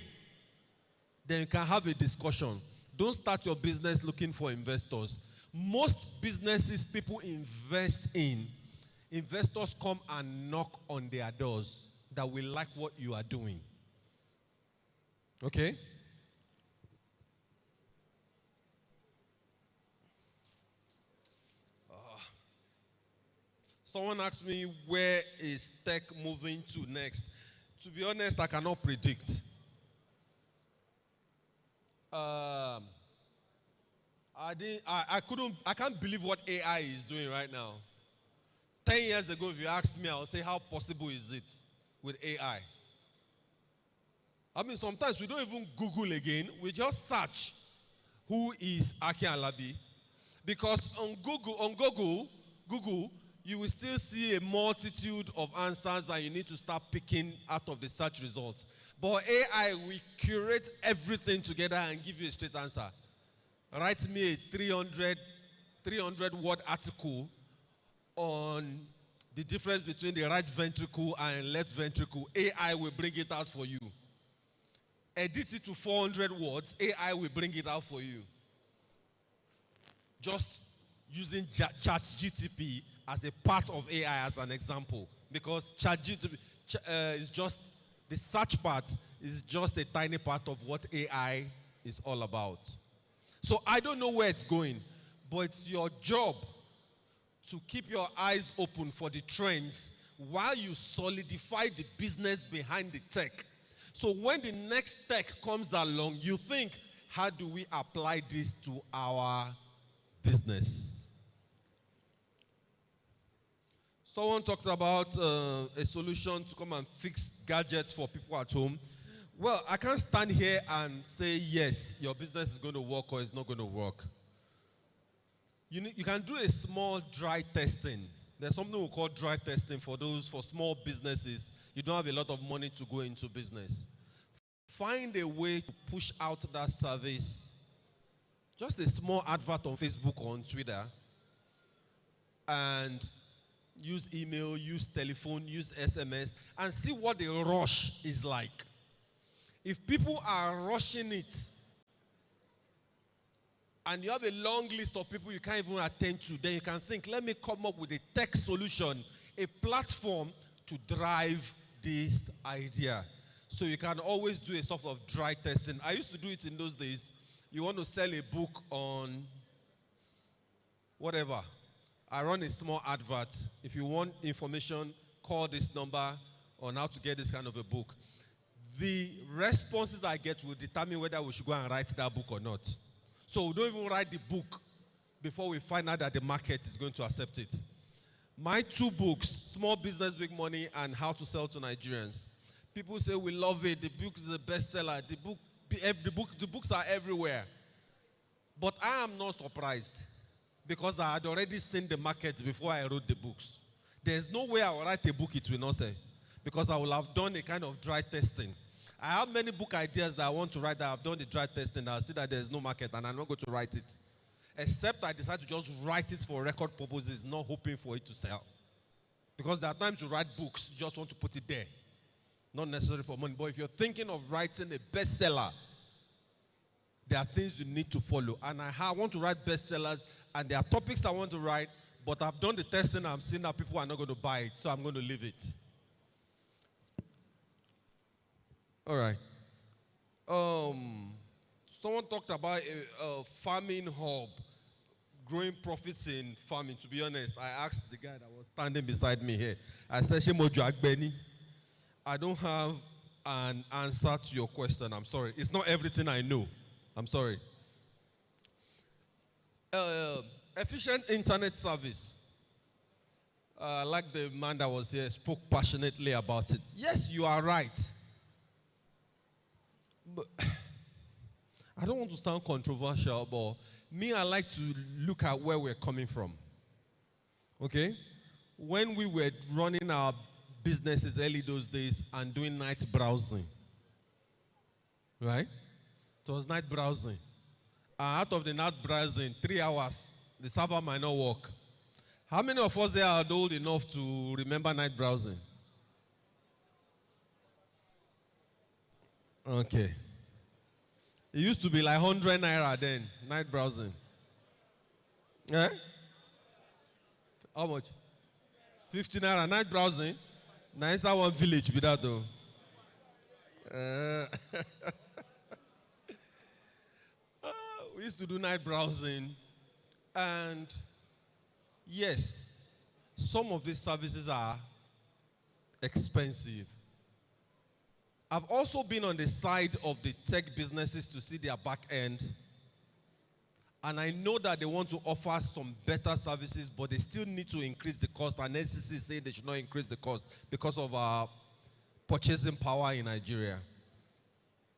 [SPEAKER 24] then you can have a discussion. Don't start your business looking for investors. Most businesses people invest in, investors come and knock on their doors that will like what you are doing. Okay? Someone asked me, where is tech moving to next? To be honest, I cannot predict. I can't believe what AI is doing right now. 10 years ago, if you asked me, I would say, how possible is it with AI? I mean, sometimes we don't even Google again. We just search, who is Aki Alabi? Because on Google, you will still see a multitude of answers and you need to start picking out of the search results. But AI, we curate everything together and give you a straight answer. Write me a 300 word article on the difference between the right ventricle and left ventricle. AI will bring it out for you. Edit it to 400 words, AI will bring it out for you. Just using ChatGPT as a part of AI as an example. Because ChatGPT is just, the search part is just a tiny part of what AI is all about. So I don't know where it's going, but it's your job to keep your eyes open for the trends while you solidify the business behind the tech. So when the next tech comes along, you think, how do we apply this to our business? Someone talked about a solution to come and fix gadgets for people at home. Well, I can't stand here and say, yes, your business is going to work or it's not going to work. You can do a small dry testing. There's something we call dry testing for small businesses. You don't have a lot of money to go into business. Find a way to push out that service. Just a small advert on Facebook or on Twitter. And use email, use telephone, use SMS, and see what the rush is like. If people are rushing it, and you have a long list of people you can't even attend to, then you can think, let me come up with a tech solution, a platform to drive this idea. So you can always do a sort of dry testing. I used to do it in those days. You want to sell a book on whatever. I run a small advert. If you want information, call this number on how to get this kind of a book. The responses I get will determine whether we should go and write that book or not. So we don't even write the book before we find out that the market is going to accept it. My two books, Small Business, Big Money and How to Sell to Nigerians. People say we love it. The book is the bestseller. The books are everywhere. But I am not surprised because I had already seen the market before I wrote the books. There's no way I will write a book it will not sell because I will have done a kind of dry testing. I have many book ideas that I want to write that I've done the dry testing. I'll see that there's no market and I'm not going to write it. Except I decide to just write it for record purposes, not hoping for it to sell. Because there are times you write books, you just want to put it there. Not necessarily for money. But if you're thinking of writing a bestseller, there are things you need to follow. And I want to write bestsellers, and there are topics I want to write, but I've done the testing, I've seen that people are not going to buy it, so I'm going to leave it. All right. Someone talked about a farming hub, growing profits in farming. To be honest, I asked the guy that was standing beside me here. I said, Shemoju Agbeni, I don't have an answer to your question. I'm sorry. It's not everything I know. I'm sorry. Efficient internet service. Like the man that was here spoke passionately about it. Yes, you are right. But I don't want to sound controversial, but me, I like to look at where we're coming from. Okay? When we were running our businesses early those days and doing night browsing, right? It was night browsing. Out of the night browsing, 3 hours, the server might not work. How many of us there are old enough to remember night browsing? Okay. It used to be like 100 naira then, night browsing. Eh? How much? 50 naira night browsing? Now inside one village be that though. We used to do night browsing, and yes, some of these services are expensive. I've also been on the side of the tech businesses to see their back end, and I know that they want to offer some better services, but they still need to increase the cost, and NCC say they should not increase the cost because of our purchasing power in Nigeria.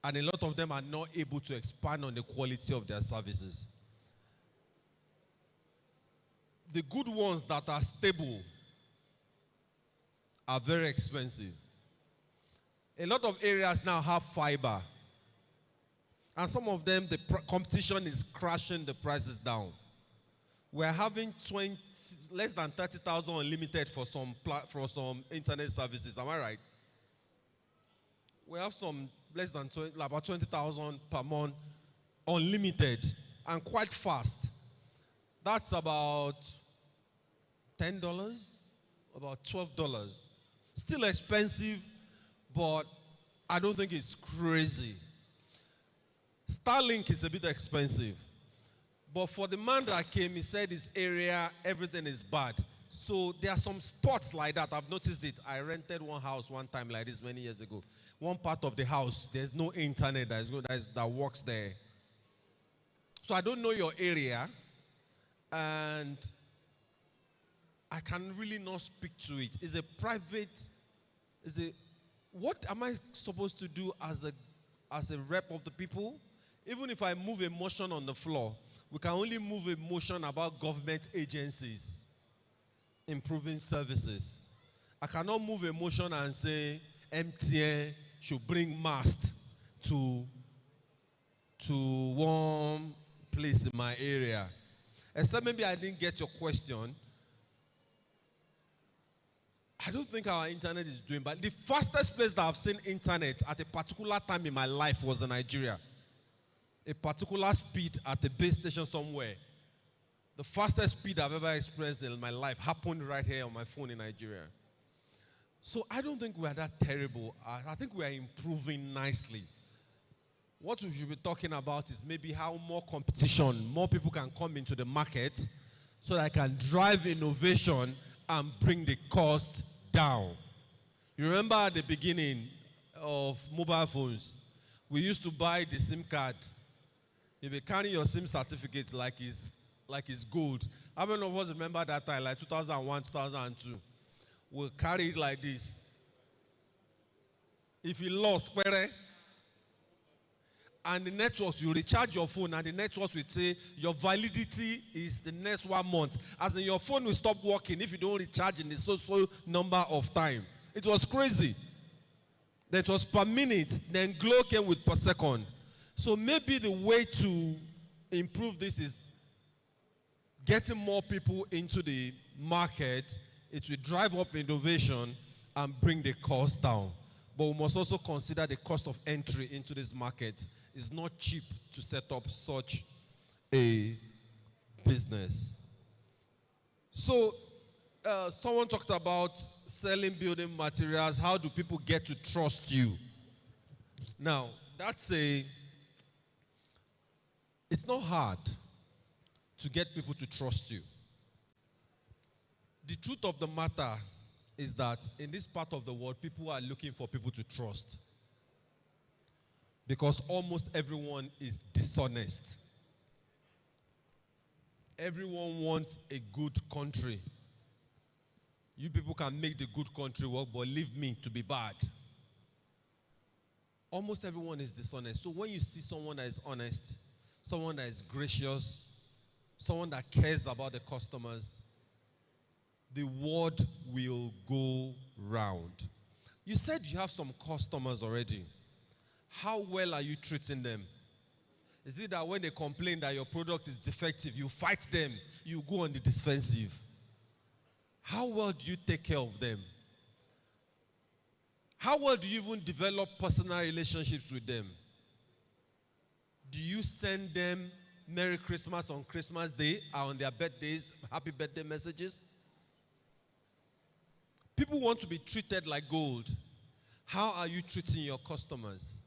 [SPEAKER 24] And a lot of them are not able to expand on the quality of their services. The good ones that are stable are very expensive. A lot of areas now have fiber. And some of them, the competition is crashing the prices down. We're having less than 30,000 unlimited for some internet services. Am I right? We have some less than about 20,000 per month unlimited and quite fast. That's about $10, about $12. Still expensive, but I don't think it's crazy. Starlink is a bit expensive. But for the man that came, he said his area, everything is bad. So there are some spots like that. I've noticed it. I rented one house one time like this many years ago. One part of the house, there's no internet that works there. So I don't know your area, and I can really not speak to it. It's a private, what am I supposed to do as a rep of the people? Even if I move a motion on the floor, we can only move a motion about government agencies improving services. I cannot move a motion and say MTN should bring mast to one place in my area. Except maybe I didn't get your question. I don't think our internet is doing bad. The fastest place that I've seen internet at a particular time in my life was in Nigeria. A particular speed at a base station somewhere. The fastest speed I've ever experienced in my life happened right here on my phone in Nigeria. So I don't think we are that terrible. I think we are improving nicely. What we should be talking about is maybe how more competition, more people can come into the market so that I can drive innovation and bring the cost down. You remember at the beginning of mobile phones, we used to buy the SIM card. You'll be carrying your SIM certificate like it's like it's gold. How many of us remember that time, like 2001, 2002? We'll carry it like this. If you lost, and the networks, you recharge your phone, and the networks will say your validity is the next 1 month. As in, your phone will stop working if you don't recharge in the so number of time. It was crazy. That was per minute, then Glow came with per second. So maybe the way to improve this is getting more people into the market. It will drive up innovation and bring the cost down. But we must also consider the cost of entry into this market. It's not cheap to set up such a business. So someone talked about selling building materials. How do people get to trust you? Now, it's not hard to get people to trust you. The truth of the matter is that in this part of the world, people are looking for people to trust. Because almost everyone is dishonest. Everyone wants a good country. You people can make the good country work, but leave me to be bad. Almost everyone is dishonest. So when you see someone that is honest, someone that is gracious, someone that cares about the customers, the word will go round. You said you have some customers already. How well are you treating them? Is it that when they complain that your product is defective, you fight them, you go on the defensive? How well do you take care of them? How well do you even develop personal relationships with them? Do you send them Merry Christmas on Christmas Day or on their birthdays, happy birthday messages? People want to be treated like gold. How are you treating your customers?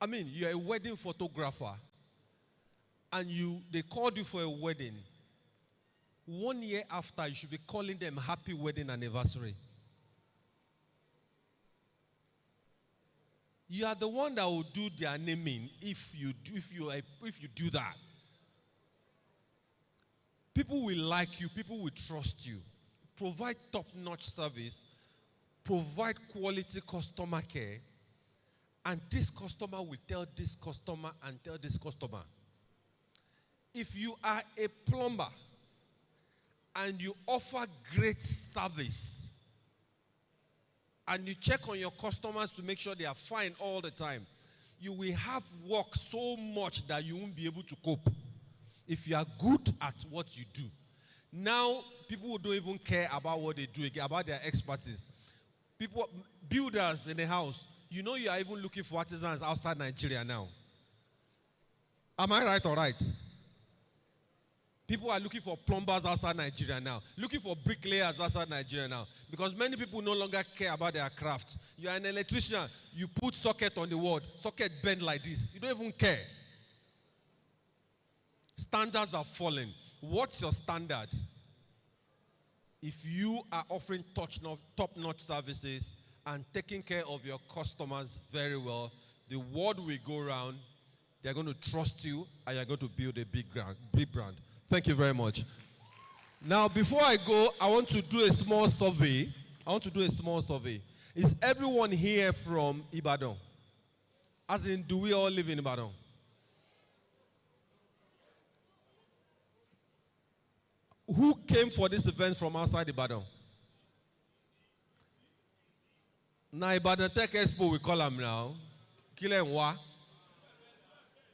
[SPEAKER 24] I mean, you're a wedding photographer and they called you for a wedding. 1 year after, you should be calling them happy wedding anniversary. You are the one that will do their naming if you do that. People will like you, people will trust you. Provide top-notch service, provide quality customer care, and this customer will tell this customer and tell this customer. If you are a plumber and you offer great service and you check on your customers to make sure they are fine all the time, you will have work so much that you won't be able to cope if you are good at what you do. Now, people don't even care about what they do, about their expertise. People, builders in the house, you know you are even looking for artisans outside Nigeria now. Am I right or right? People are looking for plumbers outside Nigeria now. Looking for bricklayers outside Nigeria now. Because many people no longer care about their craft. You are an electrician. You put socket on the wall. Socket bend like this. You don't even care. Standards are falling. What's your standard? If you are offering top-notch services and taking care of your customers very well, the word will go around. They're going to trust you, and you're going to build a big brand. Thank you very much. Now, before I go, I want to do a small survey. Is everyone here from Ibadan? As in, do we all live in Ibadan? Who came for this event from outside Ibadan? Now, Ibadan Tech Expo, we call them now. Kilenwa.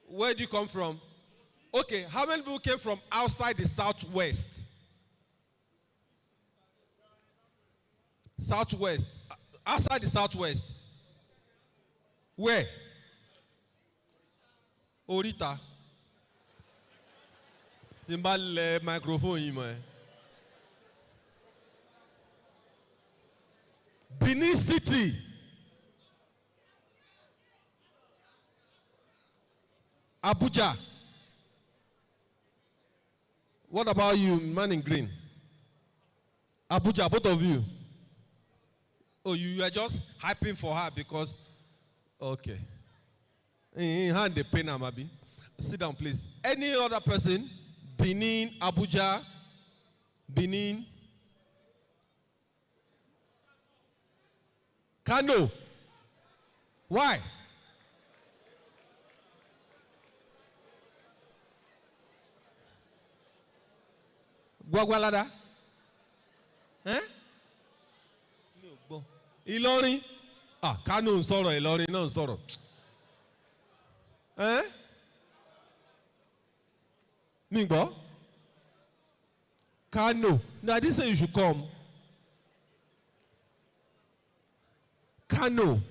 [SPEAKER 24] Where do you come from? Okay, how many people came from outside the southwest? Southwest. Outside the southwest. Where? Orita. Timbal microphone. Benin City. Abuja. What about you, man in green? Abuja, both of you. Oh, you are just hyping for her because, okay. In hand the pain, Amabi. Sit down, please. Any other person? Benin, Abuja, Benin, Kano. Why? Gwagwalada? Eh? Ìlọrin? Ah, Kano ń sọ̀rọ̀, Ìlọrin náà ń sọ̀rọ̀. Eh? Mingbo? Kano. No, I didn't say you should come. Kano.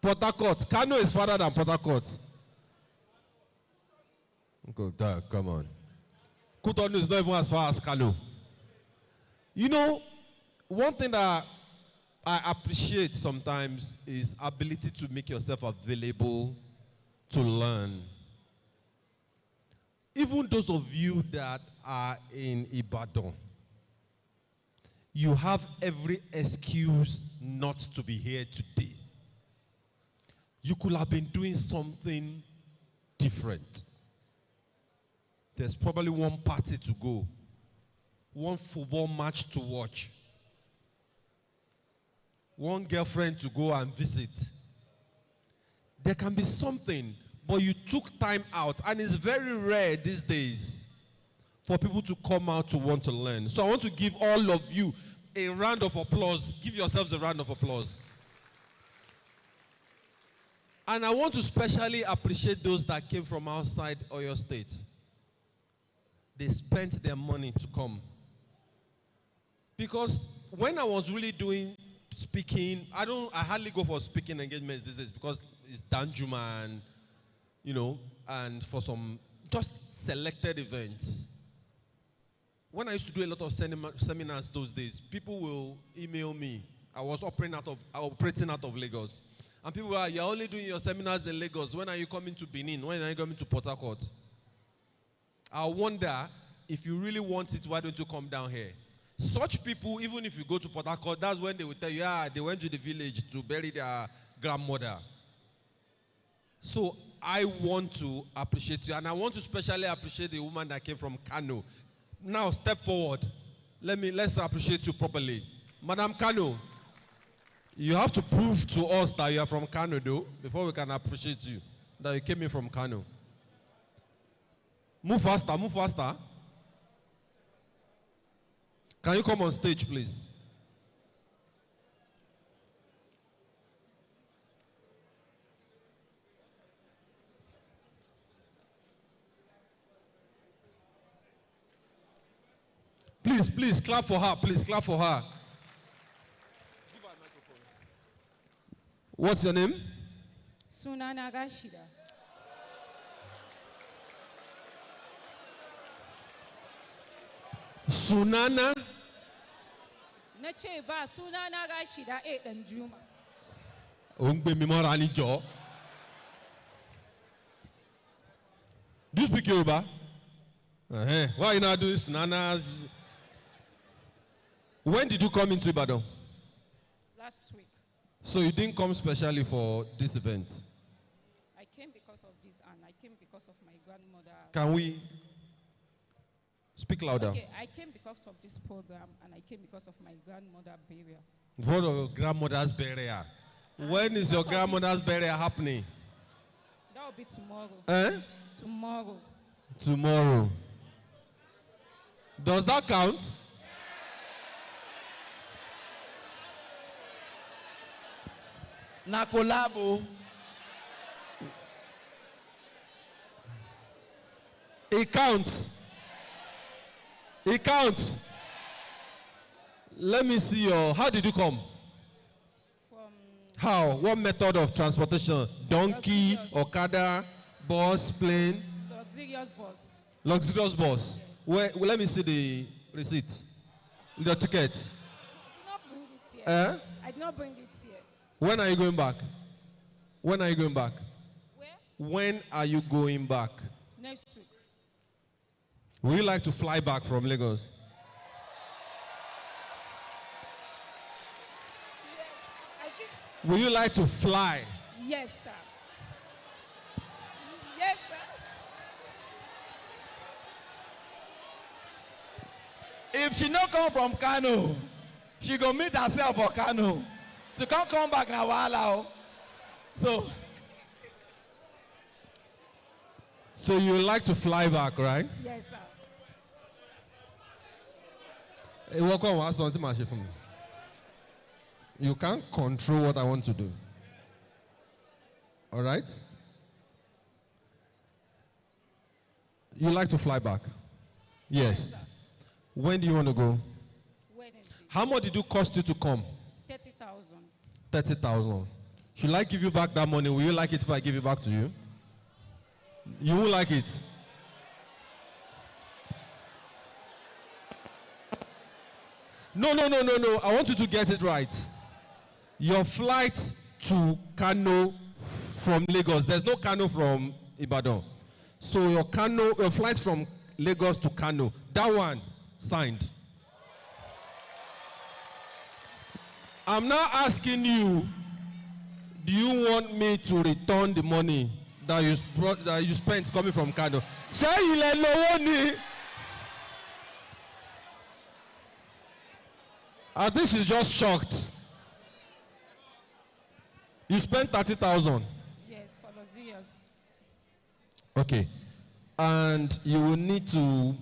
[SPEAKER 24] Port Harcourt. Kano is farther than Port Harcourt. Okay, Dad, come on. Cotonou is not even as far as Kano. You know, one thing that I appreciate sometimes is ability to make yourself available to learn. Even those of you that are in Ibadan, you have every excuse not to be here today. You could have been doing something different. There's probably one party to go, one football match to watch, one girlfriend to go and visit. There can be something, but you took time out, and it's very rare these days for people to come out to want to learn. So I want to give all of you a round of applause. Give yourselves a round of applause. And I want to specially appreciate those that came from outside Oyo State. They spent their money to come. Because when I was really doing speaking, I hardly go for speaking engagements these days because it's Danjuma and, you know, and for some just selected events. When I used to do a lot of seminars those days, people will email me. I was operating out of Lagos. And people were, you're only doing your seminars in Lagos. When are you coming to Benin? When are you coming to Port Harcourt? I wonder, if you really want it, why don't you come down here? Such people, even if you go to Port Harcourt, that's when they will tell you, they went to the village to bury their grandmother. So I want to appreciate you, and I want to especially appreciate the woman that came from Kano. Now step forward. Let's appreciate you properly. Madam Kano, you have to prove to us that you are from Kano, though, before we can appreciate you, that you came in from Kano. Move faster, move faster. Can you come on stage, please? Please, clap for her. Please, clap for her. Give her a microphone. What's your name?
[SPEAKER 6] Sunana Gashida.
[SPEAKER 24] Sunana?
[SPEAKER 6] Na ce ba sunana Gashida Danjuma.
[SPEAKER 24] Ongbe Mimorani Jo. Do you speak Yoruba? Why are you not doing Sunana? When did you come into Ibadan?
[SPEAKER 6] Last week.
[SPEAKER 24] So you didn't come specially for this event?
[SPEAKER 6] I came because of this, and I came because of my grandmother.
[SPEAKER 24] Can we speak louder?
[SPEAKER 6] Okay, I came because of this program, and I came because of my grandmother burial.
[SPEAKER 24] For your grandmother's burial. When is your grandmother's burial happening?
[SPEAKER 6] That will be tomorrow.
[SPEAKER 24] Eh?
[SPEAKER 6] Tomorrow.
[SPEAKER 24] Tomorrow. Does that count?
[SPEAKER 5] Na collabo.
[SPEAKER 24] It counts. It counts. Let me see your. How did you come? How? What method of transportation? Donkey, Okada, bus, plane?
[SPEAKER 6] Luxurious bus.
[SPEAKER 24] Luxurious bus. Where, let me see the receipt. The ticket.
[SPEAKER 6] I did not bring it here.
[SPEAKER 24] Eh?
[SPEAKER 6] I did not bring it here.
[SPEAKER 24] When are you going back? When are you going back?
[SPEAKER 6] Where?
[SPEAKER 24] When are you going back?
[SPEAKER 6] Next week.
[SPEAKER 24] Would you like to fly back from Lagos?
[SPEAKER 6] I think.
[SPEAKER 24] Would you like to fly?
[SPEAKER 6] Yes, sir.
[SPEAKER 5] If she no come from Kano, she go meet herself for Kano. To come back now, wahala. So
[SPEAKER 24] you like to fly back, right?
[SPEAKER 19] Yes, sir.
[SPEAKER 24] Hey, welcome. What's something for me? You can't control what I want to do. All right? You like to fly back? Yes. When do you want to go?
[SPEAKER 19] Wednesday.
[SPEAKER 24] How much did it cost you to come?
[SPEAKER 19] 30,000.
[SPEAKER 24] 30,000. Should I give you back that money? Will you like it if I give it back to you? You won't like it. No. I want you to get it right. Your flight to Kano from Lagos. There's no Kano from Ibadan. So your flight from Lagos to Kano, that one signed. I'm now asking you, do you want me to return the money that you spent coming from Kano? I think she's just shocked. You spent 30,000.
[SPEAKER 19] Yes, for those years.
[SPEAKER 24] Okay. And you will need to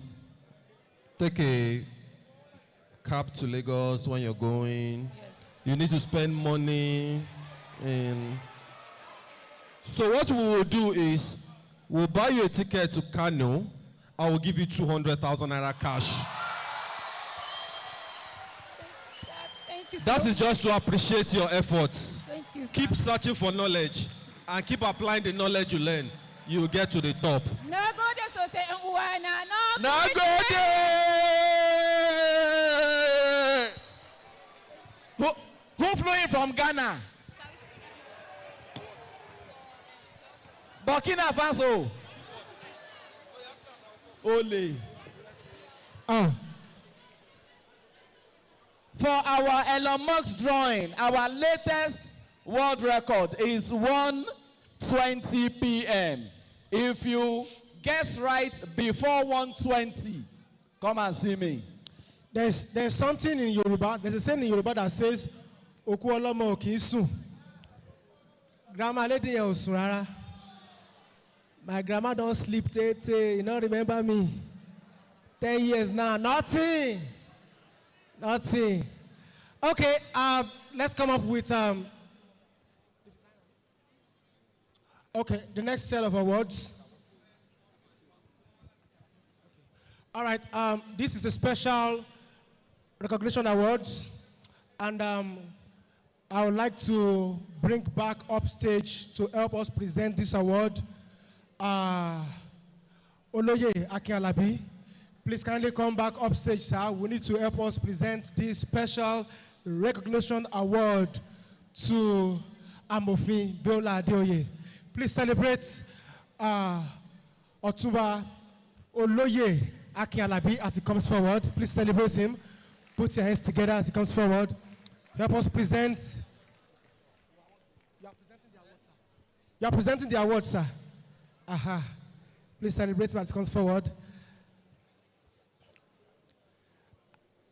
[SPEAKER 24] take a cab to Lagos when you're going.
[SPEAKER 19] Yes.
[SPEAKER 24] You need to spend money. So what we will do is, we'll buy you a ticket to Kano. I will give you 200,000 naira cash.
[SPEAKER 19] Thank you so
[SPEAKER 24] That is
[SPEAKER 19] much.
[SPEAKER 24] just to appreciate your efforts.
[SPEAKER 19] Thank you, sir.
[SPEAKER 24] Keep searching for knowledge and keep applying the knowledge you learn. You will get to the top.
[SPEAKER 19] No go there, so say, no
[SPEAKER 24] Now go there.
[SPEAKER 5] Who flew in from Ghana? Burkina Faso. Ole. For our Elon Musk drawing, our latest world record is 1:20 p.m. If you guess right before 1:20, come and see me.
[SPEAKER 7] There's something in Yoruba. There's a saying in Yoruba that says, "Oku olomo ki sun." Grandma lady yen ò sùn rárá. My grandma don't sleep. You don't remember me. 10 years now, nothing. Okay, let's come up with okay, the next set of awards. All right, this is a special recognition awards, and I would like to bring back upstage to help us present this award. Oloye Akialabi, please kindly come back upstage, sir. We need to help us present this special recognition award to Amofin Biola Adeoye. Please celebrate Otuba Oloye Akialabi as he comes forward. Please celebrate him. Put your hands together as he comes forward. Help us present. You are presenting the award, sir. Aha. Please celebrate him as he comes forward.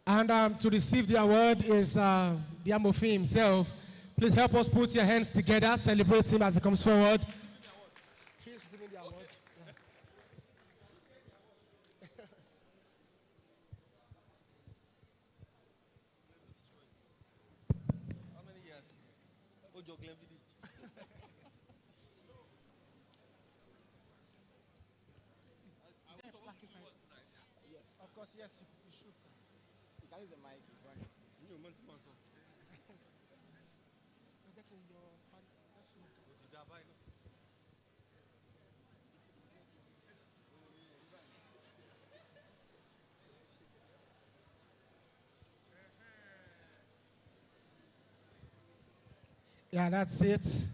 [SPEAKER 7] And to receive the award is the Amofin himself. Please help us put your hands together, celebrate him as he comes forward. He's receiving the award.
[SPEAKER 24] How many years? Ojo Glen Village.
[SPEAKER 7] Yes. Of course, yes, you should, sir.
[SPEAKER 5] You can use the mic.
[SPEAKER 7] Yeah, that's it.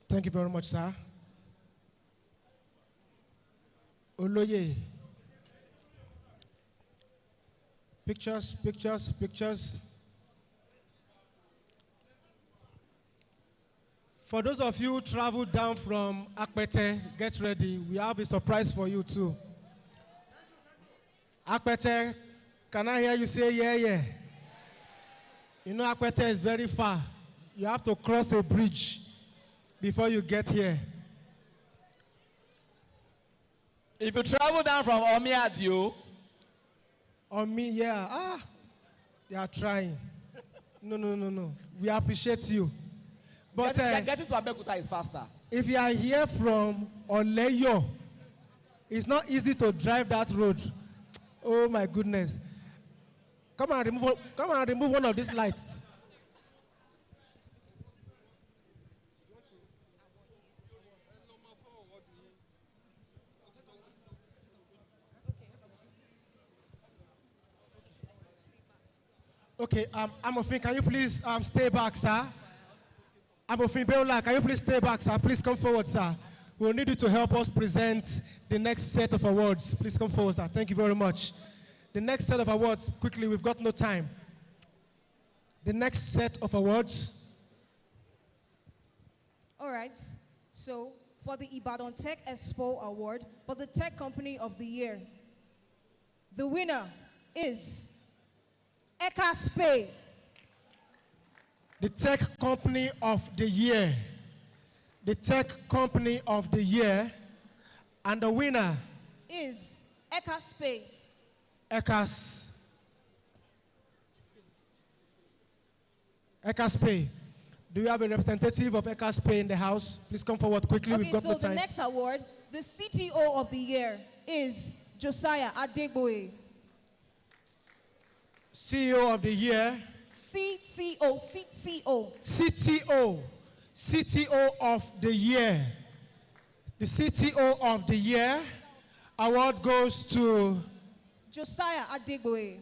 [SPEAKER 7] Thank you very much, sir. Oloye. Pictures, pictures, pictures. For those of you who traveled down from Akpete, get ready. We have a surprise for you too. Akpete, can I hear you say yeah, yeah? You know Akpete is very far. You have to cross a bridge before you get here.
[SPEAKER 5] If you travel down from Omiadio,
[SPEAKER 7] yeah. They are trying. No. We appreciate you. But
[SPEAKER 5] getting to Abeokuta is faster.
[SPEAKER 7] if you are here from Oleyo, it's not easy to drive that road. Oh my goodness. Come and remove one of these lights. Okay, Amofin, can you please stay back, sir? Amofin Beola, can you please stay back, sir? Please come forward, sir. We'll need you to help us present the next set of awards. Please come forward, sir. Thank you very much. The next set of awards, quickly, we've got no time. The next set of awards.
[SPEAKER 14] All right. So, for the Ibadan Tech Expo Award for the Tech Company of the Year, the winner is Expo.
[SPEAKER 7] The Tech Company of the Year. The Tech Company of the Year. And the winner
[SPEAKER 14] is Expo.
[SPEAKER 7] Ecaspe. Do you have a representative of Ecaspe in the house? Please come forward quickly.
[SPEAKER 14] Okay,
[SPEAKER 7] We've got
[SPEAKER 14] so
[SPEAKER 7] no time.
[SPEAKER 14] the next award, the CTO of the Year is Josiah Adegboye.
[SPEAKER 7] CEO of the Year. CTO of the Year. The CTO of the Year award goes to
[SPEAKER 14] Josiah Adegboye.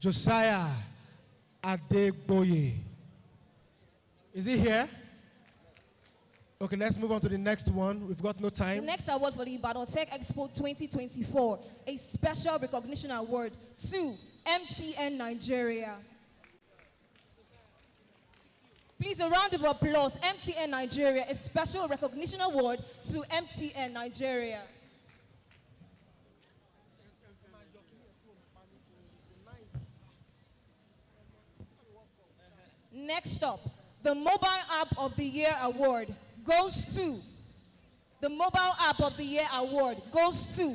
[SPEAKER 7] Josiah Adegboye. Is he here? Okay, let's move on to the next one. We've got no time.
[SPEAKER 14] The next award for the Ibadan Tech Expo 2024, a special recognition award to MTN Nigeria. Please, a round of applause. MTN Nigeria, a special recognition award to MTN Nigeria. Next up, the Mobile App of the Year award goes to, the Mobile App of the Year award goes to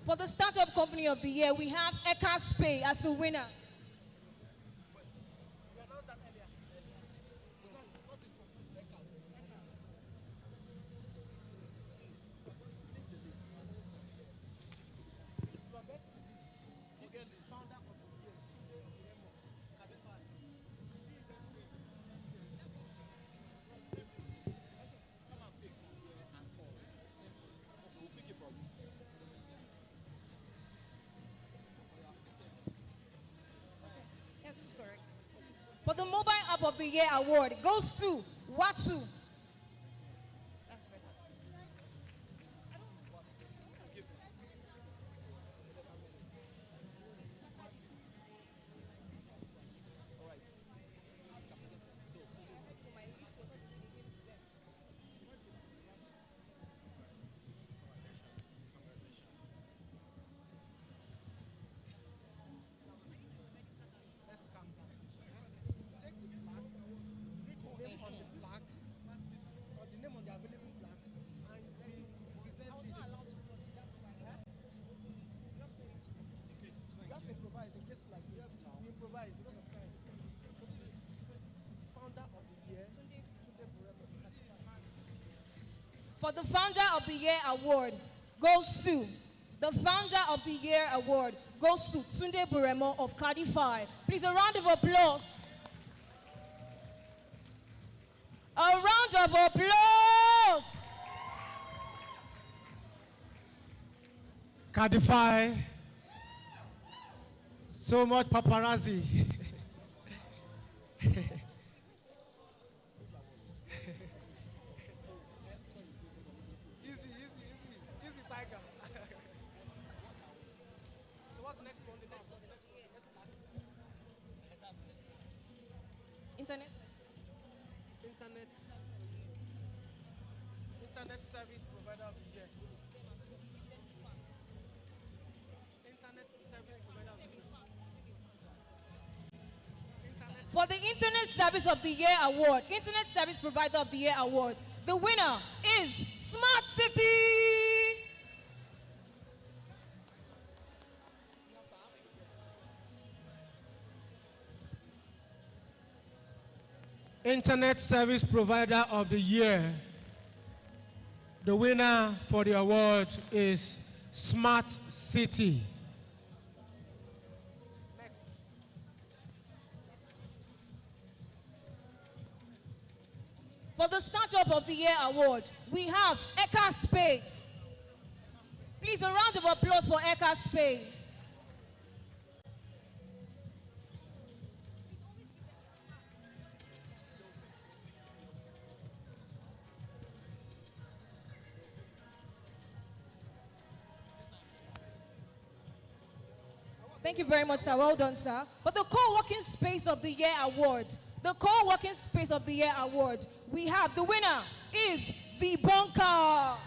[SPEAKER 14] For the Startup Company of the Year, we have Ecaspe as the winner. Yes, this is correct. For the Mobile App of the Year award goes to Watu. That's better. For the Founder of the Year award goes to, the Founder of the Year award goes to Tunde Buremo of Cadify. Please, a round of applause. A round of applause.
[SPEAKER 7] Cadify. So much paparazzi.
[SPEAKER 2] Easy, Tiger. So what's the next one?
[SPEAKER 14] Internet.
[SPEAKER 2] Internet service provider of the year. Internet service provider of the year.
[SPEAKER 14] For the Internet Service of the Year award, Internet Service Provider of the Year award, the winner is Smart City.
[SPEAKER 7] Internet Service Provider of the Year. The winner for the award is Smart City.
[SPEAKER 14] For the Startup of the Year award, we have Eka Spay. Please, a round of applause for Eka Spay. Thank you very much, sir. Well done, sir. For the Co-working Space of the Year award, the Co-working Space of the Year award, we have the winner is The Bunker.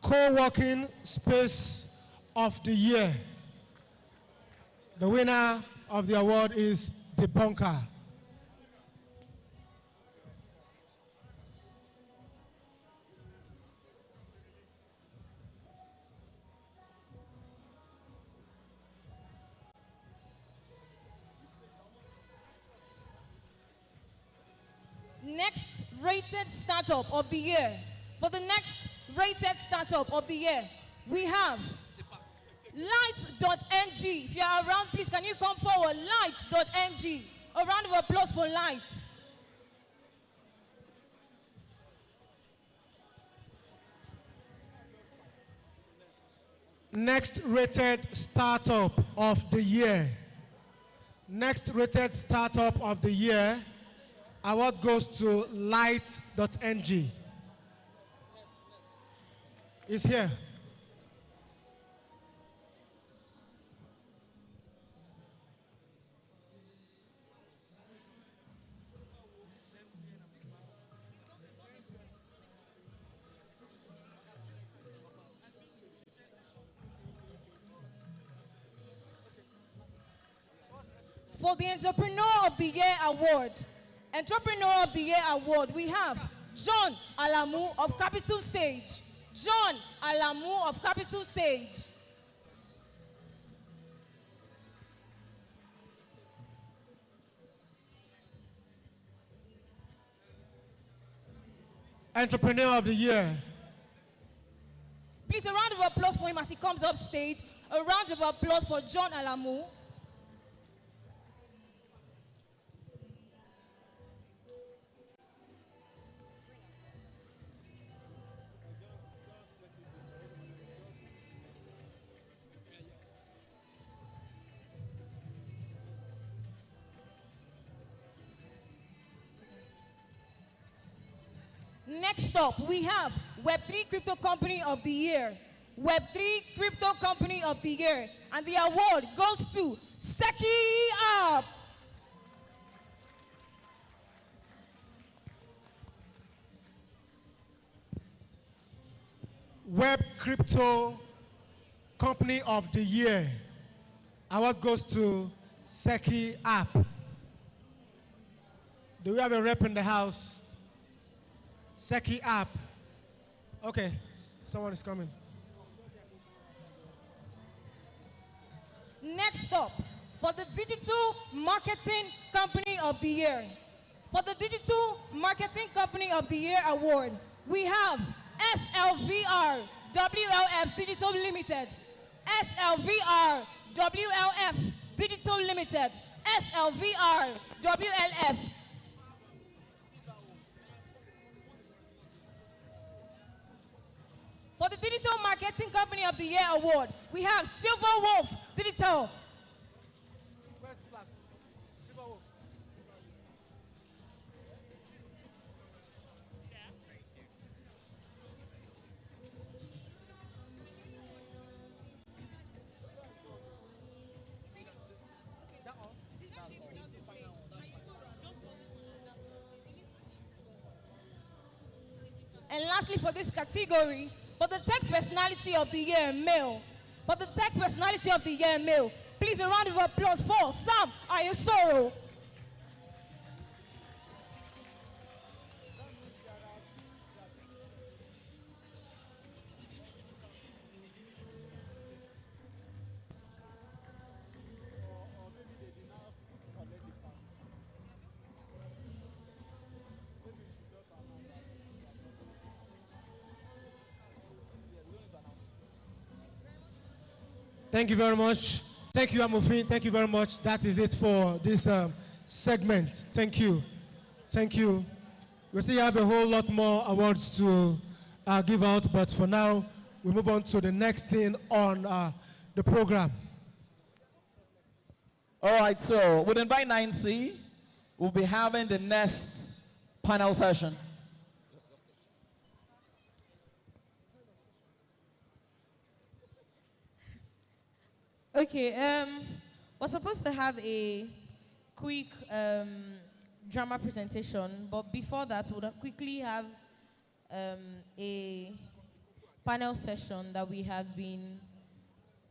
[SPEAKER 7] Co-working Space of the Year. The winner of the award is The Bunker.
[SPEAKER 14] Next rated startup of the year. For the next rated startup of the year, we have Light.ng. If you are around, please can you come forward? Light.ng. A round of applause for Light.
[SPEAKER 7] Next rated startup of the year. Next rated startup of the year. Award goes to Light.ng. It's here.
[SPEAKER 14] For the Entrepreneur of the Year award, Entrepreneur of the Year award, we have John Alamu of Capital Stage. John Alamu of Capital Stage.
[SPEAKER 7] Entrepreneur of the Year.
[SPEAKER 14] Please, a round of applause for him as he comes up stage. A round of applause for John Alamu. Next up, we have Web3 Crypto Company of the Year. Web3 Crypto Company of the Year. And the award goes to Seki Up.
[SPEAKER 7] Web Crypto Company of the Year. Award goes to Seki App. Do we have a rep in the house? Seki App. Okay, someone is coming.
[SPEAKER 14] Next up, for the Digital Marketing Company of the Year. For the Digital Marketing Company of the Year award, we have SLVR WLF Digital Limited. SLVR WLF Digital Limited. SLVR WLF. For the Digital Marketing Company of the Year award, we have Silver Wolf Digital. And lastly, for this category, for the Tech Personality of the Year male. For the Tech Personality of the Year male, please a round of applause for Sam Ayesoro.
[SPEAKER 7] Thank you very much. Thank you, Amofin. Thank you very much. That is it for this segment. Thank you. Thank you. We still have a whole lot more awards to give out, but for now, we move on to the next thing on the program.
[SPEAKER 5] All right, so with invite 9C, we'll be having the next panel session.
[SPEAKER 1] Okay, we're supposed to have a quick drama presentation, but before that, we'll quickly have a panel session that we have been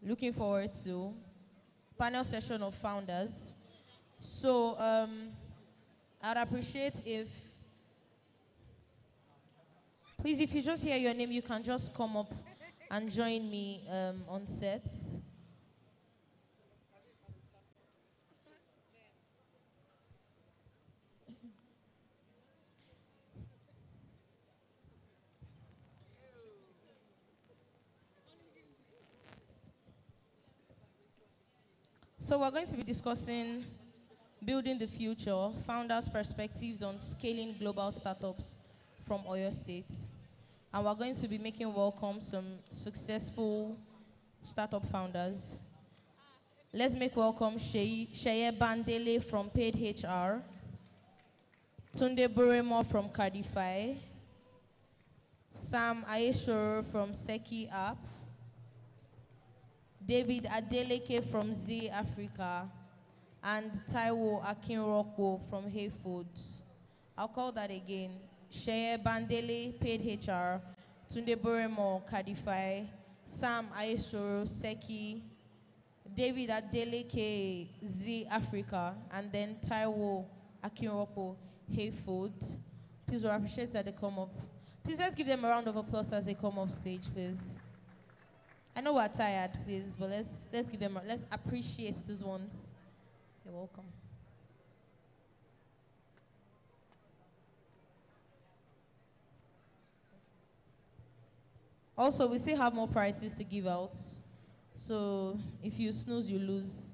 [SPEAKER 1] looking forward to. Panel session of founders. So I'd appreciate if, please, if you just hear your name, you can just come up and join me on set. So we're going to be discussing building the future, founders' perspectives on scaling global startups from Oyo State. And we're going to be making welcome some successful startup founders. Let's make welcome Sheye Bandele from Paid HR, Tunde Buremo from Cardify, Sam Ayeshoro from Seki App, David Adeleke from Z Africa, and Taiwo Akinrokwo from Hey Foods. I'll call that again. Sheye Bandele, Paid HR, Tunde Buremo, Cardify, Sam Ayeshoro, Seki, David Adeleke, Z Africa, and then Taiwo Akinrokwo, Hey Foods. Please, we appreciate that they come up. Please, let's give them a round of applause as they come off stage, please. I know we're tired, please, but let's give them, let's appreciate these ones. You're welcome. Also, we still have more prizes to give out. So if you snooze, you lose.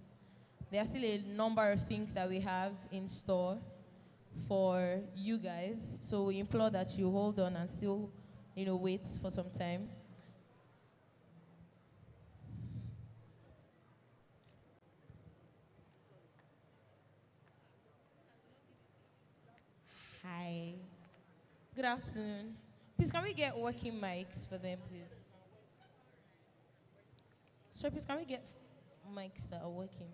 [SPEAKER 1] There are still a number of things that we have in store for you guys. So we implore that you hold on and still, wait for some time. Hi. Good afternoon. Please, can we get working mics for them, please? Sir, please, can we get mics that are working?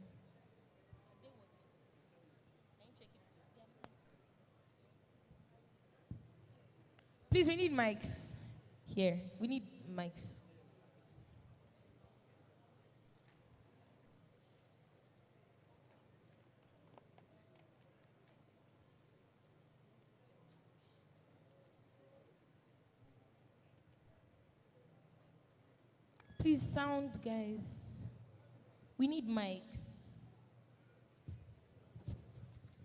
[SPEAKER 1] Please, we need mics here. We need mics. Please, sound, guys. We need mics.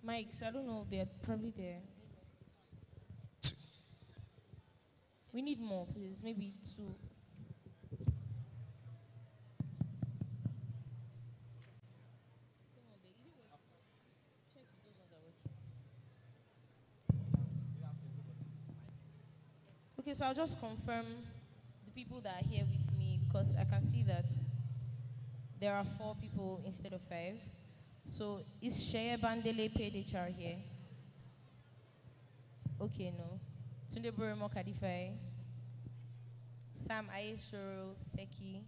[SPEAKER 1] Mics, I don't know, they're probably there. We need more, please. Maybe 2. Okay, so I'll just confirm the people that are here with me because I can see that there are 4 people instead of 5. So is Sheye Bandele paid HR here? Okay, no. Tunde Buremo Kadifai, Sam Aishoro Seki,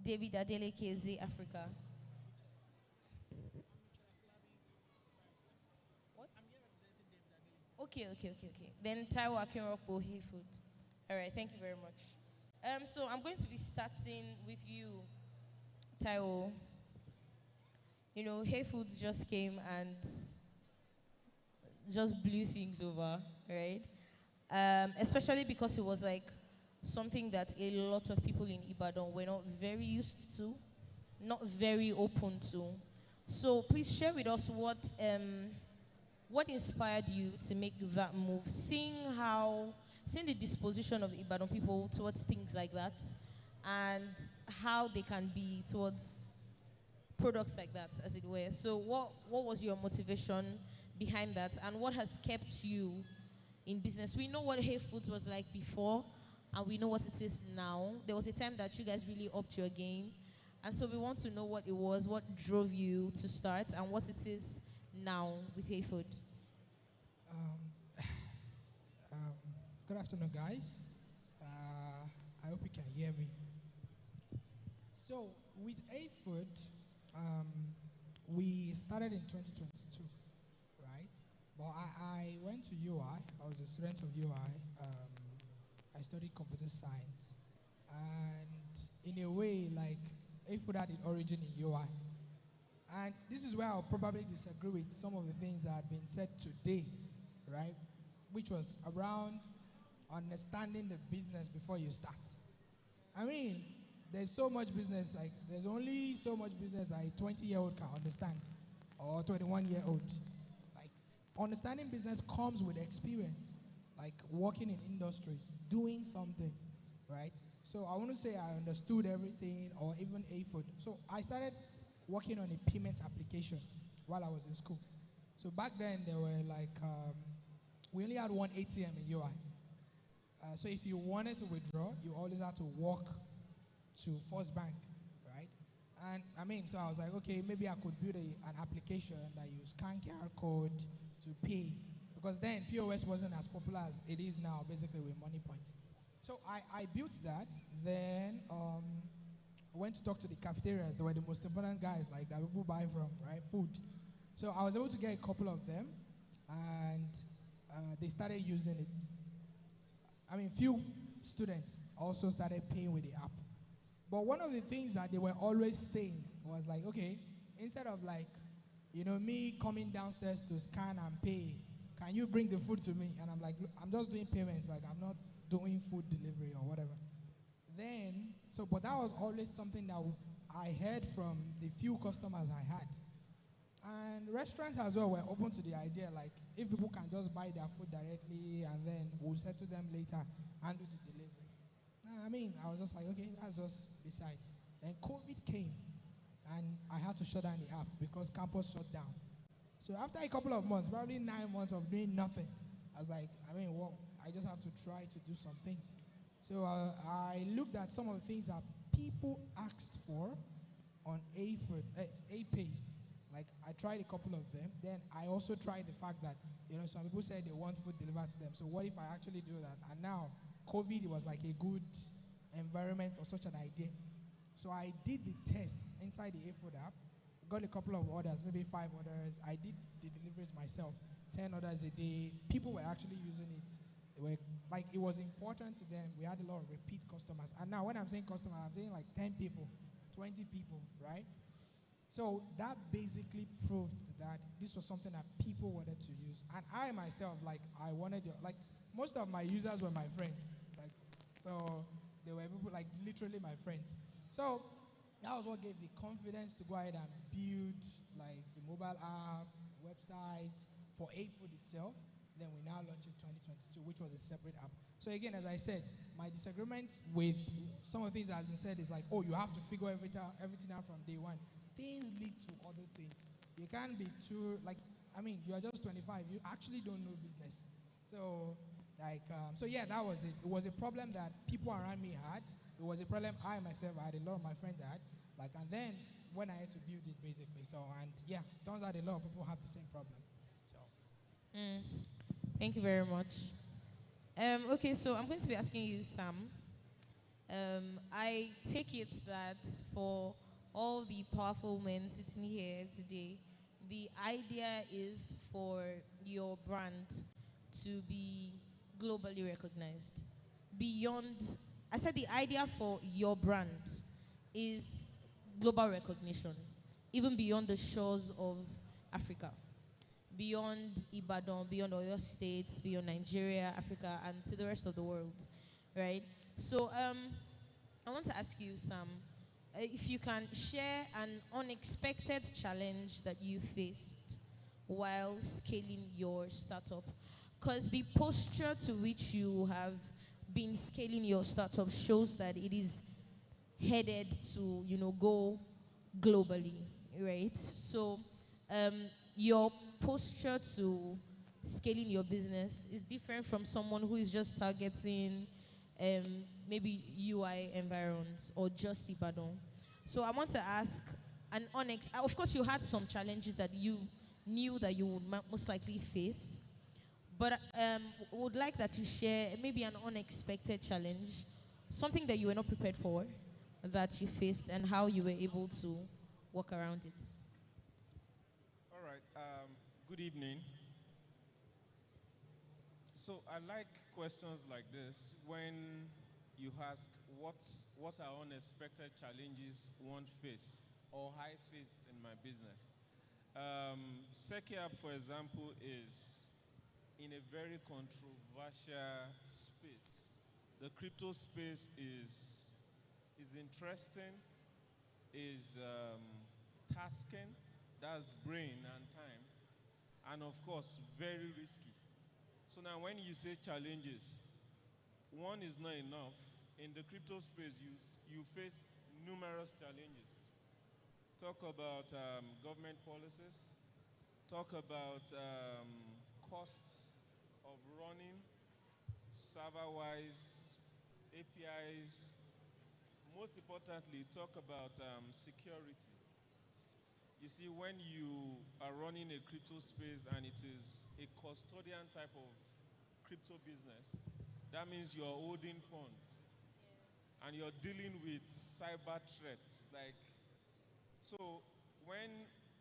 [SPEAKER 1] David Adele Keze Africa. What? Okay. Then Taiwo Akinrokpo Hayfood. All right, thank you very much. So I'm going to be starting with you, Taiwo. You know, Hayfood just came and just blew things over, right? Especially because it was like something that a lot of people in Ibadan were not very used to, not very open to. So please share with us what inspired you to make that move, seeing the disposition of Ibadan people towards things like that, and how they can be towards products like that, as it were. So what was your motivation behind that, and what has kept you in business? We know what Hey Foods was like before, and we know what it is now. There was a time that you guys really upped your game, and so we want to know what it was, what drove you to start, and what it is now with Hey Food.
[SPEAKER 9] Good afternoon, guys. I hope you can hear me. So with Hey Food, we started in 2022, right? But I went to UI. I was a student of UI. I studied computer science. And in a way, like, Hey Food had its origin in UI. And this is where I'll probably disagree with some of the things that have been said today, right? Which was around understanding the business before you start. I mean, there's so much business, like, there's only so much business a 20-year-old can understand, or 21-year-old. Like, understanding business comes with experience, like working in industries, doing something, right? So I want to say I understood everything, or even Hey Food. So I started working on a payment application while I was in school. So back then, there were like, we only had one ATM in UI. So if you wanted to withdraw, you always had to walk to First Bank, right? And I mean, so I was like, okay, maybe I could build an application that you scan QR code to pay. Because then POS wasn't as popular as it is now, basically with Money Point. So I built that, then went to talk to the cafeterias. They were the most important guys, like, that people buy from, right? Food. So I was able to get a couple of them, and they started using it. I mean, few students also started paying with the app. But one of the things that they were always saying was like, okay, instead of like, you know, me coming downstairs to scan and pay, can you bring the food to me? And I'm like, look, I'm just doing payments, like I'm not doing food delivery or whatever. Then, but that was always something that I heard from the few customers I had. And restaurants as well were open to the idea, like, if people can just buy their food directly and then we'll settle them later and do the delivery. I mean, I was just like, okay, that's just beside. Then COVID came, and I had to shut down the app because campus shut down. So after a couple of months, probably 9 months of doing nothing, I was like, I mean, well, I just have to try to do some things. So I looked at some of the things that people asked for on Hey Pay. Like, I tried a couple of them. Then I also tried the fact that, you know, some people said they want food delivered to them. So what if I actually do that? And now, COVID was like a good environment for such an idea. So I did the test inside the Hey Food app, got a couple of orders, maybe 5 orders. I did the deliveries myself, 10 orders a day. People were actually using it. They were, like, it was important to them. We had a lot of repeat customers. And now when I'm saying customers, I'm saying like 10 people, 20 people, right? So that basically proved that this was something that people wanted to use. And I myself, like, I wanted to, like, most of my users were my friends. Like, so they were people, like, literally my friends. So that was what gave the confidence to go ahead and build like the mobile app, websites for A-Food itself. Then we now launched in 2022, which was a separate app. So again, as I said, my disagreement with some of the things that have been said is like, oh, you have to figure everything out from day one. Things lead to other things. You can't be too, like, I mean, you are just 25. You actually don't know business. So, like, so yeah, that was it. It was a problem that people around me had. It was a problem I myself had, a lot of my friends had. Like, and then when I had to build it, basically. So, and yeah, turns out a lot of people have the same problem. So.
[SPEAKER 1] Thank you very much. Okay, so I'm going to be asking you, Sam. I take it that for all the powerful men sitting here today, the idea is for your brand to be globally recognized. Beyond, I said the idea for your brand is global recognition, even beyond the shores of Africa, beyond Ibadan, beyond Oyo State, beyond Nigeria, Africa, and to the rest of the world, right? So I want to ask you, Sam, if you can share an unexpected challenge that you faced while scaling your startup. Because the posture to which you have been scaling your startup shows that it is headed to, go globally, right? So your posture to scaling your business is different from someone who is just targeting maybe UI environs or just Ibadan. So I want to ask of course you had some challenges that you knew that you would most likely face, but would like that you share maybe an unexpected challenge, something that you were not prepared for, that you faced, and how you were able to work around it.
[SPEAKER 3] All right. Good evening. So I like questions like this when you ask what are unexpected challenges one face or I faced in my business. Sekiap, for example, is in a very controversial space. The crypto space is interesting, is tasking, that's brain and time, and of course, very risky. So now when you say challenges, one is not enough. In the crypto space, you face numerous challenges. Talk about government policies, talk about costs of running, server-wise, APIs. Most importantly, talk about security. You see, when you are running a crypto space and it is a custodian type of crypto business, that means you're holding funds and you're dealing with cyber threats. So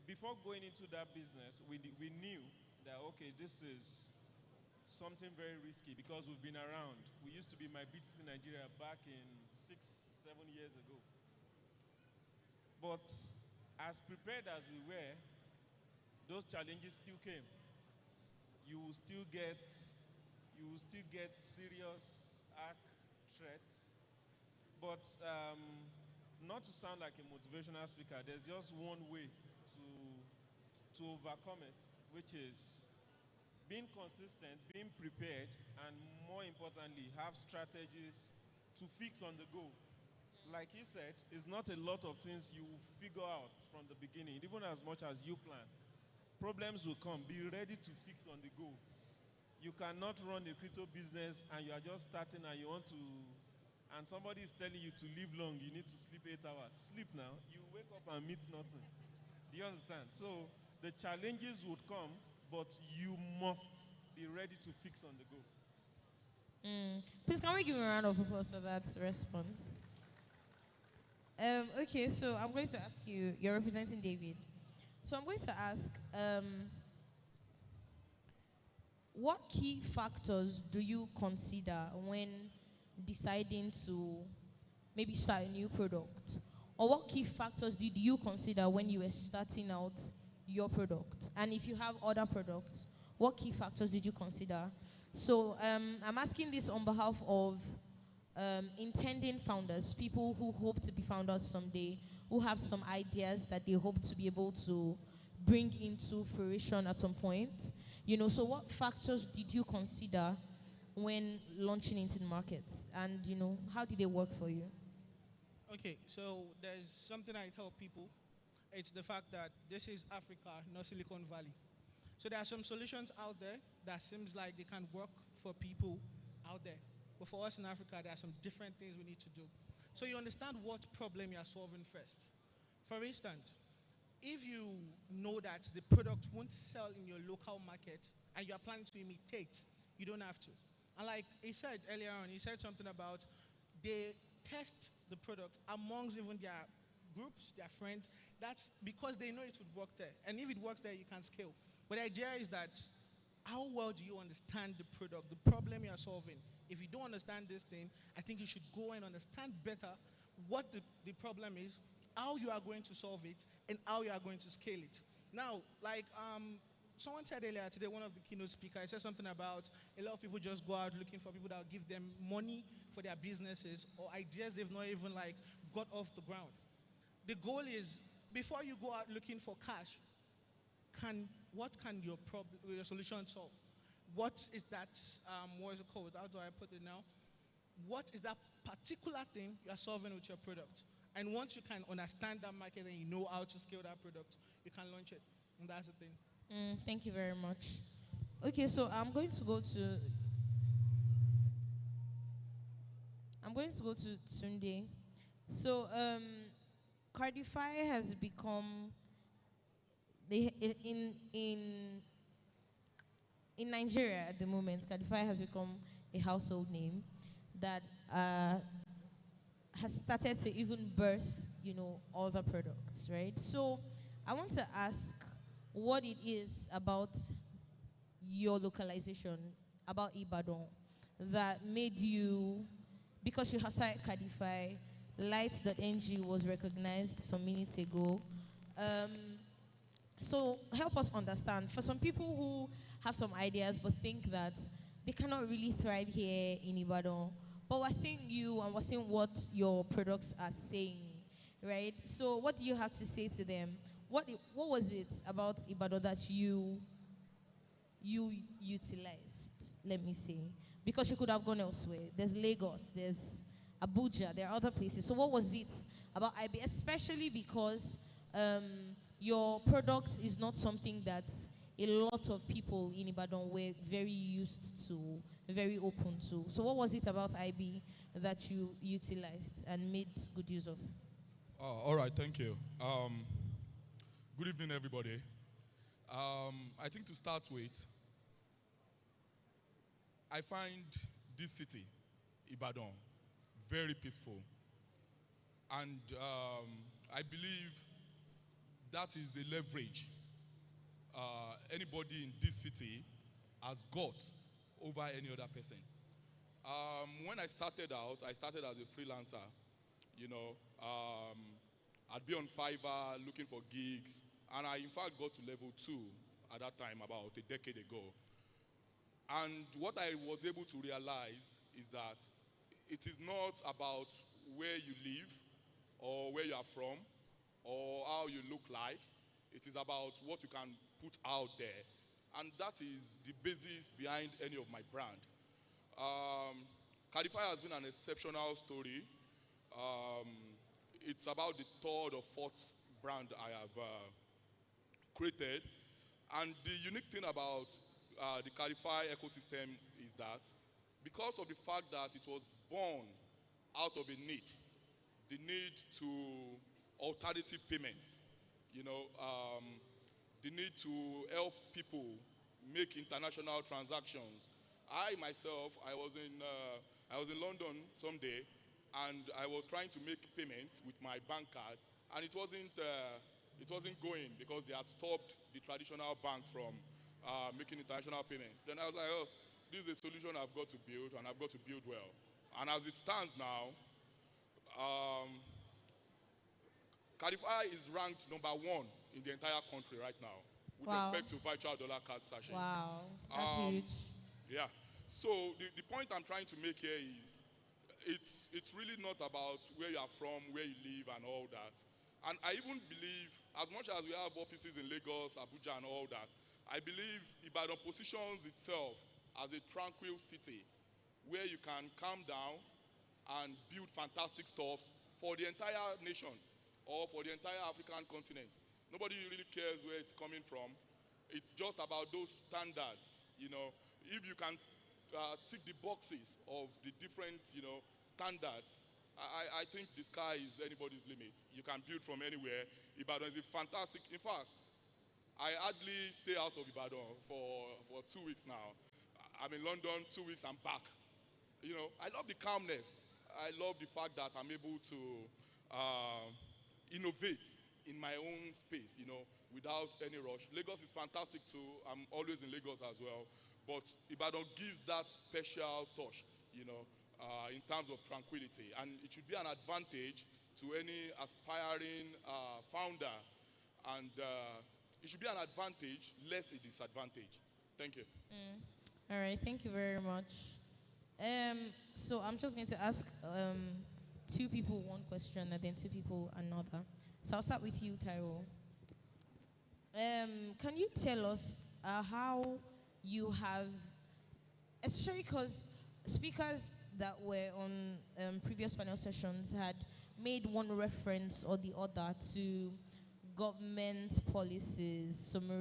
[SPEAKER 3] before going into that business, we knew that, okay, this is something very risky because we've been around. We used to be my BTC Nigeria back in 6, 7 years ago. But as prepared as we were, those challenges still came. You will still get serious hack threats. But not to sound like a motivational speaker, there's just one way to overcome it, which is being consistent, being prepared, and more importantly, have strategies to fix on the go. Like he said, it's not a lot of things you figure out from the beginning, even as much as you plan. Problems will come. Be ready to fix on the go. You cannot run a crypto business and you are just starting and you want to, and somebody is telling you to live long, you need to sleep 8 hours. Sleep now. You wake up and meet nothing. Do you understand? So the challenges would come, but you must be ready to fix on the go.
[SPEAKER 1] Please, can we give a round of applause for that response? Okay, so I'm going to ask you, you're representing David. So I'm going to ask, what key factors do you consider when deciding to maybe start a new product? Or what key factors did you consider when you were starting out your product? And if you have other products, what key factors did you consider? So I'm asking this on behalf of intending founders, people who hope to be founders someday, who have some ideas that they hope to be able to bring into fruition at some point. So what factors did you consider when launching into the market? And, how did they work for you?
[SPEAKER 2] Okay, so there's something I tell people. It's the fact that this is Africa, not Silicon Valley. So there are some solutions out there that seems like they can work for people out there. But for us in Africa, there are some different things we need to do. So you understand what problem you are solving first. For instance, if you know that the product won't sell in your local market and you are planning to imitate, you don't have to. And like he said earlier on, he said something about they test the product amongst even their groups, their friends. That's because they know it would work there. And if it works there, you can scale. But the idea is that how well do you understand the product, the problem you are solving? If you don't understand this thing, I think you should go and understand better what the problem is, how you are going to solve it, and how you are going to scale it. Now, like someone said earlier today, one of the keynote speakers said something about a lot of people just go out looking for people that will give them money for their businesses or ideas they've not even like got off the ground. The goal is, before you go out looking for cash, what can your solution solve? What is that, what is it called? How do I put it now? What is that particular thing you are solving with your product? And once you can understand that market and you know how to scale that product, you can launch it. And that's the thing.
[SPEAKER 1] Thank you very much. Okay, so I'm going to go to Tunde. So Cardify has become in Nigeria at the moment. Cardify has become a household name that has started to even birth, other products, right? So I want to ask what it is about your localization, about Ibadan, that made you, because you have started Cardify, Light.ng was recognized some minutes ago. So help us understand. For some people who have some ideas but think that they cannot really thrive here in Ibadan, but we're seeing you and we're seeing what your products are saying, right? So what do you have to say to them? What was it about Ibadan that you utilized, let me say? Because you could have gone elsewhere. There's Lagos, there's Abuja, there are other places. So what was it about IB, especially because your product is not something that a lot of people in Ibadan were very used to, very open to. So what was it about IB that you utilized and made good use of?
[SPEAKER 10] All right, thank you. Good evening, everybody. I think to start with, I find this city, Ibadan, very peaceful. And I believe that is a leverage anybody in this city has got over any other person. When I started out, I started as a freelancer. I'd be on Fiverr looking for gigs, and I in fact got to level 2 at that time, about a decade ago. And what I was able to realize is that it is not about where you live or where you are from or how you look like. It is about what you can put out there. And that is the basis behind any of my brand. Cardify has been an exceptional story. It's about the third or fourth brand I have created. And the unique thing about the Cardify ecosystem is that because of the fact that it was born out of a need, the need to alternative payments, the need to help people make international transactions. I myself, I was in London someday, and I was trying to make payments with my bank card, and it wasn't going because they had stopped the traditional banks from making international payments. Then I was like, oh, this is a solution I've got to build, and I've got to build well. And as it stands now, Cardify is ranked #1 in the entire country right now with respect to virtual dollar card sachets.
[SPEAKER 1] Wow, that's huge.
[SPEAKER 10] Yeah. So the point I'm trying to make here is it's really not about where you are from, where you live, and all that. And I even believe, as much as we have offices in Lagos, Abuja, and all that, I believe Ibadan positions itself as a tranquil city where you can calm down and build fantastic stuffs for the entire nation or for the entire African continent. Nobody really cares where it's coming from. It's just about those standards, you know. If you can tick the boxes of the different, you know, standards, I think the sky is anybody's limit. You can build from anywhere. Ibadan is a fantastic, in fact, I hardly stay out of Ibadan for 2 weeks now. I'm in London, 2 weeks, I'm back. You know, I love the calmness. I love the fact that I'm able to innovate in my own space, you know, without any rush. Lagos is fantastic too. I'm always in Lagos as well. But Ibadan gives that special touch, you know, in terms of tranquility. And it should be an advantage to any aspiring founder. And it should be an advantage, less a disadvantage. Thank you.
[SPEAKER 1] All right, thank you very much. So I'm just going to ask two people one question and then two people another. So I'll start with you, Tyrone. Can you tell us how you have, especially because speakers that were on previous panel sessions had made one reference or the other to government policies, some